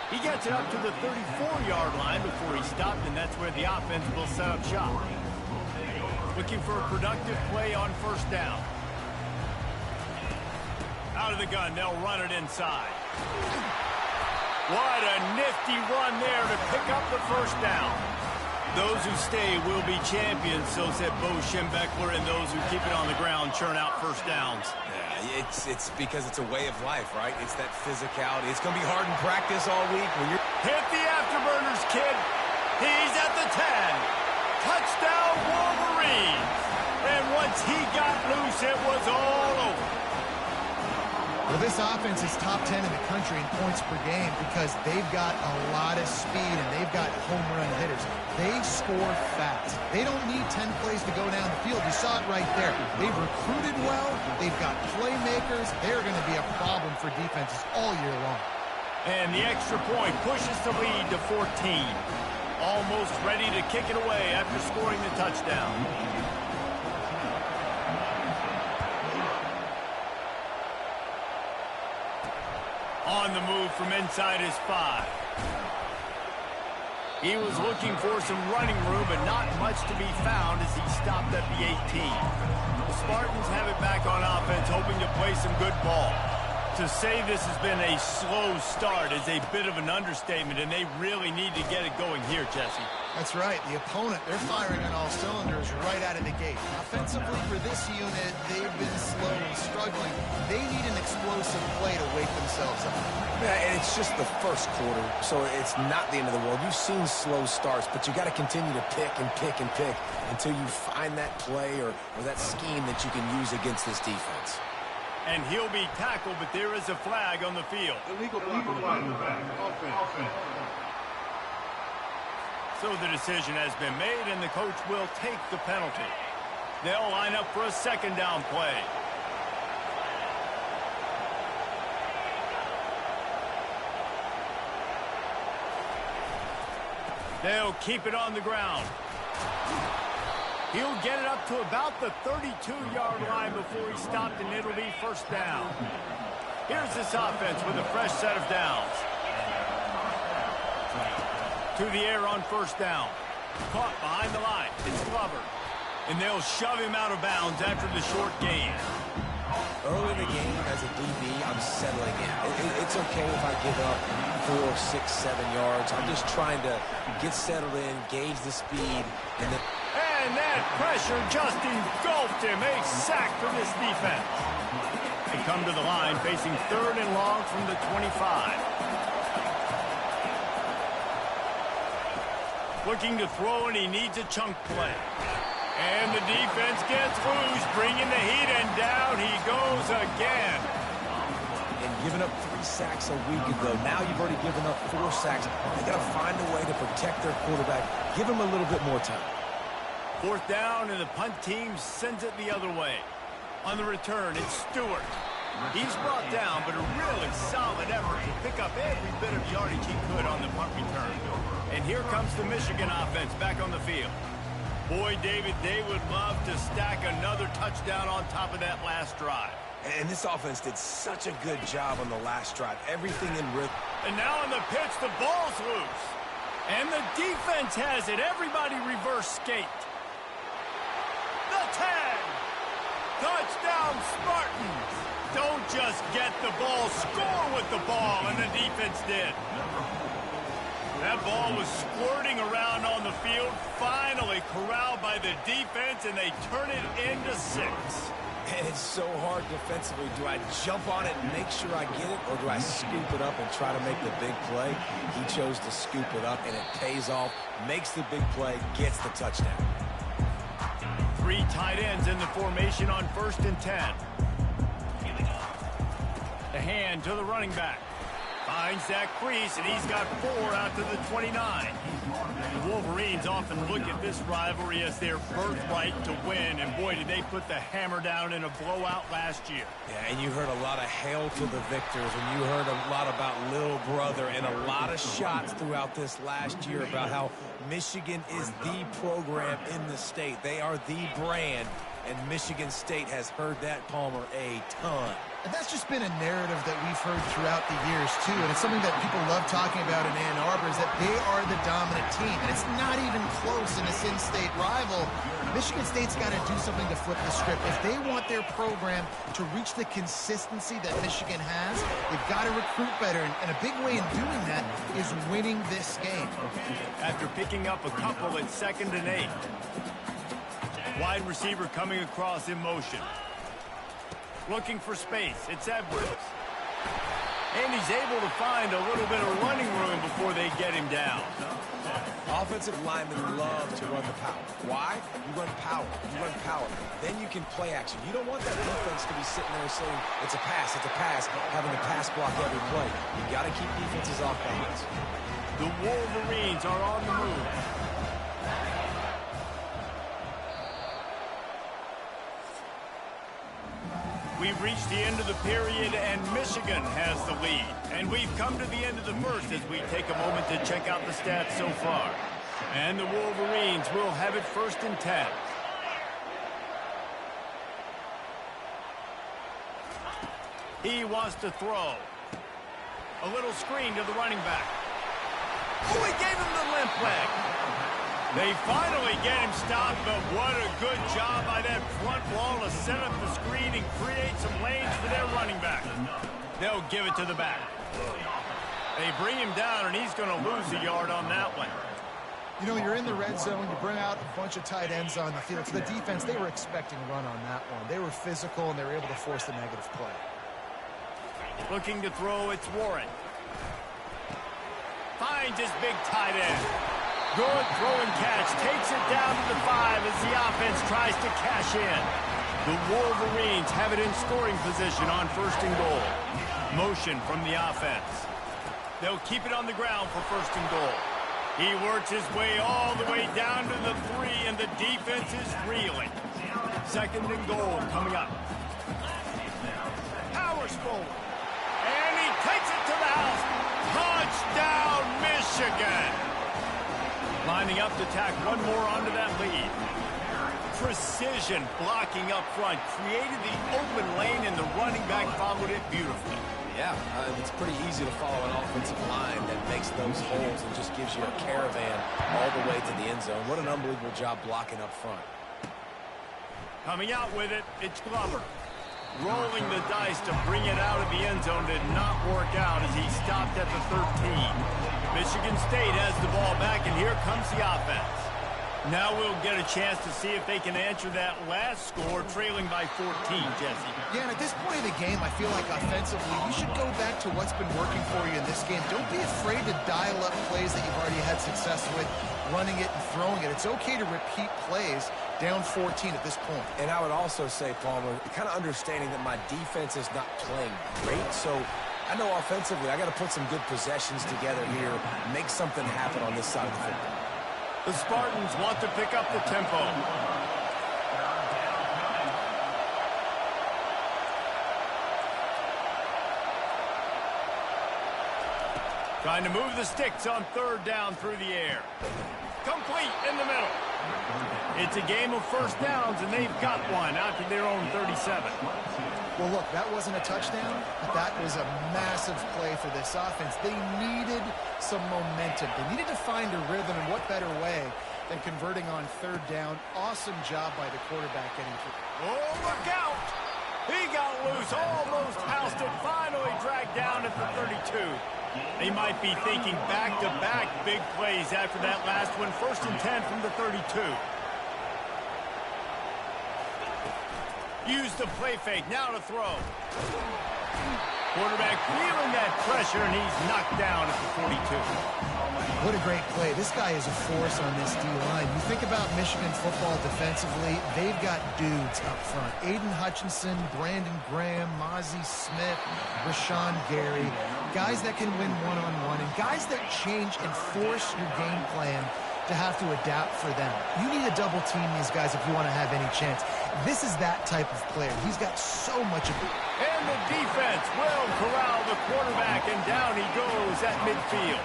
He gets it up to the 34-yard line before he stopped, and that's where the offense will set up shop. Looking for a productive play on first down. Out of the gun, they'll run it inside. What a nifty run there to pick up the first down. Those who stay will be champions, so said Bo Schembechler, and those who keep it on the ground churn out first downs. Yeah, it's because it's a way of life, right? It's that physicality. It's going to be hard in practice all week when you're... Hit the afterburners, kid. He's at the 10. Touchdown, Wolverines. And once he got loose, it was all over. Well, this offense is top 10 in the country in points per game because they've got a lot of speed and they've got home run hitters. They score fast. They don't need 10 plays to go down the field. You saw it right there. They've recruited well. They've got playmakers. They're going to be a problem for defenses all year long. And the extra point pushes the lead to 14. Almost ready to kick it away after scoring the touchdown. On the move from inside his 5. He was looking for some running room, but not much to be found as he stopped at the 18. The Spartans have it back on offense, hoping to play some good ball. To say this has been a slow start is a bit of an understatement, and they really need to get it going here, Jesse. That's right. The opponent, they're firing on all cylinders right out of the gate. Offensively, for this unit, they've been slow and struggling. They need an explosive play to wake themselves up. Yeah, and it's just the first quarter, so it's not the end of the world. You've seen slow starts, but you got to continue to pick and pick and pick until you find that play or that scheme that you can use against this defense. And he'll be tackled, but there is a flag on the field. Illegal flag in the back. Offense. So the decision has been made, and the coach will take the penalty. They'll line up for a second down play. They'll keep it on the ground. He'll get it up to about the 32-yard line before he stopped, and it'll be first down. Here's this offense with a fresh set of downs. To the air on first down. Caught behind the line. It's Glover. And they'll shove him out of bounds after the short gain. Early in the game, as a DB, I'm settling in. It's okay if I give up 4, 6, 7 yards. I'm just trying to get settled in, gauge the speed, and then... And that pressure just engulfed him. A sack for this defense. They come to the line facing 3rd and long from the 25. Looking to throw, and he needs a chunk play. And the defense gets loose, bringing the heat, and down he goes again. And giving up 3 sacks a week ago. Now you've already given up 4 sacks. They got to find a way to protect their quarterback. Give him a little bit more time. 4th down, and the punt team sends it the other way. On the return, it's Stewart. He's brought down, but a really solid effort to pick up every bit of yardage he could on the punt return. And here comes the Michigan offense back on the field. Boy, David, they would love to stack another touchdown on top of that last drive. And this offense did such a good job on the last drive. Everything in rhythm. And now on the pitch, the ball's loose. And the defense has it. Everybody reverse skate. The 10. Touchdown, Spartans. Don't just get the ball, score with the ball, and the defense did. That ball was squirting around on the field, finally corralled by the defense, and they turn it into 6. And it's so hard defensively. Do I jump on it and make sure I get it, or do I scoop it up and try to make the big play? He chose to scoop it up, and it pays off, makes the big play, gets the touchdown. 3 tight ends in the formation on 1st and 10. The hand to the running back. Finds that crease, and he's got 4 out to the 29. The Wolverines often look at this rivalry as their birthright to win, and boy, did they put the hammer down in a blowout last year. Yeah, and you heard a lot of hail to the victors, and you heard a lot about little brother, and a lot of shots throughout this last year about how Michigan is the program in the state. They are the brand, and Michigan State has heard that, Palmer, a ton. And that's just been a narrative that we've heard throughout the years, too. And it's something that people love talking about in Ann Arbor is that they are the dominant team. And it's not even close in a in-state rival. Michigan State's got to do something to flip the script. If they want their program to reach the consistency that Michigan has, they've got to recruit better. And a big way in doing that is winning this game. After picking up a couple at 2nd and 8. Wide receiver coming across in motion. Looking for space. It's Edwards. And he's able to find a little bit of running room before they get him down. Offensive linemen love to run the power. Why? You run power. You run power. Then you can play action. You don't want that defense to be sitting there saying, it's a pass, having to pass block every play. You got to keep defenses off balance. The Wolverines are on the move. We've reached the end of the period, and Michigan has the lead. And we've come to the end of the first as we take a moment to check out the stats so far. And the Wolverines will have it 1st and 10. He wants to throw. A little screen to the running back. Oh, he gave him the limp leg. They finally get him stopped, but what a good job by that front wall to set up the screen and create some lanes for their running back. They'll give it to the back. They bring him down, and he's going to lose a yard on that one. You know, you're in the red zone, you bring out a bunch of tight ends on the field. So the defense, they were expecting a run on that one. They were physical, and they were able to force the negative play. Looking to throw, it's Warren. Finds his big tight end. Good throw and catch. Takes it down to the 5 as the offense tries to cash in. The Wolverines have it in scoring position on first and goal. Motion from the offense. They'll keep it on the ground for first and goal. He works his way all the way down to the 3, and the defense is reeling. Second and goal coming up. Powers forward. And he takes it to the house. Touchdown, Michigan. Lining up to tack one more onto that lead. Precision blocking up front. Created the open lane, and the running back followed it beautifully. Yeah, it's pretty easy to follow an offensive line that makes those holes and just gives you a caravan all the way to the end zone. What an unbelievable job blocking up front. Coming out with it, it's Glover. Rolling the dice to bring it out of the end zone did not work out as he stopped at the 13. Michigan State has the ball back, and here comes the offense. Now we'll get a chance to see if they can answer that last score, trailing by 14, Jesse. Yeah, and at this point of the game, I feel like offensively, you should go back to what's been working for you in this game. Don't be afraid to dial up plays that you've already had success with, running it and throwing it. It's okay to repeat plays down 14 at this point. And I would also say, Palmer, kind of understanding that my defense is not playing great, so I know offensively I got to put some good possessions together here, make something happen on this side of the football. The Spartans want to pick up the tempo. Trying to move the sticks on third down through the air. Complete in the middle. It's a game of first downs, and they've got one out to their own 37. Well, look, that wasn't a touchdown, but that was a massive play for this offense. They needed some momentum. They needed to find a rhythm, and what better way than converting on third down. Awesome job by the quarterback getting through. Oh, look out! He got loose, almost housed it, finally dragged down at the 32. They might be thinking back-to-back big plays after that last one. First and 10 from the 32. Use the play fake, now to throw. Quarterback feeling that pressure, and he's knocked down at the 42. What a great play. This guy is a force on this D-line. You think about Michigan football defensively, they've got dudes up front. Aiden Hutchinson, Brandon Graham, Mozzie Smith, Rashawn Gary. Guys that can win one-on-one, and guys that change and force your game plan to have to adapt for them. You need to double team these guys if you want to have any chance. This is that type of player. He's got so much ability. And the defense will corral the quarterback, and down he goes at midfield.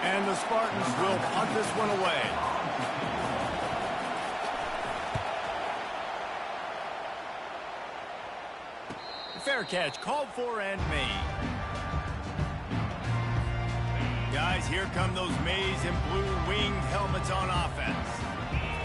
And the Spartans will punt this one away. Fair catch called for and made. Guys, here come those maize and blue winged helmets on offense.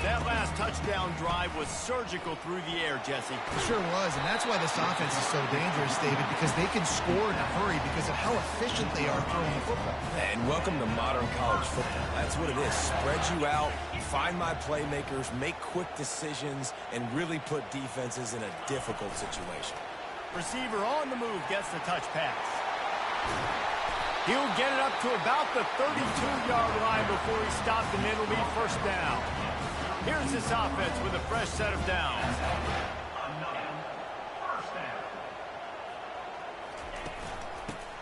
That last touchdown drive was surgical through the air, Jesse. It sure was, and that's why this offense is so dangerous, David, because they can score in a hurry because of how efficient they are throwing the football. And welcome to modern college football. That's what it is. Spread you out, find my playmakers, make quick decisions, and really put defenses in a difficult situation. Receiver on the move gets the touch pass. He'll get it up to about the 32-yard line before he stopped, and it'll be first down. Here's this offense with a fresh set of downs.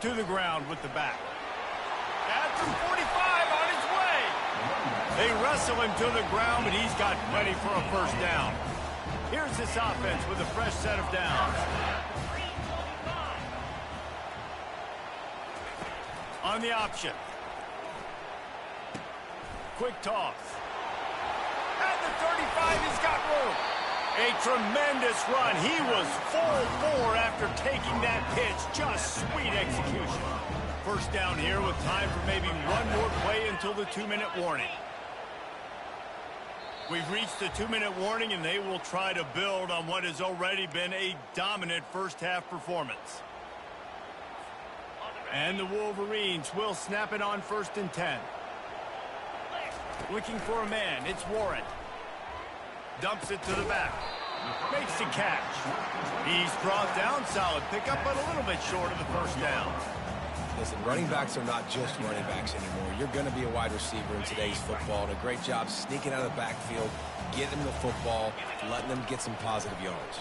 To the ground with the back. At the 45 on his way. They wrestle him to the ground, but he's got plenty for a first down. Here's this offense with a fresh set of downs. On the option. Quick toss. At the 35, he's got room. A tremendous run. He was full bore after taking that pitch. Just sweet execution. First down here with time for maybe one more play until the 2-minute warning. We've reached the 2-minute warning, and they will try to build on what has already been a dominant first-half performance. And the Wolverines will snap it on first and 10. Looking for a man, it's Warren. Dumps it to the back. Makes the catch. He's brought down, solid pickup, but a little bit short of the first down. Listen, running backs are not just running backs anymore. You're going to be a wide receiver in today's football, and a great job sneaking out of the backfield, getting them the football, letting them get some positive yards.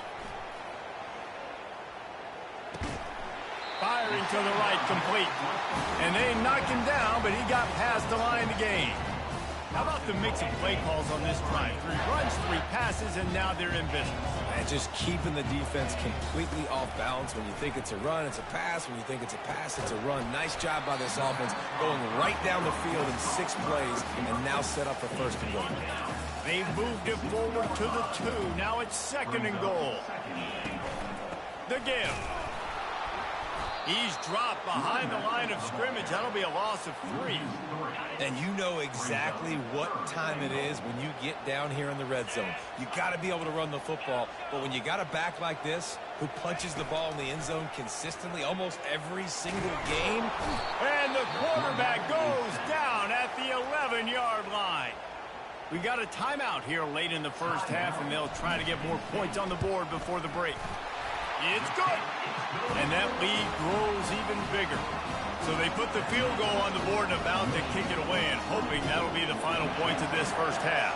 Firing to the right, complete. And they knocked him down, but he got past the line to gain. How about the mix of play calls on this drive? 3 runs, 3 passes, and now they're in business. And just keeping the defense completely off balance. When you think it's a run, it's a pass. When you think it's a pass, it's a run. Nice job by this offense, going right down the field in 6 plays, and now set up for first and goal. They've moved it forward to the 2. Now it's second and goal. The give. He's dropped behind the line of scrimmage. That'll be a loss of 3. And you know exactly what time it is when you get down here in the red zone. You got to be able to run the football. But when you got a back like this who punches the ball in the end zone consistently almost every single game. And the quarterback goes down at the 11-yard line. We got a timeout here late in the first half, and they'll try to get more points on the board before the break. It's good. And that lead grows even bigger. So they put the field goal on the board and about to kick it away, and hoping that'll be the final points of this first half.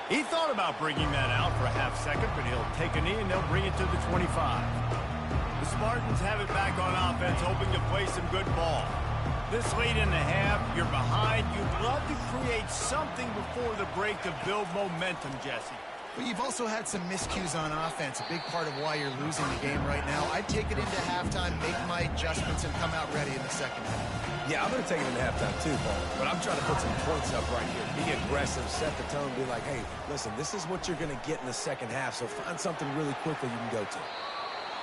He thought about bringing that out for a half second, but he'll take a knee and they'll bring it to the 25. The Spartans have it back on offense, hoping to play some good ball. This late in the half, you're behind. You'd love to create something before the break to build momentum, Jesse. But you've also had some miscues on offense, a big part of why you're losing the game right now. I'd take it into halftime, make my adjustments, and come out ready in the second half. Yeah, I'm going to take it into halftime too, Paul. But I'm trying to put some points up right here. Be aggressive, set the tone, be like, hey, listen, this is what you're going to get in the second half, so find something really quickly you can go to.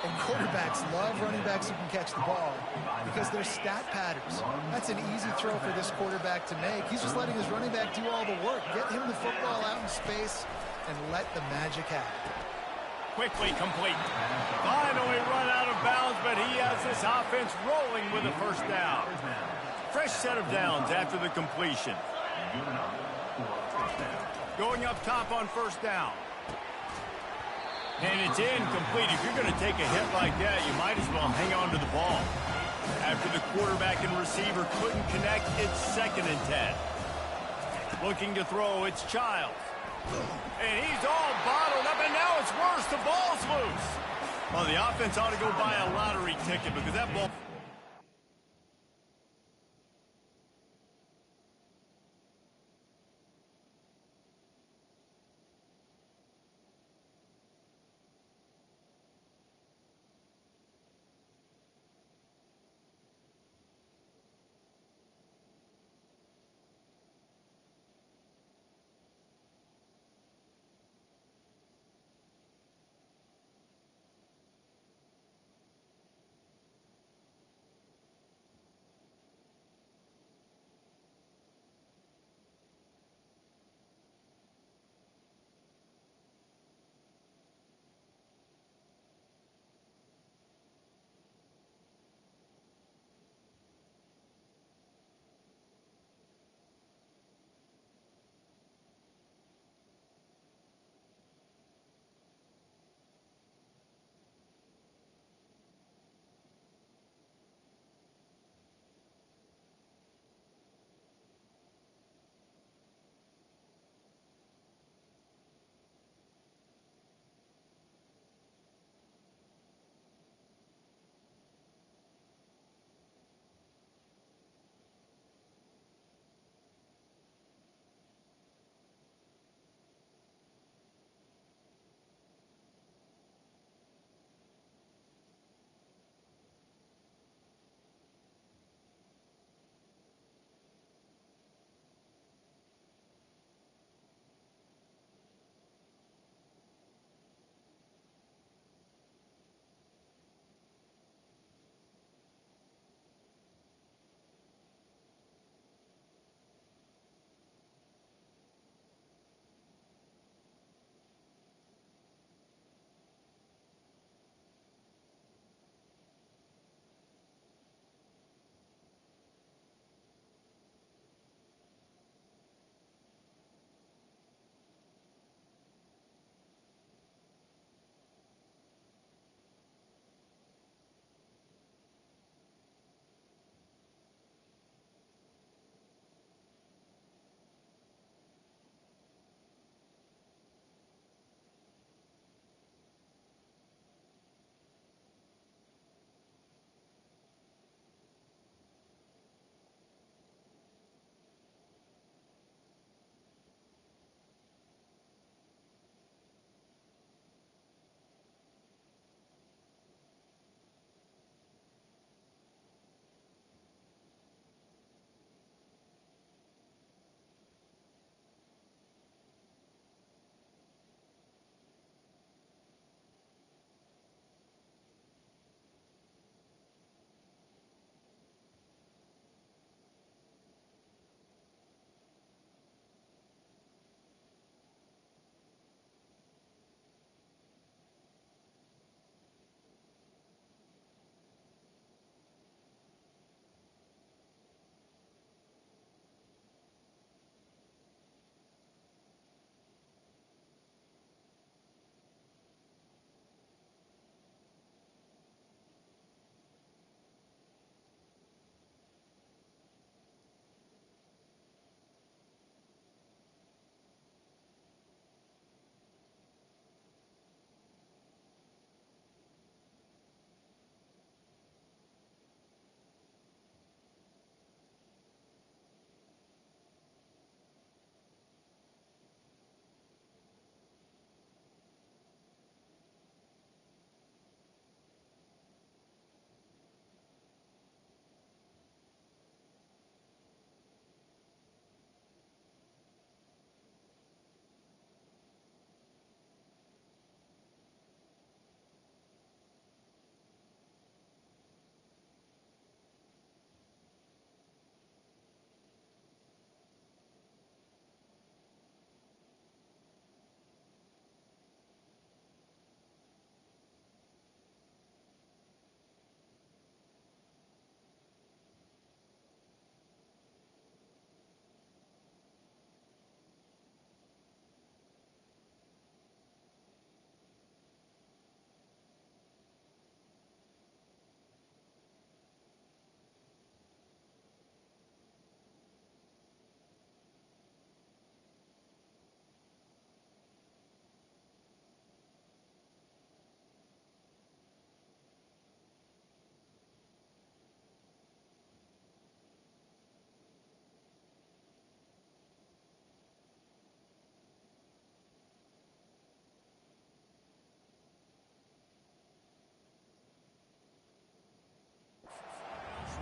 And quarterbacks love running backs who can catch the ball because they're stat patterns. That's an easy throw for this quarterback to make. He's just letting his running back do all the work. Get him the football out in space and let the magic happen. Quickly complete. Finally run out of bounds, but he has this offense rolling with a first down. Fresh set of downs after the completion. Going up top on first down. And it's incomplete. If you're going to take a hit like that, you might as well hang on to the ball. After the quarterback and receiver couldn't connect, it's 2nd and 10. Looking to throw, it's Childs. And he's all bottled up, and now it's worse. The ball's loose. Well, the offense ought to go buy a lottery ticket because that ball...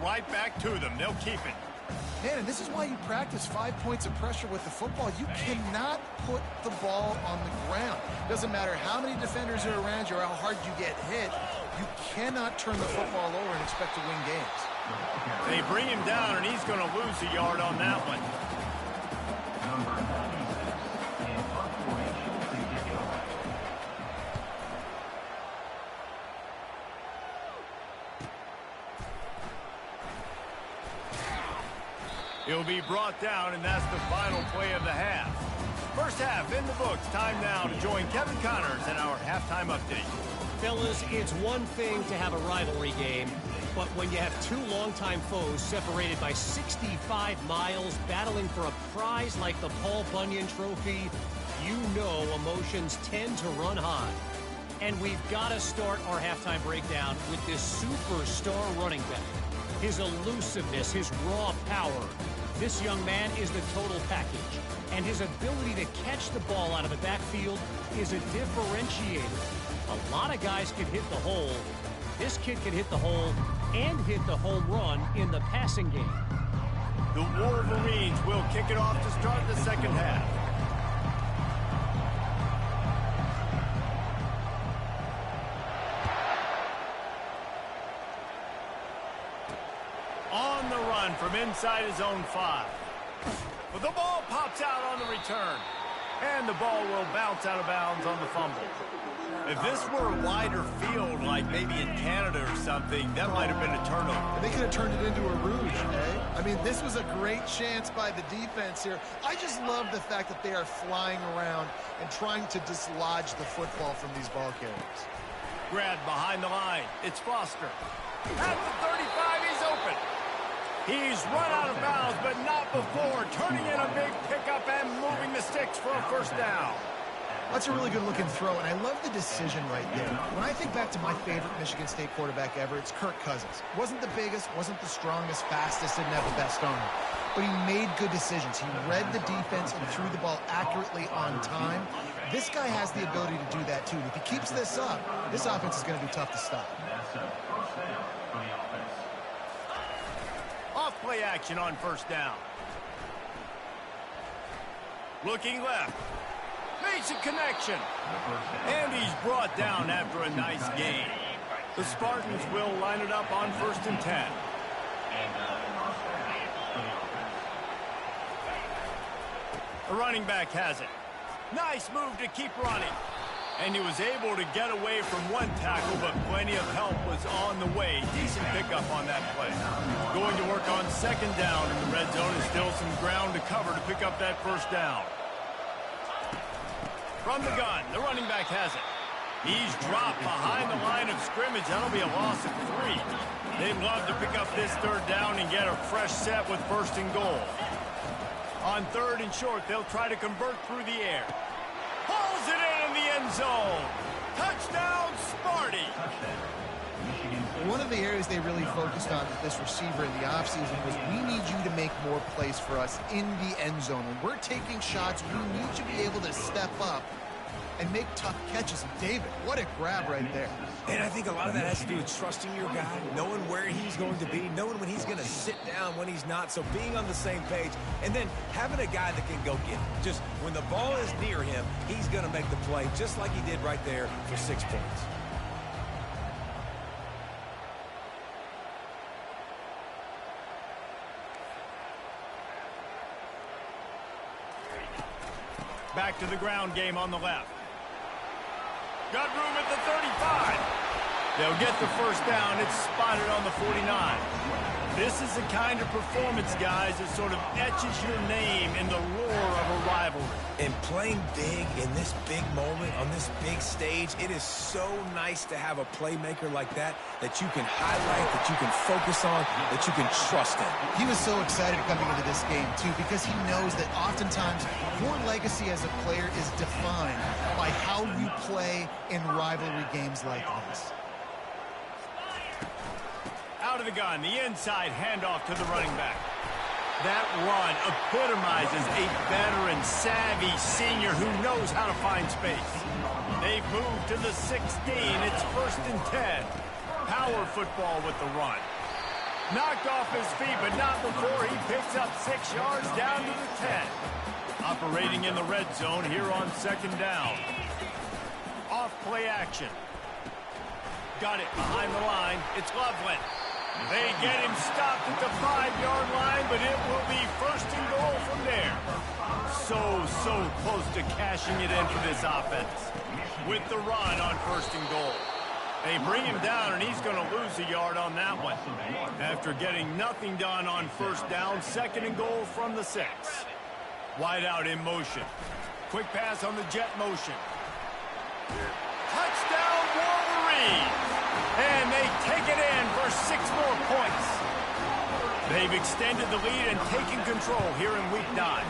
right back to them. They'll keep it. Man, and this is why you practice 5 points of pressure with the football. You cannot put the ball on the ground. Doesn't matter how many defenders are around you or how hard you get hit. You cannot turn the football over and expect to win games. They bring him down, and he's going to lose a yard on that one. He'll be brought down, and that's the final play of the half. First half in the books. Time now to join Kevin Connors in our halftime update. Fellas, it's one thing to have a rivalry game, but when you have two longtime foes separated by 65 miles battling for a prize like the Paul Bunyan Trophy, you know emotions tend to run high. And we've got to start our halftime breakdown with this superstar running back. His elusiveness, his raw power. This young man is the total package. And his ability to catch the ball out of the backfield is a differentiator. A lot of guys can hit the hole. This kid can hit the hole and hit the home run in the passing game. The Wolverines will kick it off to start the second half. On the run from inside his own 5. But the ball pops out on the return. And the ball will bounce out of bounds on the fumble. If this were a wider field, like maybe in Canada or something, that might have been a turnover. They could have turned it into a rouge, eh? I mean, this was a great chance by the defense here. I just love the fact that they are flying around and trying to dislodge the football from these ball carriers. Grabbed behind the line. It's Foster. At the 35, he's open. He's run out of bounds, but not before turning in a big pickup and moving the sticks for a first down. That's a really good-looking throw, and I love the decision right there. When I think back to my favorite Michigan State quarterback ever, it's Kirk Cousins. Wasn't the biggest, wasn't the strongest, fastest, didn't have the best arm. But he made good decisions. He read the defense and threw the ball accurately on time. This guy has the ability to do that, too. If he keeps this up, this offense is going to be tough to stop. Off play action on first down. Looking left. Makes a connection. And he's brought down after a nice gain. The Spartans will line it up on 1st and 10. The running back has it. Nice move to keep running. And he was able to get away from one tackle, but plenty of help was on the way. Decent pickup on that play. Going to work on 2nd down in the red zone, and still some ground to cover to pick up that first down. From the gun, the running back has it. He's dropped behind the line of scrimmage. That'll be a loss of 3. They'd love to pick up this 3rd down and get a fresh set with 1st and goal. On 3rd and short, they'll try to convert through the air. Pulls it in the end zone. Touchdown, Sparty. One of the areas they really focused on with this receiver in the offseason was we need you to make more plays for us in the end zone. When we're taking shots, we need you to be able to step up and make tough catches. David, what a grab right there. And I think a lot of that has to do with trusting your guy, knowing where he's going to be, knowing when he's going to sit down, when he's not. So being on the same page, and then having a guy that can go get it. Just when the ball is near him, he's going to make the play, just like he did right there for 6 points. Back to the ground game on the left. Got room at the 35. They'll get the first down. It's spotted on the 49. This is the kind of performance, guys, that sort of etches your name in the roar of a rivalry. And playing big in this big moment, on this big stage, it is so nice to have a playmaker like that you can highlight, that you can focus on, that you can trust in. He was so excited coming into this game, too, because he knows that oftentimes your legacy as a player is defined by how you play in rivalry games like this. Out of the gun, the inside handoff to the running back. That run epitomizes a veteran, savvy senior who knows how to find space. They've moved to the 16. It's 1st and 10. Power football with the run. Knocked off his feet, but not before he picks up 6 yards down to the 10. Operating in the red zone here on second down. Off play action. Got it behind the line. It's Loveland. They get him stopped at the 5-yard line, but it will be first and goal from there. So close to cashing it in for this offense. With the run on first and goal. They bring him down, and he's going to lose a yard on that one. After getting nothing done on first down, second and goal from the 6. Wide out in motion. Quick pass on the jet motion. Touchdown, Wolverines! And they take it in for 6 more points. They've extended the lead and taken control here in week 9.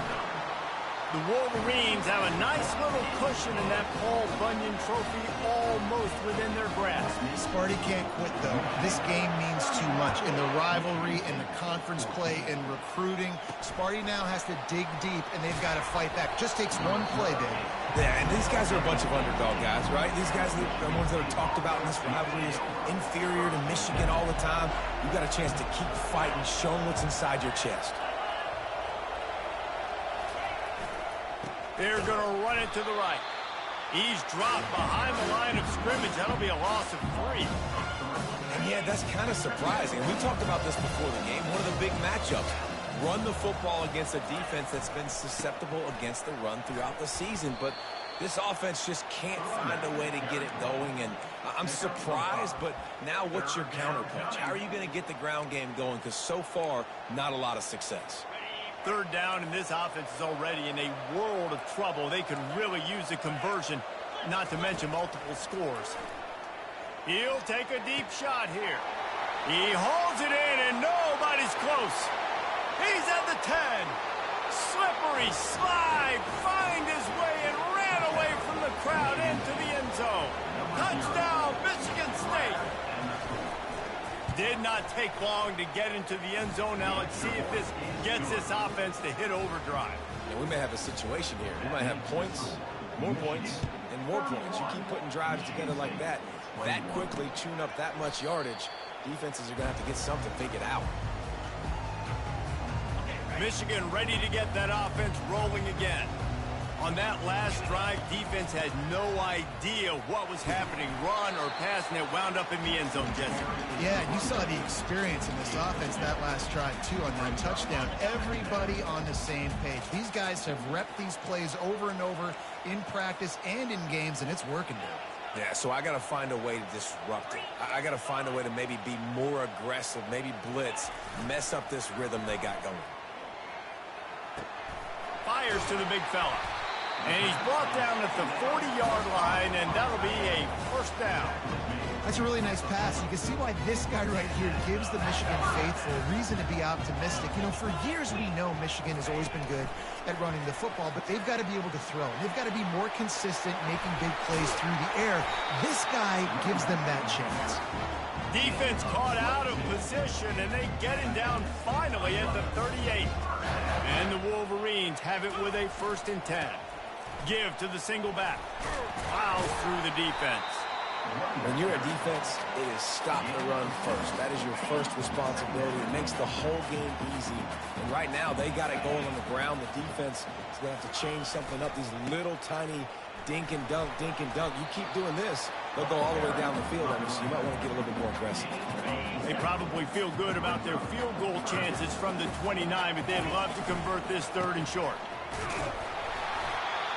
The Wolverines have a nice little cushion in that Paul Bunyan trophy almost within their grasp. Sparty can't quit, though. This game means too much. In the rivalry, in the conference play, in recruiting, Sparty now has to dig deep, and they've got to fight back. Just takes one play, baby. Yeah, and these guys are a bunch of underdog guys, right? These guys are the ones that are talked about in this rivalry as inferior to Michigan all the time. You got a chance to keep fighting, show them what's inside your chest. They're going to run it to the right. He's dropped behind the line of scrimmage. That'll be a loss of 3. And yeah, that's kind of surprising. We talked about this before the game. One of the big matchups. Run the football against a defense that's been susceptible against the run throughout the season. But this offense just can't find a way to get it going. And I'm surprised, but now what's your counterpunch? How are you going to get the ground game going? Because so far, not a lot of success. Third down, and this offense is already in a world of trouble. They could really use a conversion, not to mention multiple scores. He'll take a deep shot here. He hauls it in, and nobody's close. He's at the 10. Slippery slide, find his way, and ran away from the crowd into the end zone. Touchdown, Michigan State. Did not take long to get into the end zone. Now let's see if this gets this offense to hit overdrive. And we may have a situation here. We might have points, and more points. You keep putting drives together like that quickly, tune up that much yardage, defenses are going to have to get something figured out. Michigan ready to get that offense rolling again. On that last drive, defense had no idea what was happening, run or pass, and it wound up in the end zone, Jesse. Yeah, you saw the experience in this offense that last drive, too, on that touchdown. Everybody on the same page. These guys have repped these plays over and over in practice and in games, and it's working now. Yeah, so I got to find a way to disrupt it. I got to find a way to maybe be more aggressive, maybe blitz, mess up this rhythm they got going. Fires to the big fella. And he's brought down at the 40-yard line, and that'll be a first down. That's a really nice pass. You can see why this guy right here gives the Michigan faithful a reason to be optimistic. You know, for years we know Michigan has always been good at running the football, but they've got to be able to throw. They've got to be more consistent making big plays through the air. This guy gives them that chance. Defense caught out of position, and they get him down finally at the 38. And the Wolverines have it with a 1st and 10. Give to the single back. Plows through the defense. When you're a defense, it is stop the run first. That is your first responsibility. It makes the whole game easy. And right now, they got it going on the ground. The defense is going to have to change something up. These little tiny dink and dunk, dink and dunk. You keep doing this, they'll go all the way down the field. So you might want to get a little bit more aggressive. They probably feel good about their field goal chances from the 29, but they'd love to convert this 3rd and short.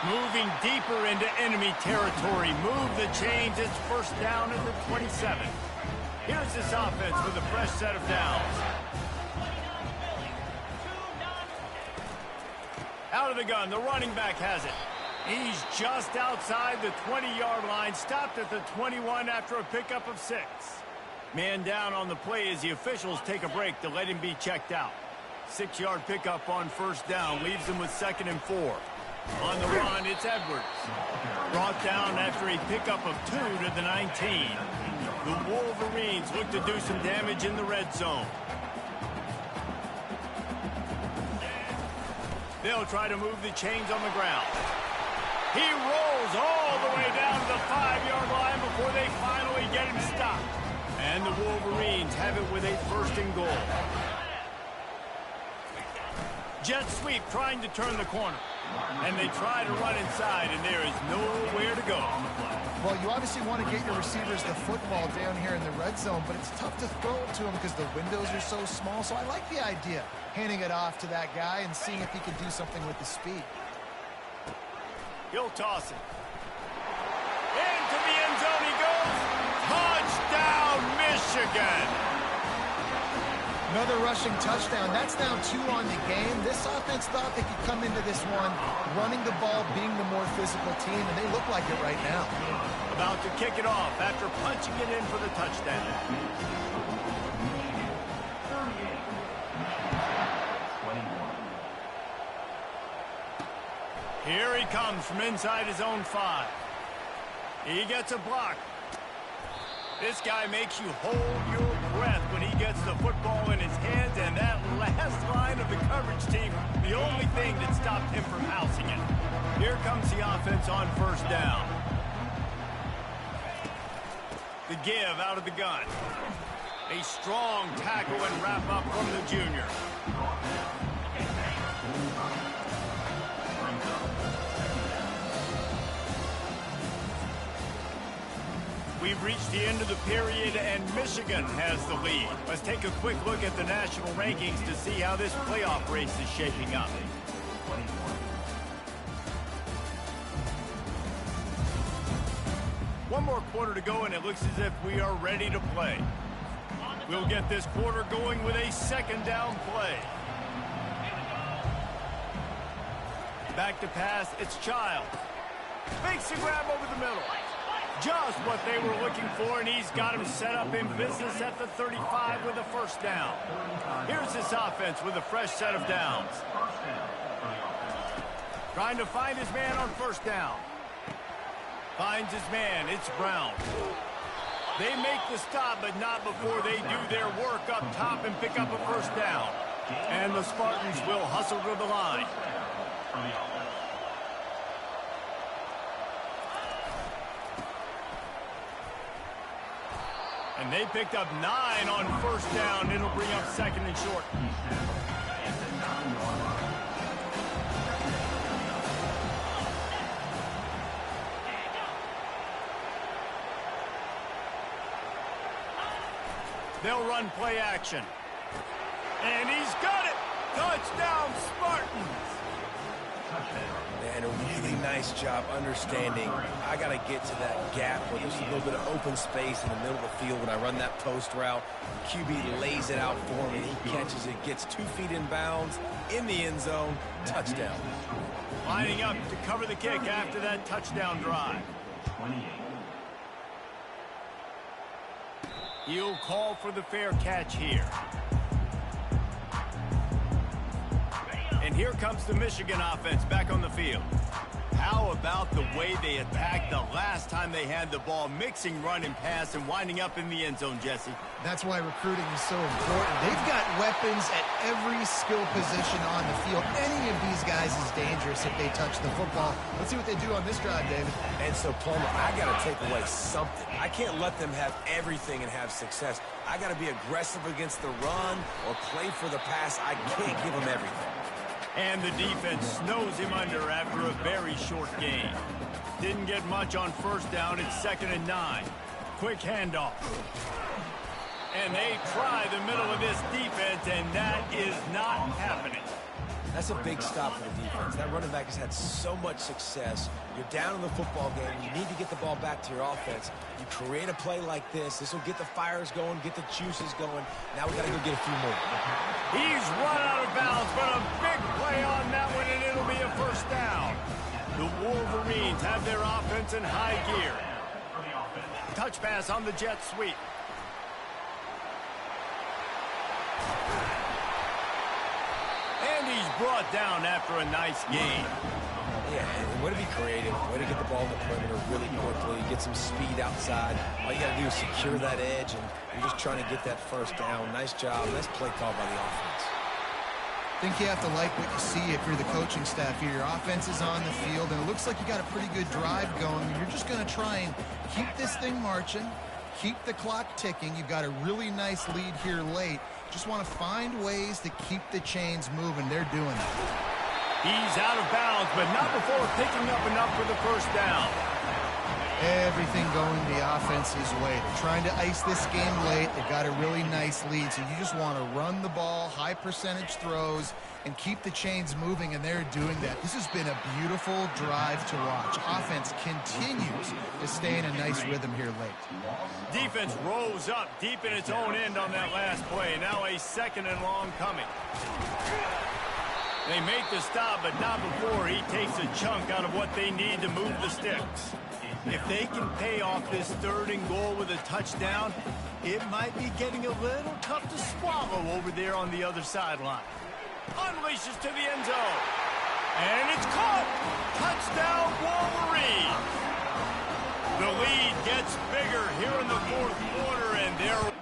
Moving deeper into enemy territory. Move the chains. It's first down at the 27. Here's this offense with a fresh set of downs. Out of the gun. The running back has it. He's just outside the 20-yard line. Stopped at the 21 after a pickup of 6. Man down on the play as the officials take a break to let him be checked out. 6-yard pickup on first down. Leaves him with 2nd and 4. On the run, it's Edwards. Brought down after a pickup of 2 to the 19. The Wolverines look to do some damage in the red zone. They'll try to move the chains on the ground. He rolls all the way down to the 5-yard line before they finally get him stopped. And the Wolverines have it with a 1st and goal. Jet sweep trying to turn the corner. And they try to run inside, and there is nowhere to go. Well, you obviously want to get your receivers the football down here in the red zone, but it's tough to throw it to them because the windows are so small. So I like the idea, handing it off to that guy and seeing if he can do something with the speed. He'll toss it. Into the end zone he goes. Touchdown, Michigan. Another rushing touchdown. That's now 2 on the game. This offense thought they could come into this one running the ball, being the more physical team, and they look like it right now. About to kick it off after punching it in for the touchdown. Here he comes from inside his own 5. He gets a block. This guy makes you hold your breath when he gets the football in his hands, and that last line of the coverage team, the only thing that stopped him from housing it. Here comes the offense on 1st down. The give out of the gun. A strong tackle and wrap up from the junior. We've reached the end of the period, and Michigan has the lead. Let's take a quick look at the national rankings to see how this playoff race is shaping up. One more quarter to go, and it looks as if we are ready to play. We'll get this quarter going with a 2nd down play. Back to pass, it's Child. Makes the grab over the middle. Just what they were looking for, and he's got him set up in business at the 35 with a 1st down. Here's this offense with a fresh set of downs. Trying to find his man on 1st down. Finds his man, it's Brown. They make the stop, but not before they do their work up top and pick up a 1st down. And the Spartans will hustle to the line. And they picked up 9 on 1st down. It'll bring up 2nd and short. They'll run play action. And he's got it! Touchdown, Spartans! And a really nice job understanding I got to get to that gap where there's a little bit of open space in the middle of the field when I run that post route. QB lays it out for me. He catches it, gets 2 feet in bounds, in the end zone, touchdown. Lining up to cover the kick after that touchdown drive. He'll call for the fair catch here. And here comes the Michigan offense back on the field. How about the way they attacked the last time they had the ball, mixing run and pass and winding up in the end zone, Jesse? That's why recruiting is so important. They've got weapons at every skill position on the field. Any of these guys is dangerous if they touch the football. Let's see what they do on this drive, David. And so, Palmer, I got to take away something. I can't let them have everything and have success. I got to be aggressive against the run or play for the pass. I can't give them everything. And the defense snows him under after a very short gain. Didn't get much on 1st down. It's 2nd and 9. Quick handoff. And they try the middle of this defense, and that is not happening. That's a big stop for the defense. That running back has had so much success. You're down in the football game. You need to get the ball back to your offense. You create a play like this. This will get the fires going, get the juices going. Now we got to go get a few more. He's run out of bounds, but a big play on that one, and it'll be a 1st down. The Wolverines have their offense in high gear. Touch pass on the jet sweep. And he's brought down after a nice gain. Yeah, and way to be creative, way to get the ball in the perimeter really quickly, get some speed outside. All you got to do is secure that edge, and you're just trying to get that 1st down. Nice job. Nice play call by the offense. I think you have to like what you see if you're the coaching staff here. Your offense is on the field, and it looks like you got a pretty good drive going. You're just going to try and keep this thing marching, keep the clock ticking. You've got a really nice lead here late. Just want to find ways to keep the chains moving. They're doing it. He's out of bounds, but not before picking up enough for the first down. Everything going the offense's way. They're trying to ice this game late. They've got a really nice lead, so you just want to run the ball, high percentage throws, and keep the chains moving, and they're doing that. This has been a beautiful drive to watch. Offense continues to stay in a nice rhythm here late. Defense rose up deep in its own end on that last play. Now a second and long coming. They make the stop, but not before he takes a chunk out of what they need to move the sticks. If they can pay off this third and goal with a touchdown, it might be getting a little tough to swallow over there on the other sideline. Unleashes to the end zone. And it's caught. Touchdown, Wolverines. The lead gets bigger here in the fourth quarter, and they're...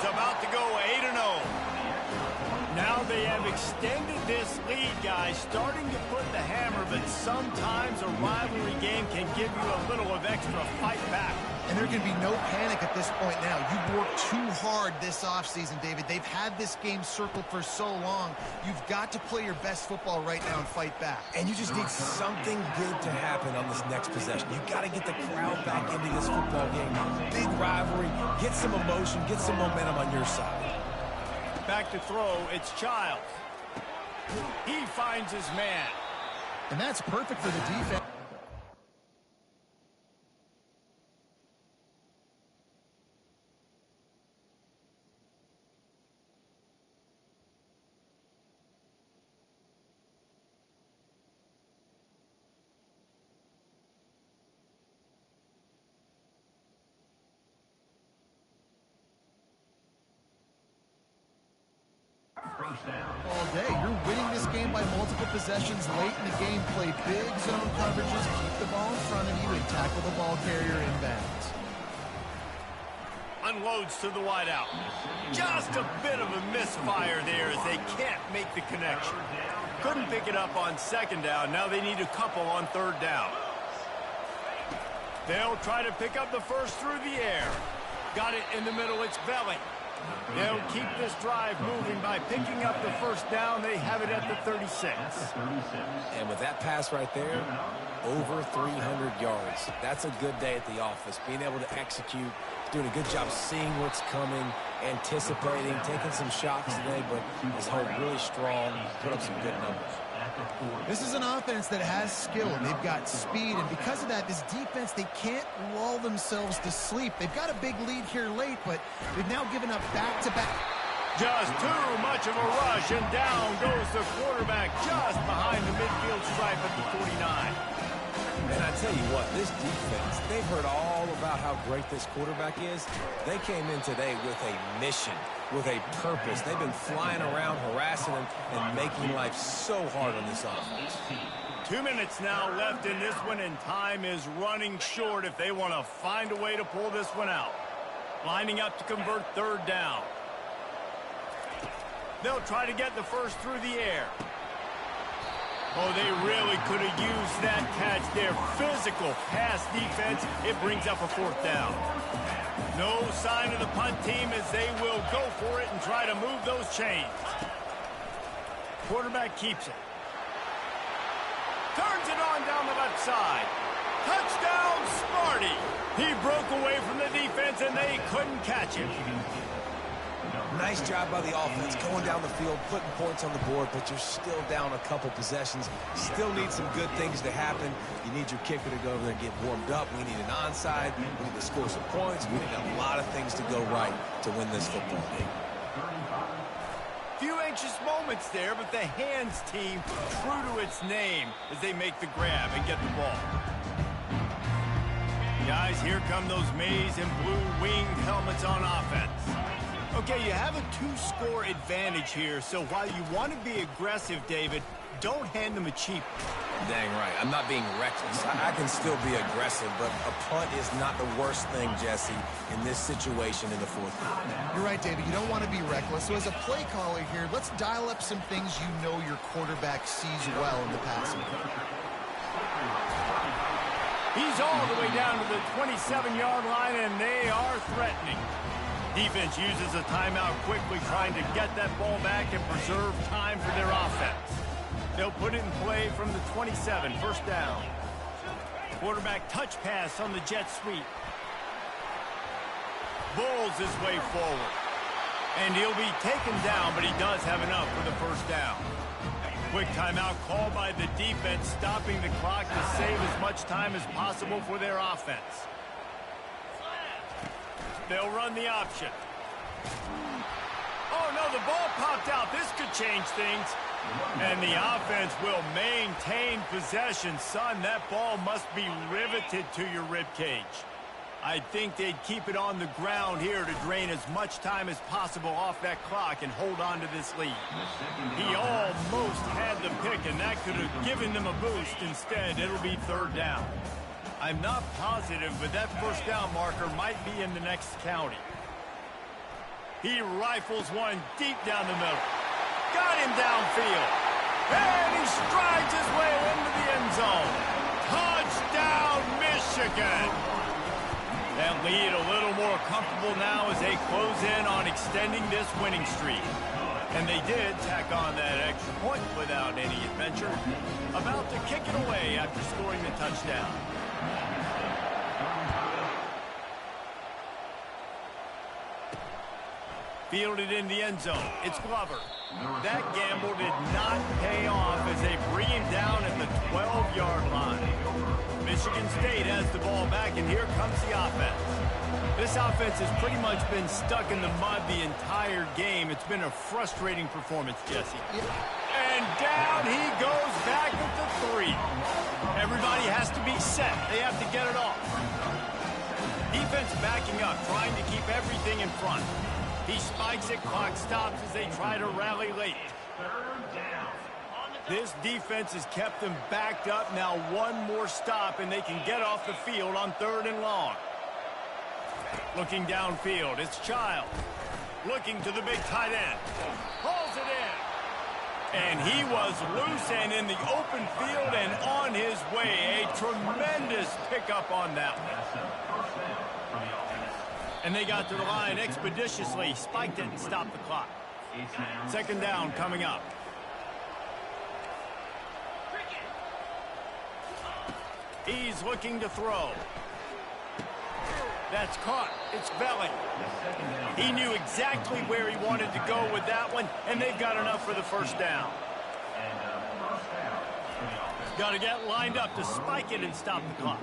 about to go 8-0. Now they have extended this lead, guys, starting to put the hammer, but sometimes a rivalry game can give you a little of extra fight back. And there can be no panic at this point now. You've worked too hard this offseason, David. They've had this game circled for so long. You've got to play your best football right now and fight back. And you just need something good to happen on this next possession. You got to get the crowd back into this football game. Big rivalry. Get some emotion. Get some momentum on your side. Back to throw. It's Childs. He finds his man. And that's perfect for the defense. All day. You're winning this game by multiple possessions late in the game. Play big zone coverages, keep the ball in front of you, and tackle the ball carrier inbounds. Unloads to the wideout. Just a bit of a misfire there as they can't make the connection. Couldn't pick it up on second down. Now they need a couple on third down. They'll try to pick up the first through the air. Got it in the middle. It's Belling. They'll keep this drive moving by picking up the first down. They have it at the 36. And with that pass right there, over 300 yards. That's a good day at the office. Being able to execute, doing a good job seeing what's coming, anticipating, taking some shots today, but is held really strong, put up some good numbers. This is an offense that has skill, and they've got speed, and because of that, this defense, they can't lull themselves to sleep. They've got a big lead here late, but they've now given up back-to-back. Just too much of a rush, and down goes the quarterback just behind the midfield stripe at the 49. And I tell you what, this defense, they've heard all about how great this quarterback is. They came in today with a mission, with a purpose. They've been flying around, harassing him, and making life so hard on this offense. 2 minutes now left in this one, and time is running short if they want to find a way to pull this one out. Lining up to convert third down. They'll try to get the first through the air. Oh, they really could have used that catch there. Physical pass defense. It brings up a fourth down. No sign of the punt team as they will go for it and try to move those chains. Quarterback keeps it. Turns it on down the left side. Touchdown, Smarty. He broke away from the defense and they couldn't catch him. Nice job by the offense, going down the field, putting points on the board, but you're still down a couple possessions. Still need some good things to happen. You need your kicker to go over there and get warmed up. We need an onside. We need to score some points. We need a lot of things to go right to win this football game. Few anxious moments there, but the hands team true to its name as they make the grab and get the ball. Guys, here come those maize and blue winged helmets on offense. Okay, you have a 2-score advantage here, so while you want to be aggressive, David, don't hand them a cheap. Dang right. I'm not being reckless. I can still be aggressive, but a punt is not the worst thing, Jesse, in this situation in the fourth quarter. You're right, David. You don't want to be reckless. So as a play caller here, let's dial up some things you know your quarterback sees well in the passing game. He's all the way down to the 27-yard line, and they are threatening. Defense uses a timeout quickly, trying to get that ball back and preserve time for their offense. They'll put it in play from the 27, first down. Quarterback touch pass on the jet sweep. Bulls his way forward. And he'll be taken down, but he does have enough for the first down. Quick timeout called by the defense, stopping the clock to save as much time as possible for their offense. They'll run the option. Oh, no, the ball popped out. This could change things. And the offense will maintain possession. Son, that ball must be riveted to your ribcage. I think they'd keep it on the ground here to drain as much time as possible off that clock and hold on to this lead. He almost had the pick, and that could have given them a boost. Instead, it'll be third down. I'm not positive, but that first down marker might be in the next county. He rifles one deep down the middle. Got him downfield. And he strides his way into the end zone. Touchdown, Michigan. That lead a little more comfortable now as they close in on extending this winning streak. And they did tack on that extra point without any adventure. About to kick it away after scoring the touchdown. Fielded in the end zone. It's Glover. That gamble did not pay off as they bring him down at the 12-yard line. Michigan State has the ball back, and here comes the offense. This offense has pretty much been stuck in the mud the entire game. It's been a frustrating performance, Jesse. And down he goes back at the 3. Everybody has to be set. They have to get it off. Defense backing up, trying to keep everything in front. He spikes it, clock stops as they try to rally late. This defense has kept them backed up. Now one more stop, and they can get off the field on 3rd and long. Looking downfield, it's Child. Looking to the big tight end. Pulls it in. And he was loose and in the open field and on his way. A tremendous pickup on that one. And they got to the line expeditiously, spiked it and stopped the clock. Second down coming up. He's looking to throw. That's caught. It's belly. He knew exactly where he wanted to go with that one, and they've got enough for the first down. Got to get lined up to spike it and stop the clock.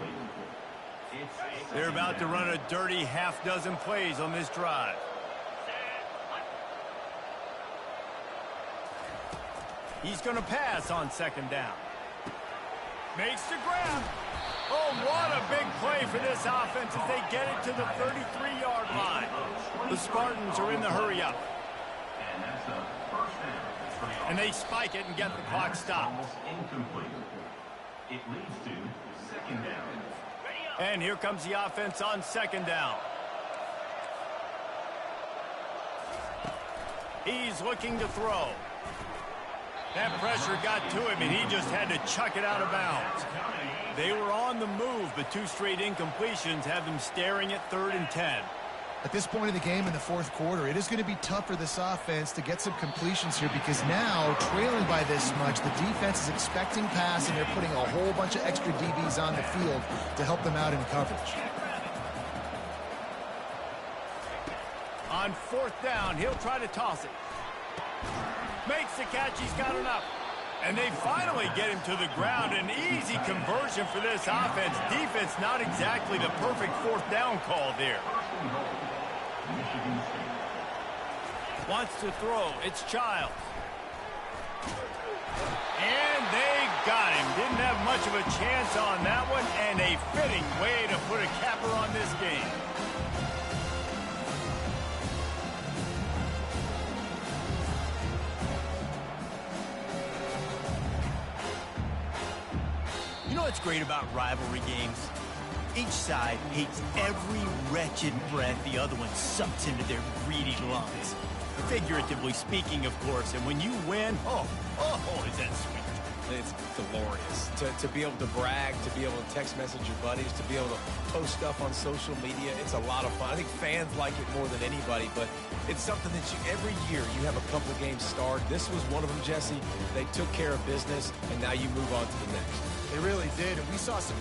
They're about to run a dirty half-dozen plays on this drive. He's going to pass on second down. Makes the grab. Oh, what a big play for this offense as they get it to the 33-yard line. The Spartans are in the hurry-up. And they spike it and get the clock stopped. It leads to second down. And here comes the offense on second down. He's looking to throw. That pressure got to him, and he just had to chuck it out of bounds. They were on the move, but 2 straight incompletions have them staring at 3rd and 10. At this point of the game in the fourth quarter, it is going to be tough for this offense to get some completions here because now, trailing by this much, the defense is expecting pass, and they're putting a whole bunch of extra DBs on the field to help them out in coverage. On 4th down, he'll try to toss it. Makes the catch. He's got enough. And they finally get him to the ground. An easy conversion for this offense. Defense not exactly the perfect 4th down call there. Wants to throw. It's Child. And they got him. Didn't have much of a chance on that one. And a fitting way to put a capper on this game. what's great about rivalry games? Each side hates every wretched breath the other one sucks into their greedy lungs. Figuratively speaking, of course, and when you win, oh, is that sweet. It's glorious to be able to brag, to be able to text message your buddies, to be able to post stuff on social media. It's a lot of fun. I think fans like it more than anybody, but it's something that every year you have a couple of games start. This was one of them, Jesse. They took care of business, and now you move on to the next. They really did, and we saw some...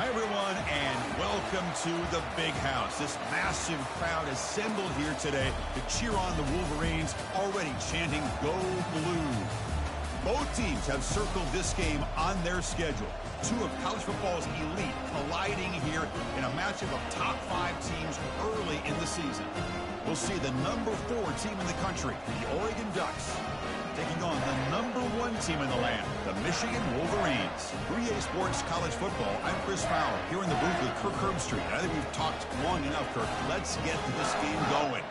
Hi, everyone, and welcome to the Big House. This massive crowd assembled here today to cheer on the Wolverines, already chanting, "Go Blue." Both teams have circled this game on their schedule. Two of college football's elite colliding here in a matchup of top 5 teams early in the season. We'll see the number 4 team in the country, the Oregon Ducks, taking on the number 1 team in the land, the Michigan Wolverines. 3A Sports College Football, I'm Chris Fowler, here in the booth with Kirk Herbstreit. I think we've talked long enough, Kirk. Let's get this game going.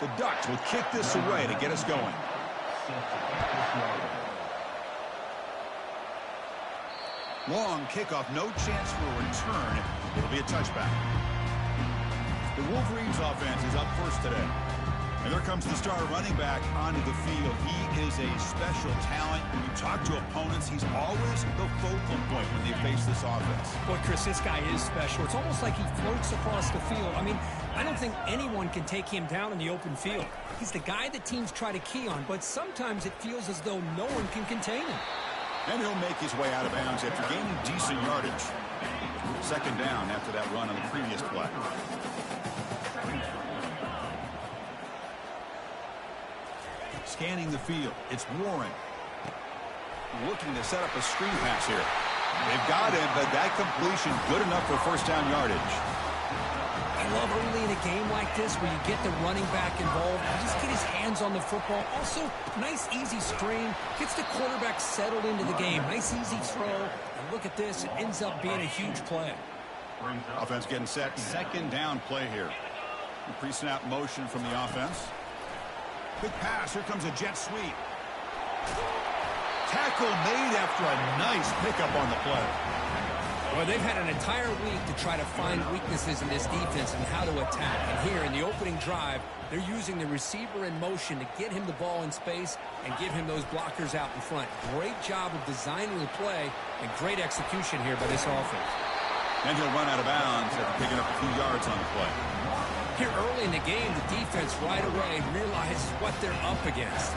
The Ducks will kick this away to get us going. Long kickoff, no chance for a return. It'll be a touchback. The Wolverines offense is up first today. And there comes the star running back onto the field. He is a special talent. When you talk to opponents, he's always the focal point when they face this offense. Boy, Chris, this guy is special. It's almost like he floats across the field. I mean, I don't think anyone can take him down in the open field. He's the guy that teams try to key on, but sometimes it feels as though no one can contain him. And he'll make his way out of bounds after gaining decent yardage. Second down after that run on the previous play. Scanning the field. It's Warren. Looking to set up a screen pass here. They've got him, but that completion good enough for first down yardage. I love early in a game like this where you get the running back involved, just get his hands on the football. Also, nice easy screen, gets the quarterback settled into the game. Nice easy throw, and look at this, it ends up being a huge play. Offense getting set, second down play here. Pre-snap motion from the offense. Quick pass, here comes a jet sweep. Tackle made after a nice pickup on the play. Well, they've had an entire week to try to find weaknesses in this defense and how to attack. And here in the opening drive, they're using the receiver in motion to get him the ball in space and give him those blockers out in front. Great job of designing the play and great execution here by this offense. And he'll run out of bounds after picking up a few yards on the play. Here early in the game, the defense right away realizes what they're up against.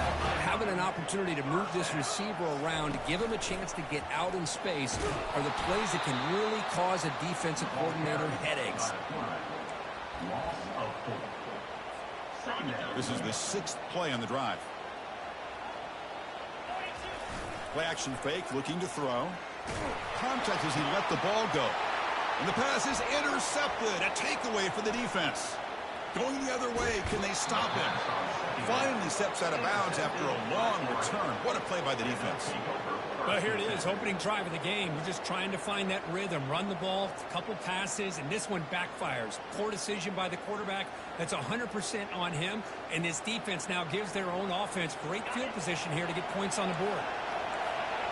Having an opportunity to move this receiver around to give him a chance to get out in space are the plays that can really cause a defensive coordinator headaches. This is the sixth play on the drive. Play action fake, looking to throw. Contact as he let the ball go. And the pass is intercepted. A takeaway for the defense. Going the other way, can they stop him? Finally steps out of bounds after a long return. What a play by the defense. Well, here it is, opening drive of the game. We're just trying to find that rhythm, run the ball, a couple passes, and this one backfires. Poor decision by the quarterback. That's 100% on him, and this defense now gives their own offense great field position here to get points on the board.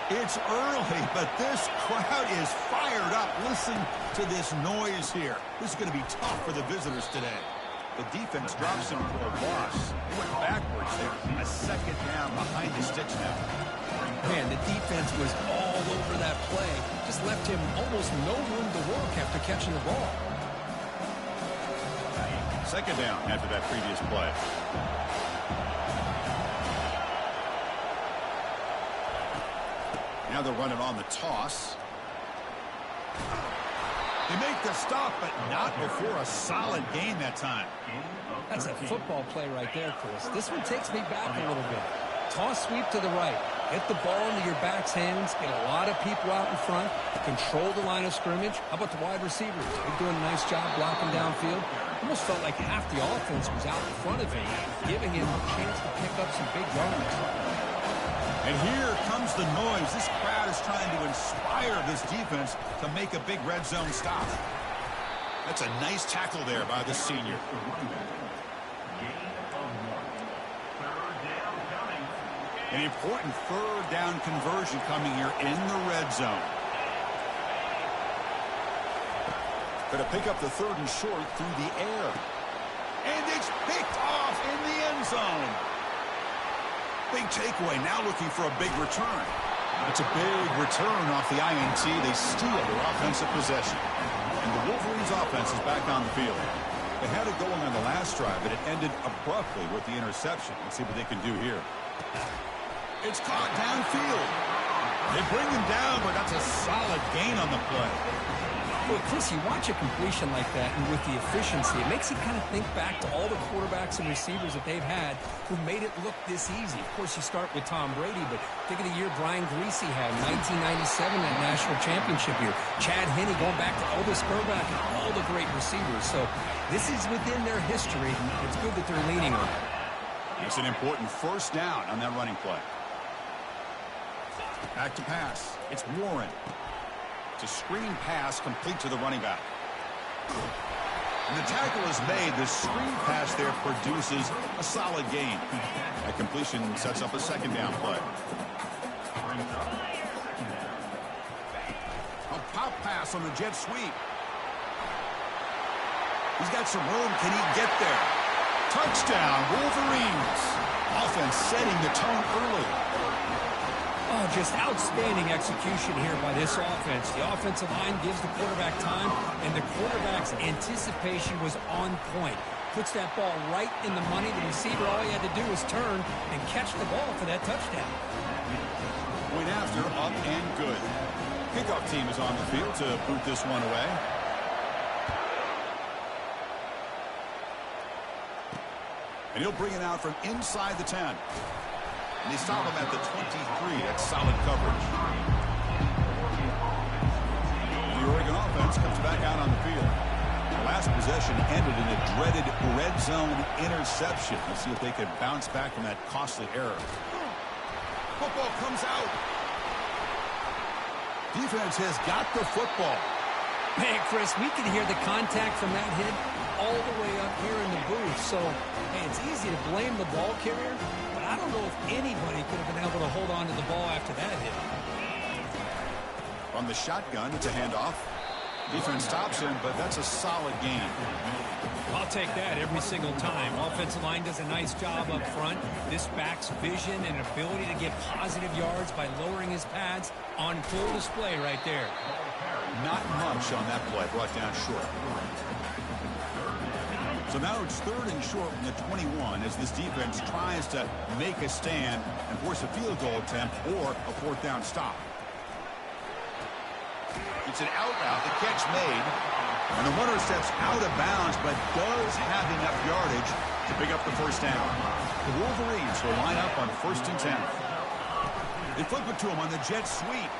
It's early, but this crowd is fired up. Listen to this noise here. This is going to be tough for the visitors today. The defense drops him for a loss. He went backwards there. A second down behind the sticks now. Man, the defense was all over that play. Just left him almost no room to work after catching the ball. Second down after that previous play. Now they're running on the toss. They make the stop, but not before a solid gain that time. That's a football play right there, Chris. This one takes me back a little bit. Toss sweep to the right. Get the ball into your back's hands. Get a lot of people out in front. Control the line of scrimmage. How about the wide receivers? They're doing a nice job blocking downfield. Almost felt like half the offense was out in front of him, giving him a chance to pick up some big yards. And here comes the noise. This crowd is trying to inspire this defense to make a big red zone stop. That's a nice tackle there by the senior. An important third down conversion coming here in the red zone. Going to pick up the third and short through the air. And it's picked off in the end zone. Big takeaway, now looking for a big return. It's a big return off the INT. They steal their offensive possession. And the Wolverines offense is back on the field. They had it going on the last drive, but it ended abruptly with the interception. Let's see what they can do here. It's caught downfield. They bring him down, but that's a solid gain on the play. Well, Chris, you watch a completion like that, and with the efficiency, it makes you kind of think back to all the quarterbacks and receivers that they've had who made it look this easy. Of course, you start with Tom Brady, but think of the year Brian Greasy had, 1997, that national championship year. Chad Henne going back to Elvis Grbac and all the great receivers. So this is within their history, and it's good that they're leaning on it. It's an important first down on that running play. Back to pass. It's Warren. It's a screen pass complete to the running back. And the tackle is made. The screen pass there produces a solid gain. That completion sets up a second down play. A pop pass on the jet sweep. He's got some room. Can he get there? Touchdown, Wolverines. Offense setting the tone early. Oh, just outstanding execution here by this offense. The offensive line gives the quarterback time, and the quarterback's anticipation was on point. Puts that ball right in the money. The receiver, all he had to do was turn and catch the ball for that touchdown. Point after, up and good. Kickoff team is on the field to boot this one away. And he'll bring it out from inside the 10. And they stop him at the 23. That's solid coverage. And the Oregon offense comes back out on the field. The last possession ended in a dreaded red zone interception. Let's see if they can bounce back from that costly error. Football comes out. Defense has got the football. Man, Chris, we can hear the contact from that hit all the way up here in the booth. So, hey, it's easy to blame the ball carrier, but I don't know if anybody could have been able to hold on to the ball after that hit. From the shotgun, it's a handoff. Defense stops him, but that's a solid gain. I'll take that every single time. Offensive line does a nice job up front. This back's vision and ability to get positive yards by lowering his pads on full display right there. Not much on that play, brought down short. So now it's 3rd and short from the 21 as this defense tries to make a stand and force a field goal attempt or a 4th down stop. It's an out route, the catch made, and the runner steps out of bounds but does have enough yardage to pick up the 1st down. The Wolverines will line up on 1st and 10. They flip it to him on the jet sweep.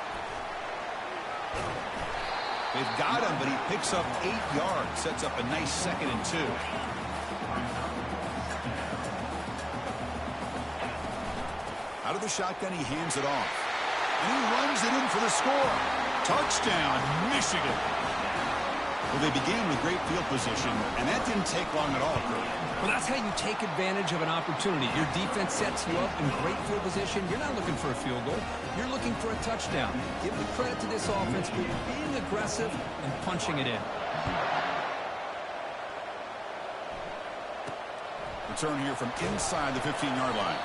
They've got him, but he picks up 8 yards, sets up a nice 2nd and 2. Out of the shotgun, he hands it off. And he runs it in for the score. Touchdown, Michigan. Well, they began with great field position, and that didn't take long at all, Kurt. Well, that's how you take advantage of an opportunity. Your defense sets you up in great field position. You're not looking for a field goal. You're looking for a touchdown. Give the credit to this offense for being aggressive and punching it in. Return here from inside the 15-yard line.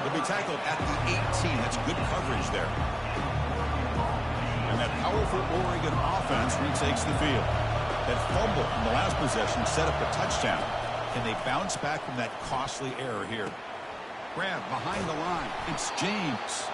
He'll be tackled at the 18. That's good coverage there. And that powerful Oregon offense retakes the field. That fumble from the last possession set up a touchdown. Can they bounce back from that costly error here? Grab behind the line. It's James.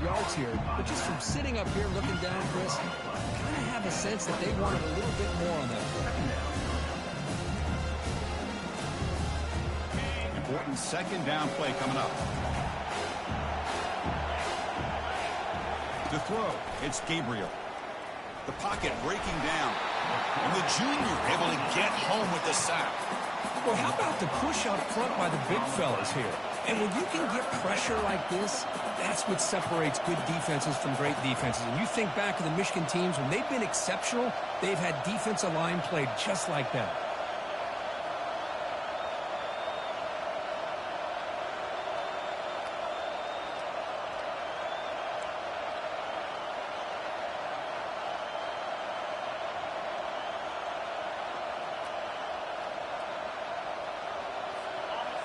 Yards here, but just from sitting up here looking down, Chris, I kind of have a sense that they wanted a little bit more on that play. Important 2nd down play coming up. To throw, it's Gabriel. The pocket breaking down. And the junior able to get home with the sack. Well, how about the push up front by the big fellas here? And when you can get pressure like this, that's what separates good defenses from great defenses. And you think back to the Michigan teams, when they've been exceptional, they've had defensive line played just like that.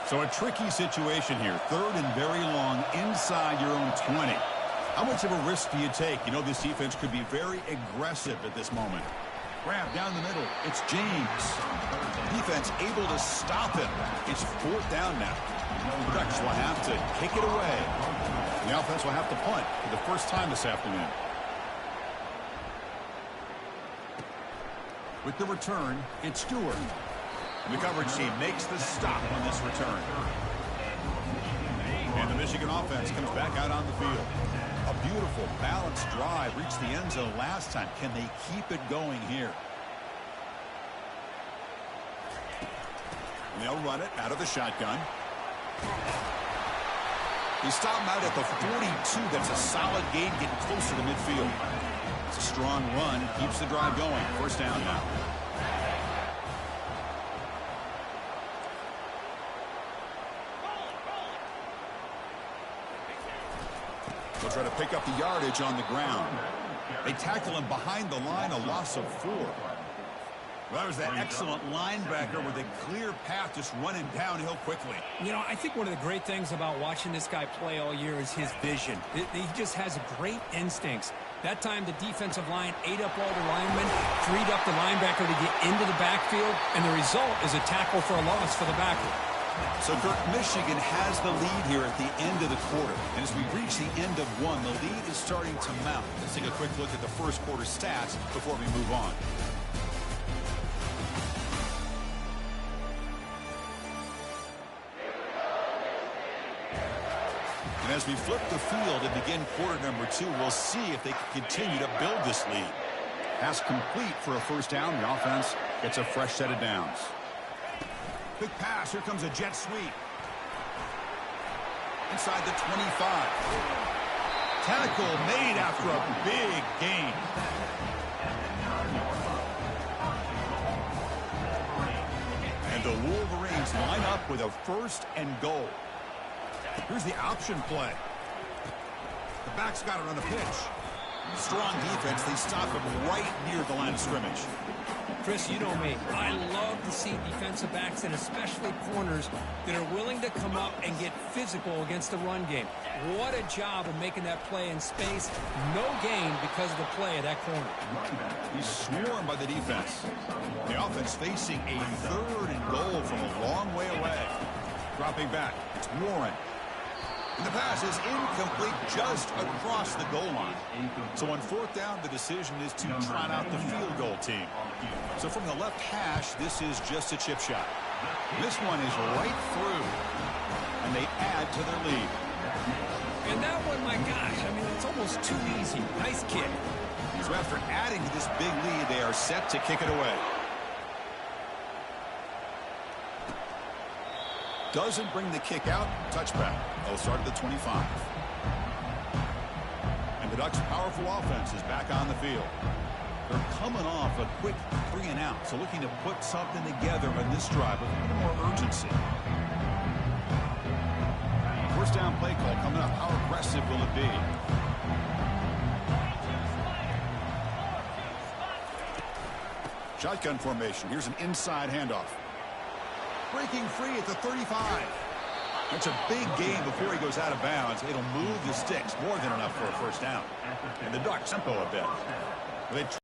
So a tricky situation here. 3rd and very long inside your own 20. How much of a risk do you take? You know this defense could be very aggressive at this moment. Grab down the middle. It's James. Defense able to stop him. It's 4th down now. The Ducks will have to kick it away. The offense will have to punt for the first time this afternoon. With the return, it's Stewart. The coverage team makes the stop on this return. And the Michigan offense comes back out on the field. A beautiful, balanced drive reached the end zone last time. Can they keep it going here? And they'll run it out of the shotgun. They stop him out at the 42. That's a solid gain, getting closer to midfield. It's a strong run. Keeps the drive going. 1st down now. They'll try to pick up the yardage on the ground. They tackle him behind the line, a loss of 4. Well, that was that excellent linebacker with a clear path just running downhill quickly. You know, I think one of the great things about watching this guy play all year is his vision. He just has great instincts. That time, the defensive line ate up all the linemen, freed up the linebacker to get into the backfield, and the result is a tackle for a loss for the backer. So, Kirk, Michigan has the lead here at the end of the quarter. And as we reach the end of one, the lead is starting to mount. Let's take a quick look at the first quarter stats before we move on. And as we flip the field and begin quarter number 2, we'll see if they can continue to build this lead. Pass complete for a 1st down. The offense gets a fresh set of downs. Quick pass. Here comes a jet sweep. Inside the 25. Tackle made after a big gain. And the Wolverines line up with a 1st and goal. Here's the option play. The back's got it on a pitch. Strong defense. They stop him right near the line of scrimmage. Chris, you know me. I love to see defensive backs and especially corners that are willing to come up and get physical against the run game. What a job of making that play in space. No gain because of the play of that corner. He's swarmed by the defense. The offense facing a 3rd and goal from a long way away. Dropping back. It's Warren. And the pass is incomplete just across the goal line. So on 4th down, the decision is to trot out the field goal team. So from the left hash, this is just a chip shot. This one is right through. And they add to their lead. And that one, my gosh, I mean, it's almost too easy. Nice kick. So after adding to this big lead, they are set to kick it away. Doesn't bring the kick out. Touchback. They'll start at the 25. And the Ducks' powerful offense is back on the field. They're coming off a quick 3 and out, so looking to put something together on this drive with a little more urgency. 1st down play call coming up. How aggressive will it be? Shotgun formation. Here's an inside handoff. Breaking free at the 35. That's a big gain before he goes out of bounds. It'll move the sticks. More than enough for a 1st down. And the Ducks tempo a bit.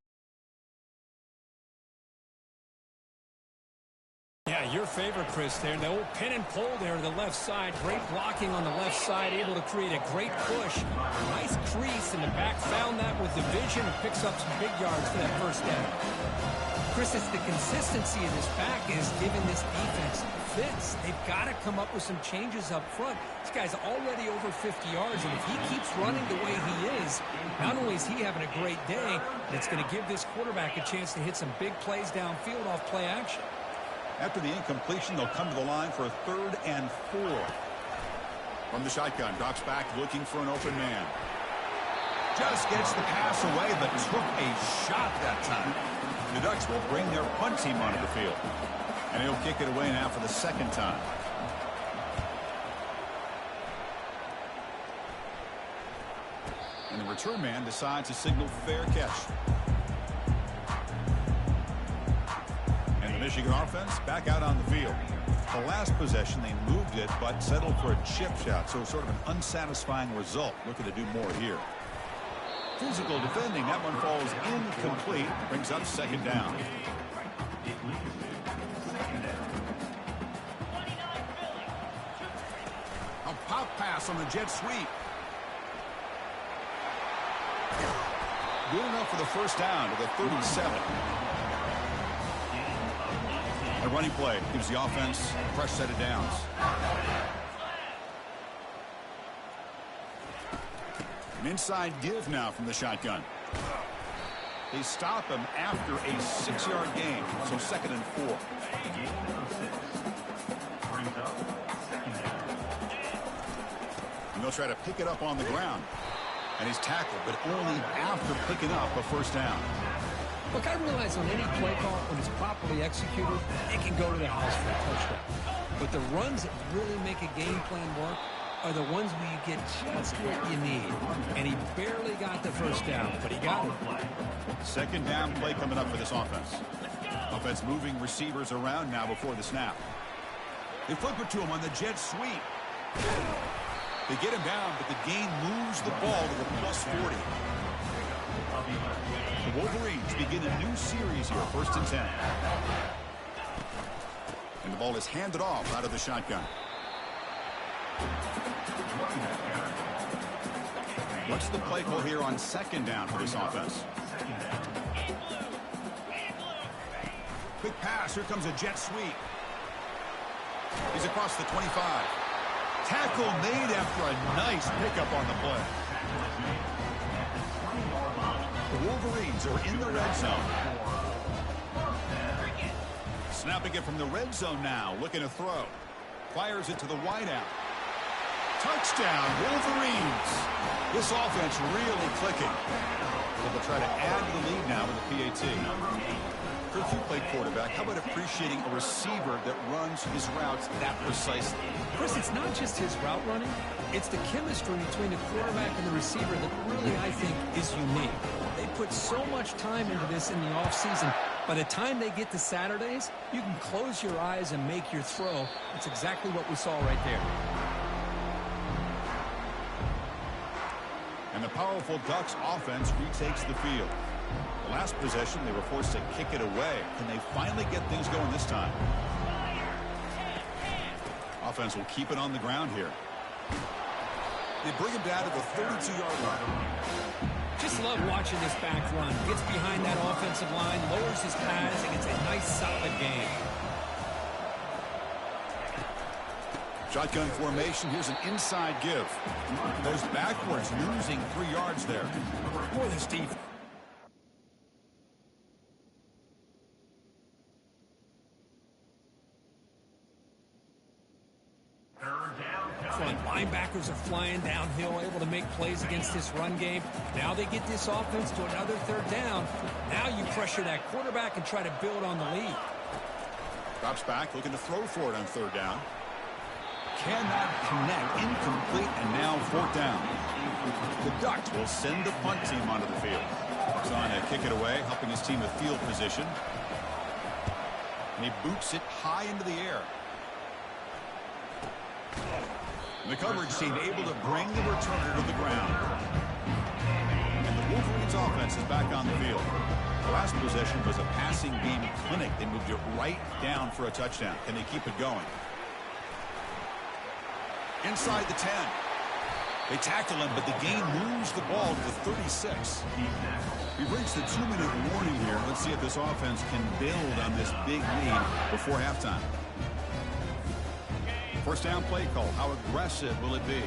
Yeah, your favorite, Chris, there. The old pin and pull there to the left side. Great blocking on the left side. Able to create a great push. Nice crease, and the back found that with the vision and picks up some big yards for that 1st down. Chris, it's the consistency of this back is giving this defense fits. They've got to come up with some changes up front. This guy's already over 50 yards, and if he keeps running the way he is, not only is he having a great day, but it's going to give this quarterback a chance to hit some big plays downfield off play action. After the incompletion, they'll come to the line for a 3rd and 4. From the shotgun, drops back looking for an open man. Just gets the pass away, but took a shot that time. The Ducks will bring their punt team onto the field. And he'll kick it away now for the 2nd time. And the return man decides to signal fair catch. And the Michigan offense back out on the field. The last possession, they moved it, but settled for a chip shot, so sort of an unsatisfying result. Looking to do more here. Physical defending. That one falls incomplete. Brings up second down. A pop pass on the jet sweep. Good enough for the first down to the 37. A running play gives the offense a fresh set of downs. An inside give now from the shotgun. They stop him after a 6-yard gain, so 2nd and 4. And they'll try to pick it up on the ground. And he's tackled, but only after picking up a first down. Look, I realize on any play call, when it's properly executed, it can go to the house for a touchdown. But the runs that really make a game plan work are the ones where you get just what you need. And he barely got the first down, but he got it. Second down play coming up for this offense. Offense moving receivers around now before the snap. They flip it to him on the jet sweep. They get him down, but the gain moves the ball to the +40. The Wolverines begin a new series here, 1st and 10. And the ball is handed off out of the shotgun. What's the play call here on 2nd down for this offense? Quick pass. Here comes a jet sweep. He's across the 25. Tackle made after a nice pickup on the play. The Wolverines are in the red zone. Snapping it from the red zone now. Looking to throw. Fires it to the wideout. Touchdown, Wolverines. This offense really clicking. They'll try to add to the lead now with the PAT. If you play quarterback, how about appreciating a receiver that runs his routes that precisely? Chris, it's not just his route running. It's the chemistry between the quarterback and the receiver that really, I think, is unique. They put so much time into this in the offseason. By the time they get to Saturdays, you can close your eyes and make your throw. That's exactly what we saw right there. And the powerful Ducks offense retakes the field. The last possession, they were forced to kick it away. Can they finally get things going this time? Offense will keep it on the ground here. They bring him down to the 32-yard line. Just love watching this back run. Gets behind that offensive line, lowers his pads, and gets a nice, solid gain. Shotgun formation. Here's an inside give. Goes backwards, losing 3 yards there. Boy, this defense. Front linebackers are flying downhill, able to make plays against this run game. Now they get this offense to another 3rd down. Now you pressure that quarterback and try to build on the lead. Drops back, looking to throw for it on 3rd down. Cannot connect, incomplete, and now 4th down. The Ducks will send the punt team onto the field. He's on to kick it away, helping his team with field position. And he boots it high into the air. And the coverage team able to bring the returner to the ground. And the Wolverines offense is back on the field. The last possession was a passing game clinic. They moved it right down for a touchdown. Can they keep it going? Inside the 10. They tackle him, but the gain moves the ball to the 36. We've reached the 2-minute warning here. Let's see if this offense can build on this big lead before halftime. First down play call. How aggressive will it be?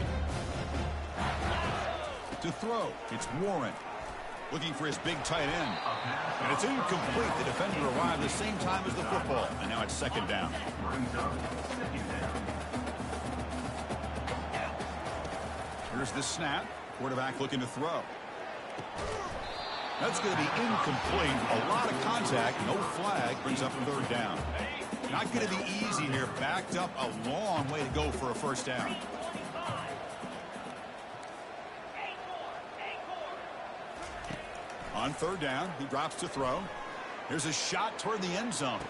To throw, it's Warren. Looking for his big tight end. And it's incomplete. The defender arrived the same time as the football. And now it's 2nd down. Here's the snap. Quarterback looking to throw. That's going to be incomplete. A lot of contact. No flag. Brings up 3rd down. Not going to be easy here. Backed up a long way to go for a first down. On 3rd down, he drops to throw. Here's a shot toward the end zone.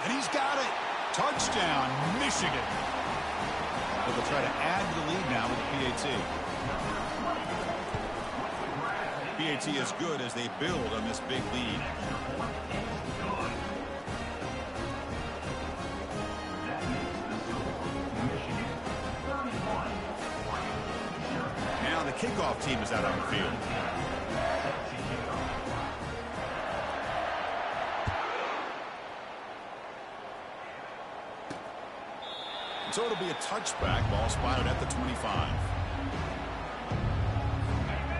And he's got it. Touchdown, Michigan. But they'll try to add to the lead now with the PAT. PAT is good as they build on this big lead. Now the kickoff team is out on the field. So it'll be a touchback. Ball spotted at the 25.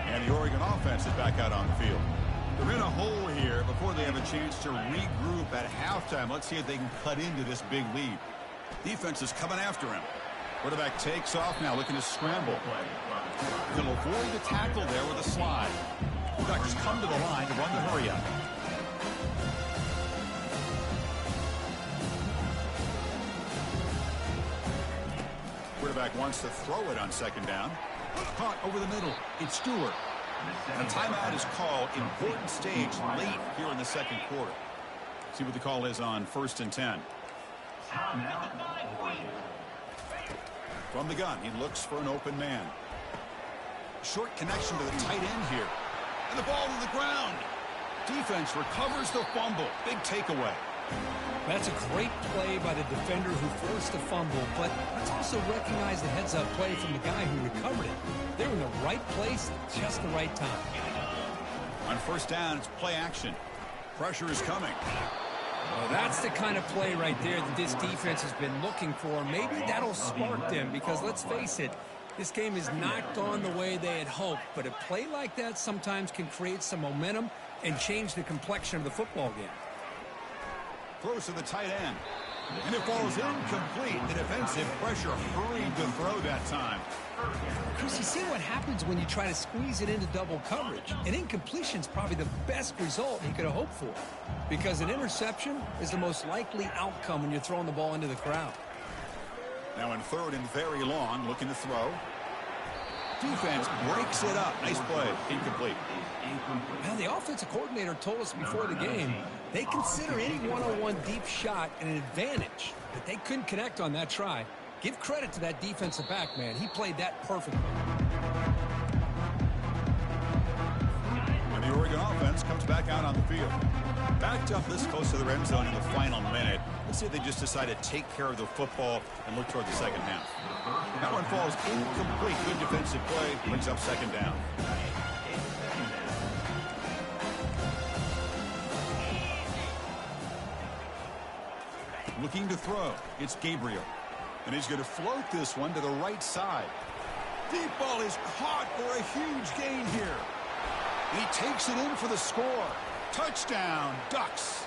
And the Oregon offense is back out on the field. They're in a hole here before they have a chance to regroup at halftime. Let's see if they can cut into this big lead. Defense is coming after him. Quarterback takes off now, looking to scramble. He'll avoid the tackle there with a slide. The Ducks come to the line to run the hurry up. Quarterback wants to throw it on second down. Caught over the middle. It's Stewart. And a timeout is called. Important stage late here in the second quarter. See what the call is on 1st and 10. From the gun, he looks for an open man. Short connection to the tight end here. And the ball to the ground. Defense recovers the fumble. Big takeaway. That's a great play by the defender who forced the fumble, but let's also recognize the heads-up play from the guy who recovered it. They're in the right place at just the right time. On 1st down, it's play action. Pressure is coming. Well, that's the kind of play right there that this defense has been looking for. Maybe that'll spark them because, let's face it, this game has not gone the way they had hoped, but a play like that sometimes can create some momentum and change the complexion of the football game. Throws to the tight end. And it falls incomplete. The defensive pressure hurried to throw that time. Chris, you see what happens when you try to squeeze it into double coverage. An incompletion is probably the best result you could have hoped for, because an interception is the most likely outcome when you're throwing the ball into the crowd. Now in 3rd and very long, looking to throw. Defense breaks it up. Nice play. Incomplete. Now, the offensive coordinator told us before the game they consider any one-on-one deep shot an advantage, but they couldn't connect on that try. Give credit to that defensive back, man. He played that perfectly. And the Oregon offense comes back out on the field. Backed up this close to the red zone in the final minute. Let's see if they just decide to take care of the football and look toward the second half. That one falls incomplete. Good defensive play. Brings up 2nd down. Looking to throw. It's Gabriel. And he's going to float this one to the right side. Deep ball is caught for a huge gain here. He takes it in for the score. Touchdown, Ducks.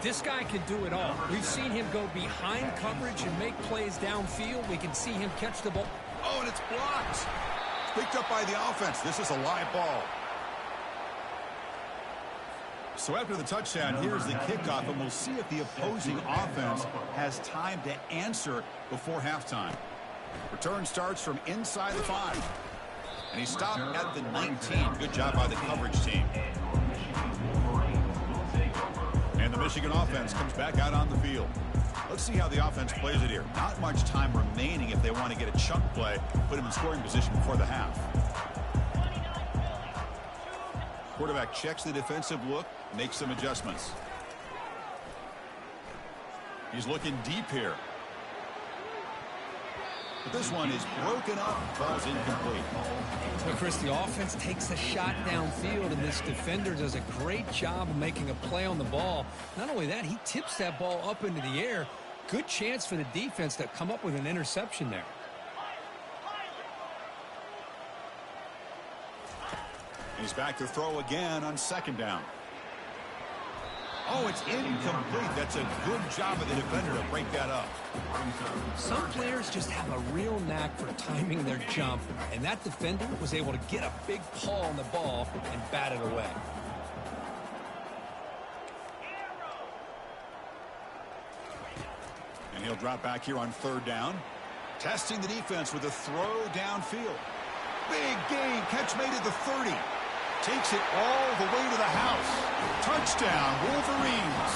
This guy can do it all. We've seen him go behind coverage and make plays downfield. We can see him catch the ball. Oh, and it's blocked. Picked up by the offense. This is a live ball. So after the touchdown, here's the kickoff, and we'll see if the opposing offense has time to answer before halftime. Return starts from inside the 5. And he stopped at the 19. Good job by the coverage team. And the Michigan offense comes back out on the field. Let's see how the offense plays it here. Not much time remaining if they want to get a chunk play, put him in scoring position before the half. Quarterback checks the defensive look, makes some adjustments. He's looking deep here. But this one is broken up, falls incomplete. So, Chris, the offense takes a shot downfield, and this defender does a great job of making a play on the ball. Not only that, he tips that ball up into the air. Good chance for the defense to come up with an interception there. He's back to throw again on 2nd down. Oh, it's incomplete. That's a good job of the defender to break that up. Some players just have a real knack for timing their jump, and that defender was able to get a big paw on the ball and bat it away. And he'll drop back here on 3rd down. Testing the defense with a throw downfield. Big gain. Catch made at the 30. Takes it all the way to the house. Touchdown, Wolverines.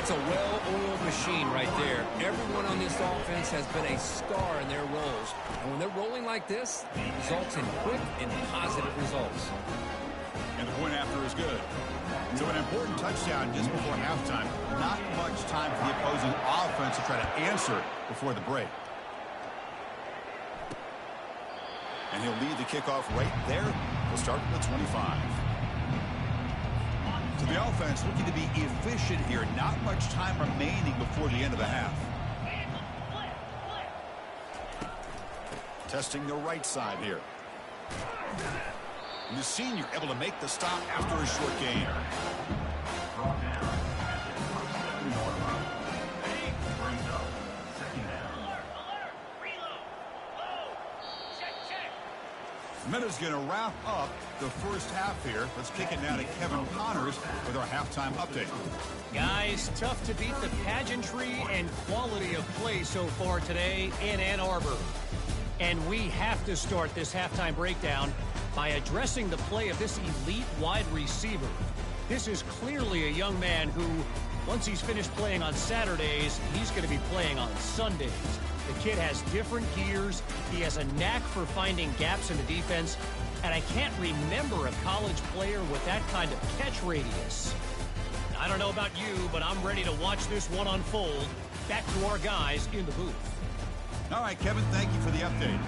That's a well-oiled machine right there. Everyone on this offense has been a star in their roles. And when they're rolling like this, it results in quick and positive results. And the point after is good. So an important touchdown just before halftime. Not much time for the opposing offense to try to answer before the break. And he'll lead the kickoff right there. We'll start with the 25. So the offense looking to be efficient here. Not much time remaining before the end of the half. Testing the right side here. And the senior able to make the stop after a short gain. Minutes going to wrap up the first half here. Let's kick it now to Kevin Connors with our halftime update. Guys, tough to beat the pageantry and quality of play so far today in Ann Arbor. And we have to start this halftime breakdown by addressing the play of this elite wide receiver. This is clearly a young man who, once he's finished playing on Saturdays, he's going to be playing on Sundays. The kid has different gears. He has a knack for finding gaps in the defense. And I can't remember a college player with that kind of catch radius. I don't know about you, but I'm ready to watch this one unfold. Back to our guys in the booth. All right, Kevin, thank you for the update.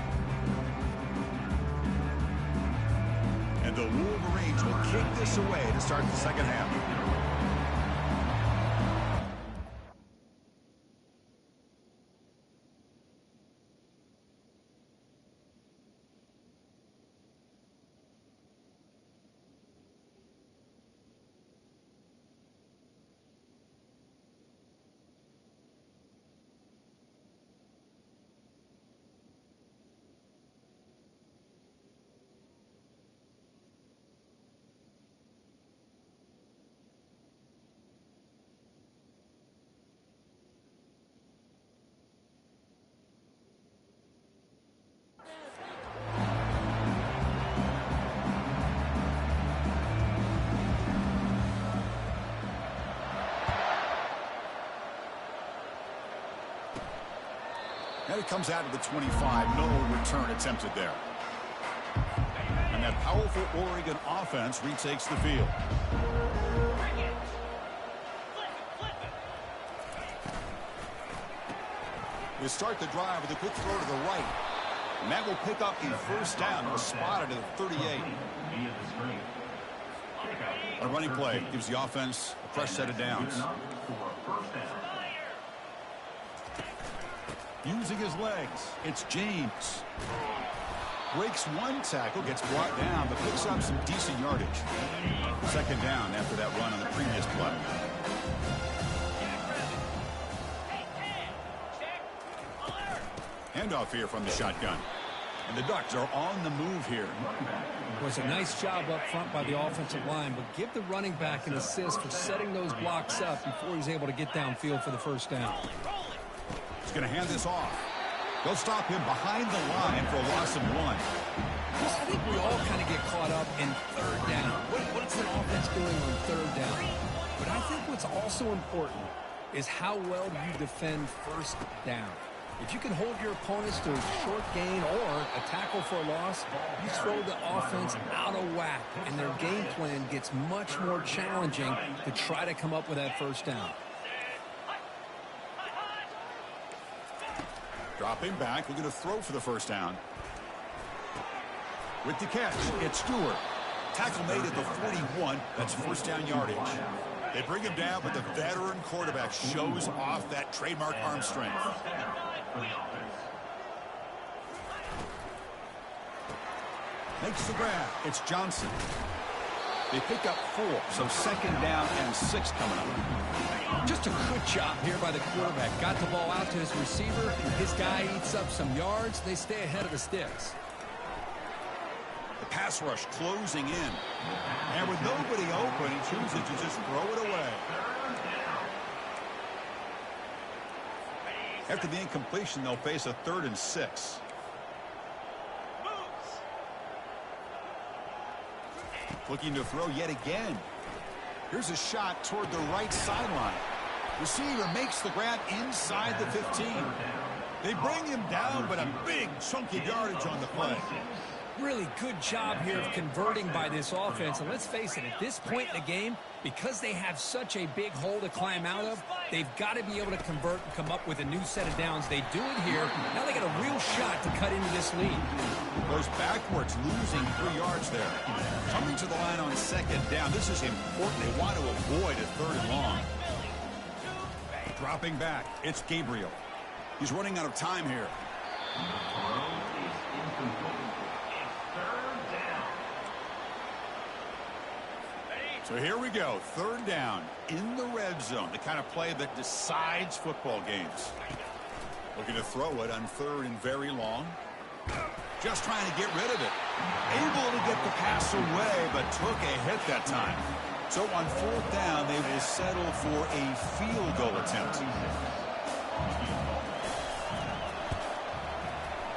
And the Wolverines will kick this away to start the second half. And it comes out of the 25. No return attempted there. And that powerful Oregon offense retakes the field. We start the drive with a quick throw to the right. And that will pick up the first down. It was spotted at the 38. A running play gives the offense a fresh set of downs. Using his legs, it's James. Breaks one tackle, gets brought down, but picks up some decent yardage. Second down after that run on the previous play. Handoff here from the shotgun. And the Ducks are on the move here. It was a nice job up front by the offensive line, but give the running back an assist for setting those blocks up before he's able to get downfield for the first down. He's going to hand this off. They'll stop him behind the line for a loss of 1. I think we all kind of get caught up in third down. What's the offense doing on third down? But I think what's also important is how well do you defend first down. If you can hold your opponents to a short gain or a tackle for a loss, you throw the offense out of whack, and their game plan gets much more challenging to try to come up with that first down. Dropping back, looking to throw for the first down. With the catch, it's Stewart. Tackle made at the 41. That's first down yardage. They bring him down, but the veteran quarterback shows off that trademark arm strength. Makes the grab. It's Johnson. They pick up 4, so second down and 6 coming up. Just a good job here by the quarterback. Got the ball out to his receiver. His guy eats up some yards. They stay ahead of the sticks. The pass rush closing in. And with nobody open, he chooses to just throw it away. After the incompletion, they'll face a 3rd and 6. Looking to throw yet again. Here's a shot toward the right sideline. Receiver makes the grab inside the 15. They bring him down, but a big chunky yardage on the play. Really good job here of converting by this offense. And let's face it, at this point in the game, because they have such a big hole to climb out of, they've got to be able to convert and come up with a new set of downs. They do it here. Now they got a real shot to cut into this lead. Goes backwards, losing 3 yards there. Coming to the line on second down. This is important. They want to avoid a third and long. Dropping back, it's Gabriel. He's running out of time here. So here we go, third down in the red zone, the kind of play that decides football games. Looking to throw it on third and very long. Just trying to get rid of it. Able to get the pass away, but took a hit that time. So on fourth down, they will settle for a field goal attempt.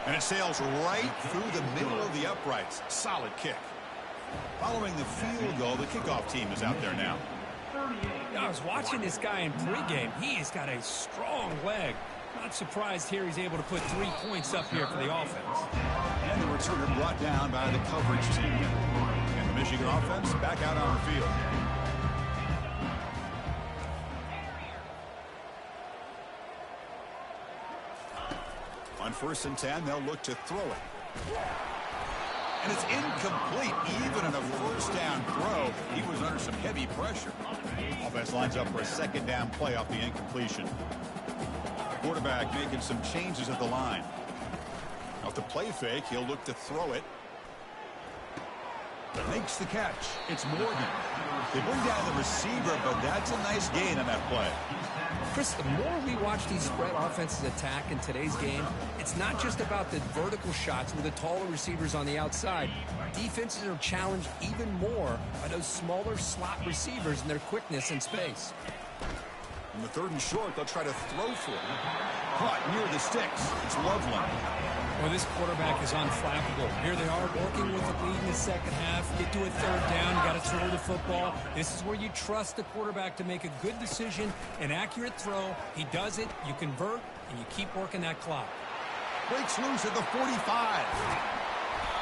And it sails right through the middle of the uprights. Solid kick. Following the field goal, the kickoff team is out there now. I was watching this guy in pregame. He's got a strong leg. Not surprised here he's able to put 3 points up here for the offense. And the returner brought down by the coverage team. And the Michigan offense back out on the field. On 1st and 10, they'll look to throw it. And it's incomplete. Even in a first down throw, he was under some heavy pressure. Offense lines up for a second down play off the incompletion. Quarterback making some changes at the line. Off the play fake, he'll look to throw it. Makes the catch. It's Morgan. They bring down the receiver, but that's a nice gain on that play. Chris, the more we watch these spread offenses attack in today's game, it's not just about the vertical shots with the taller receivers on the outside. Defenses are challenged even more by those smaller slot receivers and their quickness in space. On the 3rd and short, they'll try to throw for it. Caught near the sticks. It's Loveland. Well, this quarterback is unflappable. Here they are working with the lead in the second half. Get to a third down, you got to throw the football. This is where you trust the quarterback to make a good decision, an accurate throw. He does it, you convert, and you keep working that clock. Breaks loose at the 45.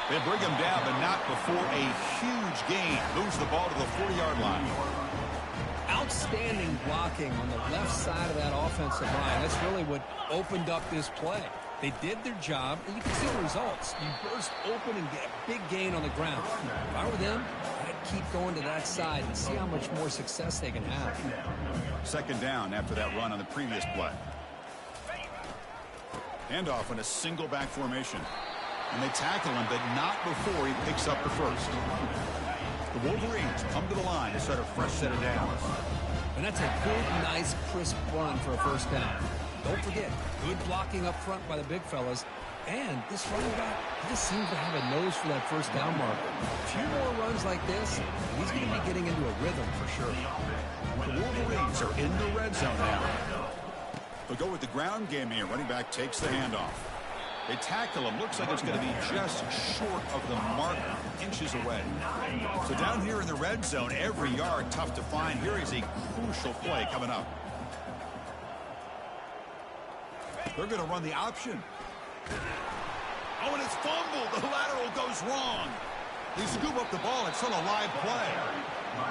They bring him down, but not before a huge gain. Moves the ball to the 40-yard line. Outstanding blocking on the left side of that offensive line. That's really what opened up this play. They did their job, and you can see the results. You burst open and get a big gain on the ground. If I were them, I'd keep going to that side and see how much more success they can have. Second down after that run on the previous play. Handoff in a single back formation. And they tackle him, but not before he picks up the first. The Wolverines come to the line to start a fresh set of downs. And that's a good, nice, crisp run for a first down. Don't forget, good blocking up front by the big fellas. And this running back, he just seems to have a nose for that first down marker. A few more runs like this, and he's going to be getting into a rhythm for sure. The Wolverines are in the red zone now. They'll go with the ground game here. Running back takes the handoff. They tackle him. Looks like it's going to be just short of the marker, inches away. So down here in the red zone, every yard tough to find. Here is a crucial play coming up. They're going to run the option. Oh, and it's fumbled. The lateral goes wrong. They scoop up the ball. It's still a live play.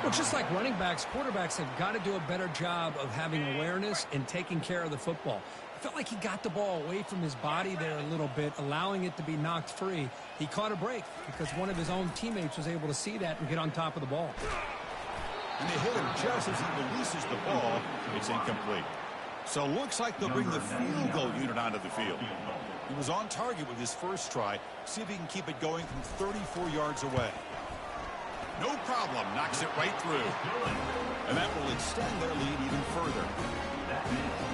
Well, just like running backs, quarterbacks have got to do a better job of having awareness and taking care of the football. I felt like he got the ball away from his body there a little bit, allowing it to be knocked free. He caught a break because one of his own teammates was able to see that and get on top of the ball. And they hit him just as he releases the ball. It's incomplete. So looks like they'll bring the field goal unit onto the field. He was on target with his first try. See if he can keep it going from 34 yards away. No problem. Knocks it right through. And that will extend their lead even further.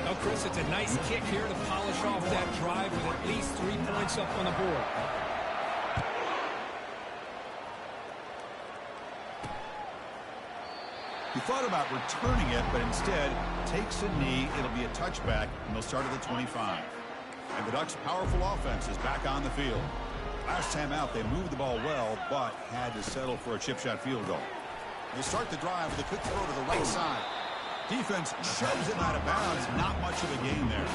Now, Chris, it's a nice kick here to polish off that drive with at least 3 points up on the board. He thought about returning it, but instead takes a knee. It'll be a touchback, and they'll start at the 25. And the Ducks' powerful offense is back on the field. Last time out, they moved the ball well, but had to settle for a chip shot field goal. They start the drive with a quick throw to the right side. Defense shoves him out of bounds. Not much of a gain there.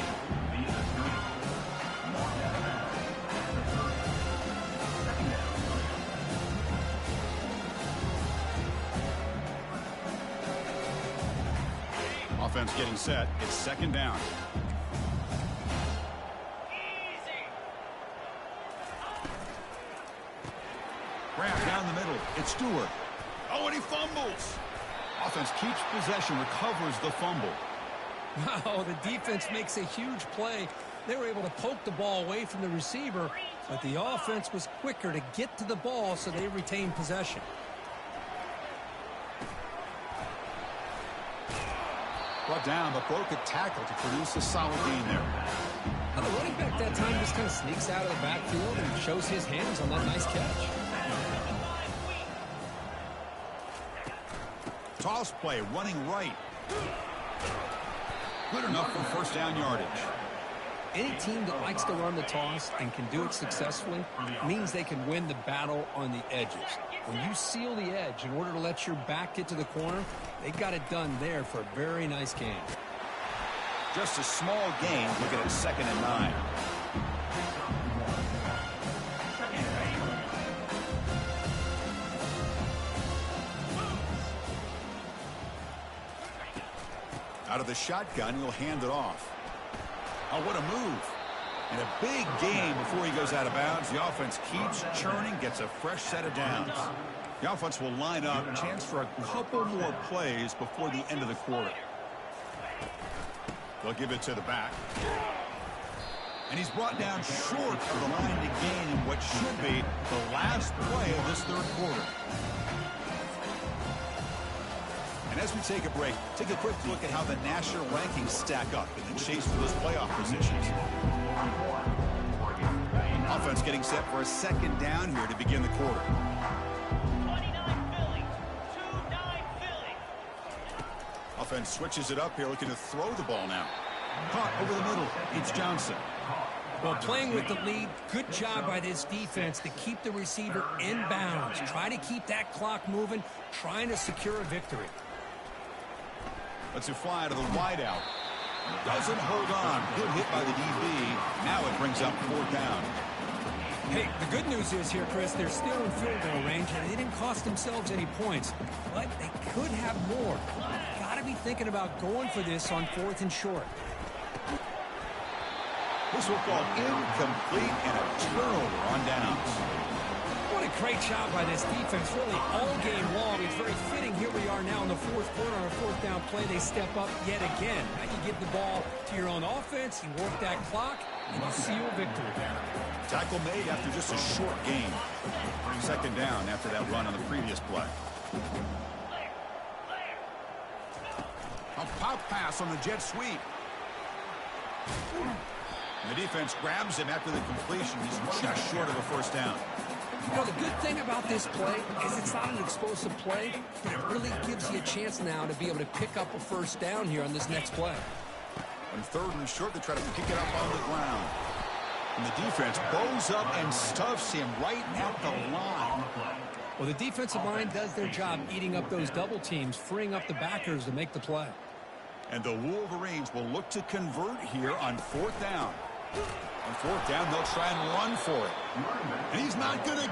Offense getting set. It's second down. Grab down the middle. It's Stewart. Oh, and he fumbles. Offense keeps possession, recovers the fumble. Wow, the defense makes a huge play. They were able to poke the ball away from the receiver, but the offense was quicker to get to the ball, so they retained possession. Brought down, but broke a tackle to produce a solid gain there. Now, the running back that time just kind of sneaks out of the backfield and shows his hands on that nice catch. Toss play, running right. Good enough for first down yardage. Any team that likes to run the toss and can do it successfully means they can win the battle on the edges. When you seal the edge in order to let your back get to the corner, they got it done there for a very nice gain. Just a small gain. Looking at 2nd and 9. Out of the shotgun, he'll hand it off. Oh, what a move. And a big gain before he goes out of bounds. The offense keeps churning, gets a fresh set of downs. The offense will line up, chance for a couple more plays before the end of the quarter. They'll give it to the back. And he's brought down short of the line to gain in what should be the last play of this third quarter. And as we take a break, take a quick look at how the national rankings stack up in the chase for those playoff positions. Offense getting set for a second down here to begin the quarter. 29 Philly. 2-9 Philly. Offense switches it up here, looking to throw the ball now. Caught over the middle. It's Johnson. Well, playing with the lead, good job by this defense to keep the receiver in bounds. Try to keep that clock moving, trying to secure a victory. Lets it fly to the wideout. Doesn't hold on. Good hit by the DB. Now it brings up 4th down. Hey, the good news is here, Chris, they're still in field goal range, and they didn't cost themselves any points. But they could have more. Got to be thinking about going for this on 4th and short. This will fall incomplete and a turnover on downs. What a great job by this defense, really all game long. It's very fitting. Here we are now in the 4th quarter on a 4th down play. They step up yet again. Now you give the ball to your own offense, you work that clock, and you seal victory. Tackle made after just a short gain. 2nd down after that run on the previous play. A pop pass on the jet sweep. And the defense grabs him after the completion. He's just short of a first down. You know, the good thing about this play is it's not an explosive play, but it really gives you a chance now to be able to pick up a first down here on this next play. On 3rd and short, they try to pick it up on the ground. And the defense bows up and stuffs him right at the line. Well, the defensive line does their job eating up those double teams, freeing up the backers to make the play. And the Wolverines will look to convert here on 4th down. On 4th down, they'll try and run for it. And he's not going to